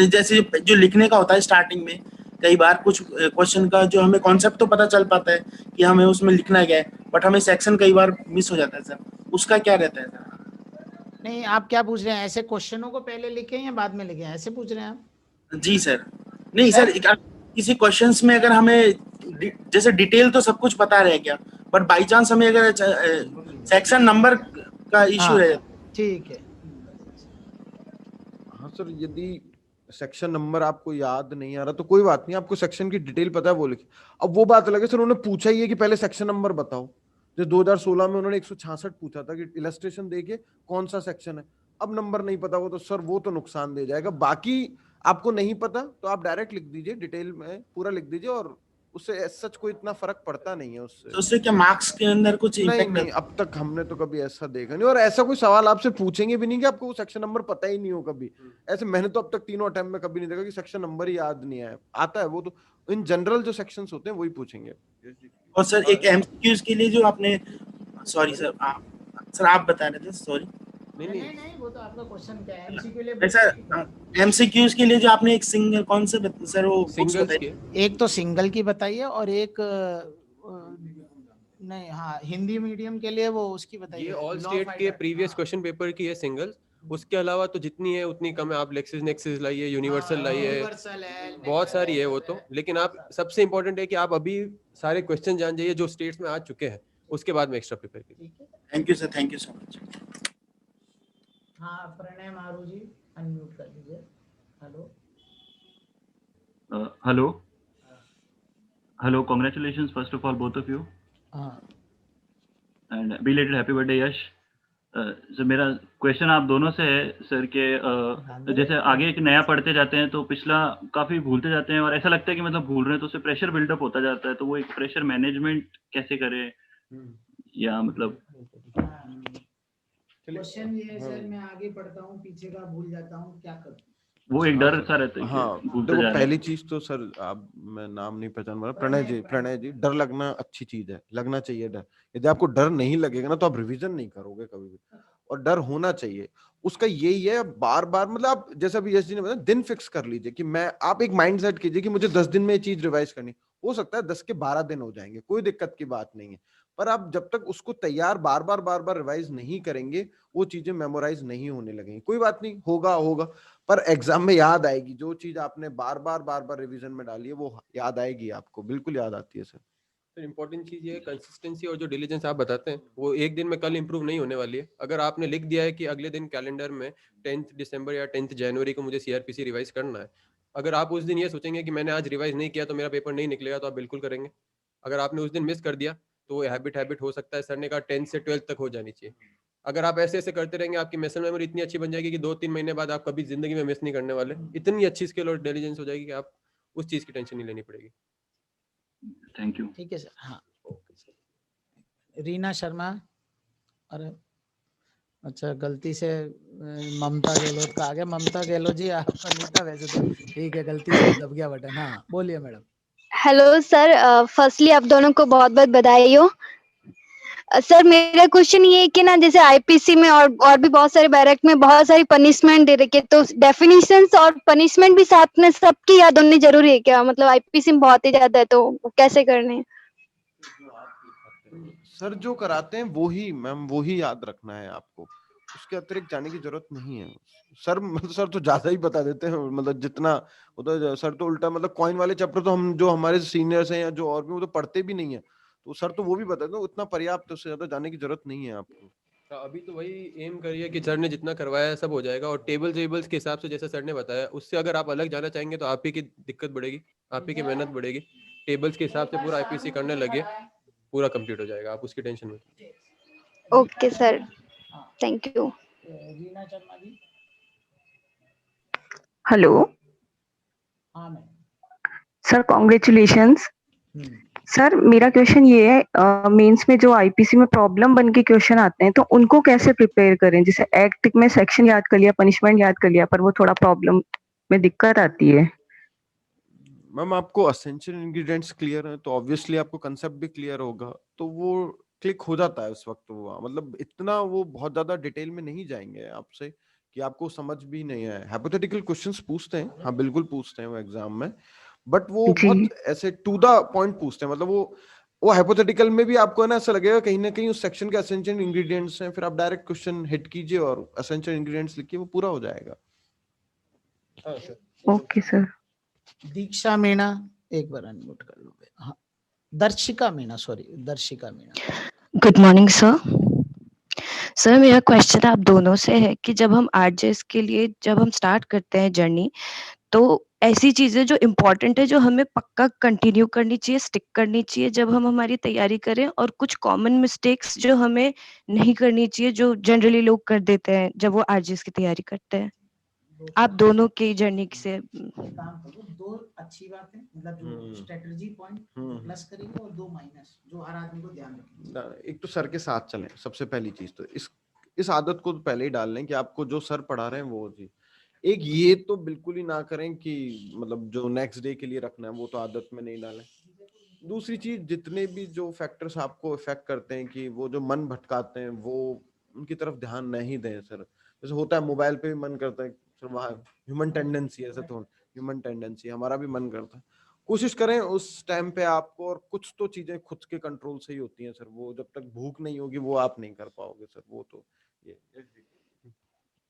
जैसे जो लिखने का होता है स्टार्टिंग में, कई बार कुछ क्वेश्चन का जो हमें कॉन्सेप्ट तो पता चल पाता है कि हमें उसमें लिखना क्या है, बट हमें सेक्शन कई बार मिस हो जाता है सर, उसका क्या रहता है सर? नहीं, आप क्या पूछ रहे हैं, ऐसे क्वेश्चनों को पहले लिखें या बाद में लिखें, ऐसे पूछ रहे हैं आप? जी सर। नहीं सर, किसी क्वेश्चंस में अगर हमें जैसे डिटेल तो सब पता पता रह गया, बट बाय चांस हमें अगर सेक्शन नंबर का इश्यू है। ठीक है। हाँ सर, यदि सेक्शन नंबर आपको याद नहीं आ रहा तो कोई बात नहीं, आपको सेक्शन की डिटेल पता है वो लिखिए। अब वो बात अलग है सर, उन्होंने पूछा ही है कि पहले सेक्शन नंबर बताओ। जैसे 2016 में उन्होंने 166 पूछा था कि इलस्ट्रेशन देके कौन सा सेक्शन है। अब नंबर नहीं पता हो तो सर वो तो नुकसान दे जाएगा। बाकी आपको नहीं पता तो आप डायरेक्ट लिख दीजिए, डिटेल में पूरा लिख दीजिए, और उससे सच कोई इतना फर्क पड़ता नहीं है उससे। तो उससे क्या मार्क्स के अंदर कुछ नहीं नहीं, अब तक हमने तो कभी ऐसा देखा नहीं, और ऐसा कोई सवाल आपसे पूछेंगे भी नहीं कि आपको वो सेक्शन नंबर पता ही नहीं हो कभी। ऐसे मैंने तो अब तक तीनों अटेम्प्ट में कभी नहीं देखा कि सेक्शन नंबर ही याद नहीं आया। आता है वो तो इन जनरल जो सेक्शंस होते हैं वही पूछेंगे। और सर एक एमसीक्यूज के लिए जो आपने, सॉरी सर आप बता रहे थे, सॉरी। नहीं, वो तो आपका क्वेश्चन क्या है, एमसीक्यू के लिए? सर एमसीक्यूज के लिए जो आपने एक सिंगल कौन से सर वो बुक्स बताई? एक तो सिंगल की बताइए और एक नहीं, हाँ हिंदी मीडियम के लिए वो उसकी बताइए। ये ऑल स्टेट के प्रीवियस क्वेश्चन पेपर की है सिंगल, उसके अलावा तो जितनी है उतनी कम है। आप लेक्सिस नेक्सिस लाइए, यूनिवर्सल लाइए, बहुत सारी है वो तो। लेकिन आप सबसे इंपॉर्टेंट है कि आप अभी सारे क्वेश्चन जान जाइए जो स्टेट्स में आ चुके हैं, उसके बाद में एक्स्ट्रा प्रिपेयर कीजिए। Thank you sir, thank you so much. हाँ, प्रणय मारू जी, अनम्यूट कर दीजिए। Hello hello, congratulations first of all both of you, and belated happy birthday Yash. Sir मेरा क्वेश्चन आप दोनों से है सर के जैसे आगे एक नया पढ़ते जाते हैं तो पिछला काफी भूलते जाते हैं, और ऐसा लगता है कि मतलब भूल रहे हैं, तो उससे प्रेशर बिल्डअप होता जाता है, तो वो एक प्रेशर मैनेजमेंट कैसे करें, या मतलब क्वेश्चन ये है सर, मैं आगे पढ़ता हूँ, पीछे का भूल जाता हूँ, क्या करूँ? वो एक डर सा रहता है हाँ, कि भूलते देखो जा रहे पहली हैं। चीज तो सर, आप, मैं नाम नहीं पहचान पा रहा, प्रणय जी, डर लगना अच्छी चीज है, लगना चाहिए डर। यदि आपको डर नहीं लगेगा ना तो आप रिवीजन नहीं करोगे कभी भी, और डर होना चाहिए। उसका यही है, बार बार, मतलब आप जैसे अभी यश जी ने बताया, दिन फिक्स कर लीजिए कि मैं, आप एक माइंड सेट कीजिए कि मुझे 10 दिन में ये चीज रिवाइज करनी। हो सकता है 10 के 12 दिन हो जाएंगे, कोई दिक्कत की बात नहीं है, पर आप जब तक उसको तैयार बार बार रिवाइज नहीं करेंगे, वो चीजें मेमोराइज नहीं होने लगेंगी। कोई बात नहीं, होगा, पर एग्जाम में याद आएगी। जो चीज आपने बार बार रिवीजन में डाली है वो याद आएगी आपको, बिल्कुल याद आती है सर। तो इम्पोर्टेंट चीज ये है कंसिस्टेंसी, और जो डिलीजेंस आप बताते हैं वो एक दिन में कल इंप्रूव नहीं होने वाली है। अगर आपने लिख दिया है कि अगले दिन कैलेंडर में 10 दिसंबर या 10 जनवरी को मुझे सीआरपीसी रिवाइज करना है, अगर आप उस दिन ये सोचेंगे कि मैंने आज रिवाइज नहीं किया तो मेरा पेपर नहीं निकलेगा, तो आप बिल्कुल करेंगे। अगर आपने उस दिन मिस कर दिया तो वो हैबिट हो सकता है, सर ने कहा 10 से 12 तक हो जानी चाहिए। अगर आप ऐसे ऐसे करते रहेंगे, आपकी मसल मेमोरी इतनी अच्छी बन जाएगी कि 2-3 महीने बाद आप कभी जिंदगी में मिस नहीं करने वाले। इतनी अच्छी स्किल और इंटेलिजेंस हो जाएगी कि आप उस चीज की टेंशन नहीं लेनी पड़ेगी। Thank you. ठीक है सर। हाँ, रीना शर्मा, अरे अच्छा गलती से ममता गहलोत का आ गया। ममता गहलोत जी आपका नहीं था वैसे तो, ठीक है, गलती से दब गया बटन। हाँ बोलिए मैडम। हेलो सर, फर्स्टली आप दोनों को बहुत बहुत बधाई हो। सर मेरा क्वेश्चन ये है कि ना, जैसे आईपीसी में और भी बहुत सारे बैरक में बहुत सारी पनिशमेंट दे रखी है, तो डेफिनेशंस और पनिशमेंट भी साथ में सबकी याद होनी जरूरी है क्या? मतलब आईपीसी में बहुत ही ज्यादा है, तो कैसे करने हैं? सर जो कराते हैं वो ही मैम, वो ही याद रखना है आपको, उसके अतिरिक्त जाने की जरूरत नहीं है सर। मतलब सर तो ज्यादा ही बता देते हैं, मतलब जितना होता, सर तो उल्टा, मतलब कॉइन वाले चैप्टर तो हम, जो हमारे सीनियर्स हैं या जो और भी, वो तो पढ़ते भी नहीं है, तो सर तो वो भी बताते हैं, उतना पर्याप्त, उससे ज्यादा जाने की जरूरत नहीं है आपको। अभी तो वही एम करिए कि सर ने जितना करवाया है सब हो जाएगा, और टेबल्स के हिसाब से जैसे सर ने बताया, उससे अगर आप अलग जाना चाहेंगे तो आप ही की दिक्कत बढ़ेगी, आप ही की मेहनत बढ़ेगी। टेबल्स के हिसाब से पूरा आईपीसी करने लगे, पूरा कंप्लीट हो जाएगा, आप उसकी टेंशन मत। Okay sir, thank you. Reena Sharma ji. Hello हाँ मैम। Sir, congratulations. सर मेरा क्वेश्चन ये है, मेंस में जो आईपीसी में प्रॉब्लम बन के क्वेश्चन आते हैं, तो उनको कैसे प्रिपेयर करें? जैसे एक्ट में सेक्शन याद कर लिया, पनिशमेंट याद कर लिया, पर वो थोड़ा प्रॉब्लम में दिक्कत आती है। मैम आपको एसेंशियल इंग्रेडिएंट्स क्लियर है तो ऑब्वियसली आपको कंसेप्ट भी क्लियर होगा, तो वो क्लिक हो जाता है उस वक्त। वो मतलब इतना वो बहुत ज्यादा डिटेल में नहीं जाएंगे आपसे कि आपको समझ भी नहीं है। हाइपोथेटिकल क्वेश्चंस पूछते हैं, हाँ बिल्कुल पूछते हैं वो एग्जाम में, बट वो बहुत ऐसे टू द पॉइंट पूछते हैं। मतलब वो हाइपोथेटिकल में भी आपको है ना, ऐसा लगेगा कहीं ना कहीं उस सेक्शन के एसेंशियल इंग्रेडिएंट्स हैं, फिर आप डायरेक्ट क्वेश्चन हिट कीजिए और एसेंशियल इंग्रेडिएंट्स लिखिए, वो पूरा हो जाएगा। Okay sir. दीक्षा मीणा, एक बार अनम्यूट कर लो। हाँ, Darshika Meena, sorry Darshika Meena. Good morning sir. Sir मेरा क्वेश्चन आप दोनों से है कि जब हम आरजेएस के लिए जब हम स्टार्ट करते हैं जर्नी, तो ऐसी चीजें जो इम्पोर्टेंट है, जो हमें पक्का कंटिन्यू करनी चाहिए, स्टिक करनी चाहिए जब हम हमारी तैयारी करें, और कुछ कॉमन मिस्टेक्स जो हमें नहीं करनी चाहिए, जो जनरली लोग कर देते हैं जब वो आरजेएस की तैयारी करते हैं। आप दोनों की जर्नी से काम करो, दो अच्छी बात है, मतलब जो स्ट्रेटजी पॉइंट प्लस करेंगे और दो माइनस, जो हर आदमी को ध्यान रखेंगे। एक तो सर के साथ चलें, सबसे पहली चीज तो इस आदत को तो पहले ही डाल लें कि आपको जो सर पढ़ा रहे हैं वो जी। एक ये तो बिल्कुल ही ना करें कि मतलब जो नेक्स्ट डे के लिए रखना है वो तो आदत में नहीं डालें। दूसरी चीज, जितने भी जो फैक्टर्स आपको इफेक्ट करते हैं कि वो जो मन भटकाते हैं, वो उनकी तरफ ध्यान नहीं दें सर। जैसे होता है मोबाइल पे भी मन करता है सर, वहाँ ह्यूमन टेंडेंसी है, ऐसा तो ह्यूमन टेंडेंसी, हमारा भी मन करता है। कोशिश करें उस टाइम पे आपको, और कुछ तो चीजें खुद के कंट्रोल से ही होती हैं सर, वो जब तक भूख नहीं होगी वो आप नहीं कर पाओगे सर, वो तो ये।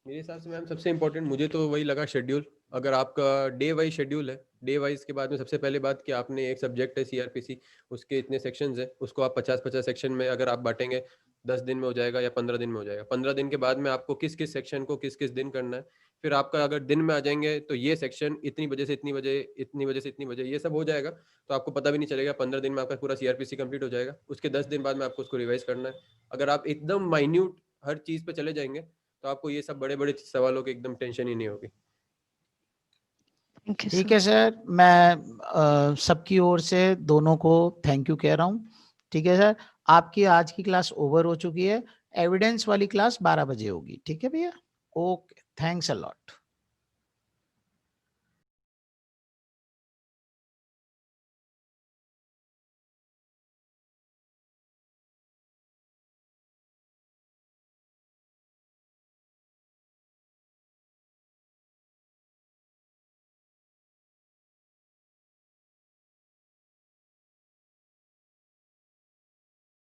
मेरे हिसाब से मैम सबसे इंपॉर्टेंट मुझे तो वही लगा शेड्यूल। अगर आपका डे वाइज शेड्यूल है, डे वाइज के बाद में सबसे पहले बात कि आपने एक सब्जेक्ट है सीआरपीसी, उसके इतने सेक्शंस है, उसको आप 50-50 सेक्शन में अगर आप बांटेंगे 10 दिन में हो जाएगा या 15 दिन में हो जाएगा। 15 दिन के बाद में आपको किस किस सेक्शन को किस किस दिन करना है। फिर आपका अगर दिन में आ जाएंगे तो ये सेक्शन इतनी बजे से इतनी बजे, इतनी बजे से इतनी बजे, ये सब हो जाएगा, तो आपको पता भी नहीं चलेगा। 15 दिन में आपका पूरा सीआरपीसी कंप्लीट हो जाएगा। उसके 10 दिन बाद में आपको उसको रिवाइज करना है। अगर आप एकदम माइन्यूट हर चीज पे चले जाएंगे तो आपको ये सब बड़े बड़े सवालों की एकदम टेंशन ही नहीं होगी। ठीक है सर, मैं सबकी ओर से दोनों को थैंक यू कह रहा हूँ। ठीक है सर, आपकी आज की क्लास ओवर हो चुकी है। एविडेंस वाली क्लास 12 बजे होगी, ठीक है भैया? Okay, thanks a lot.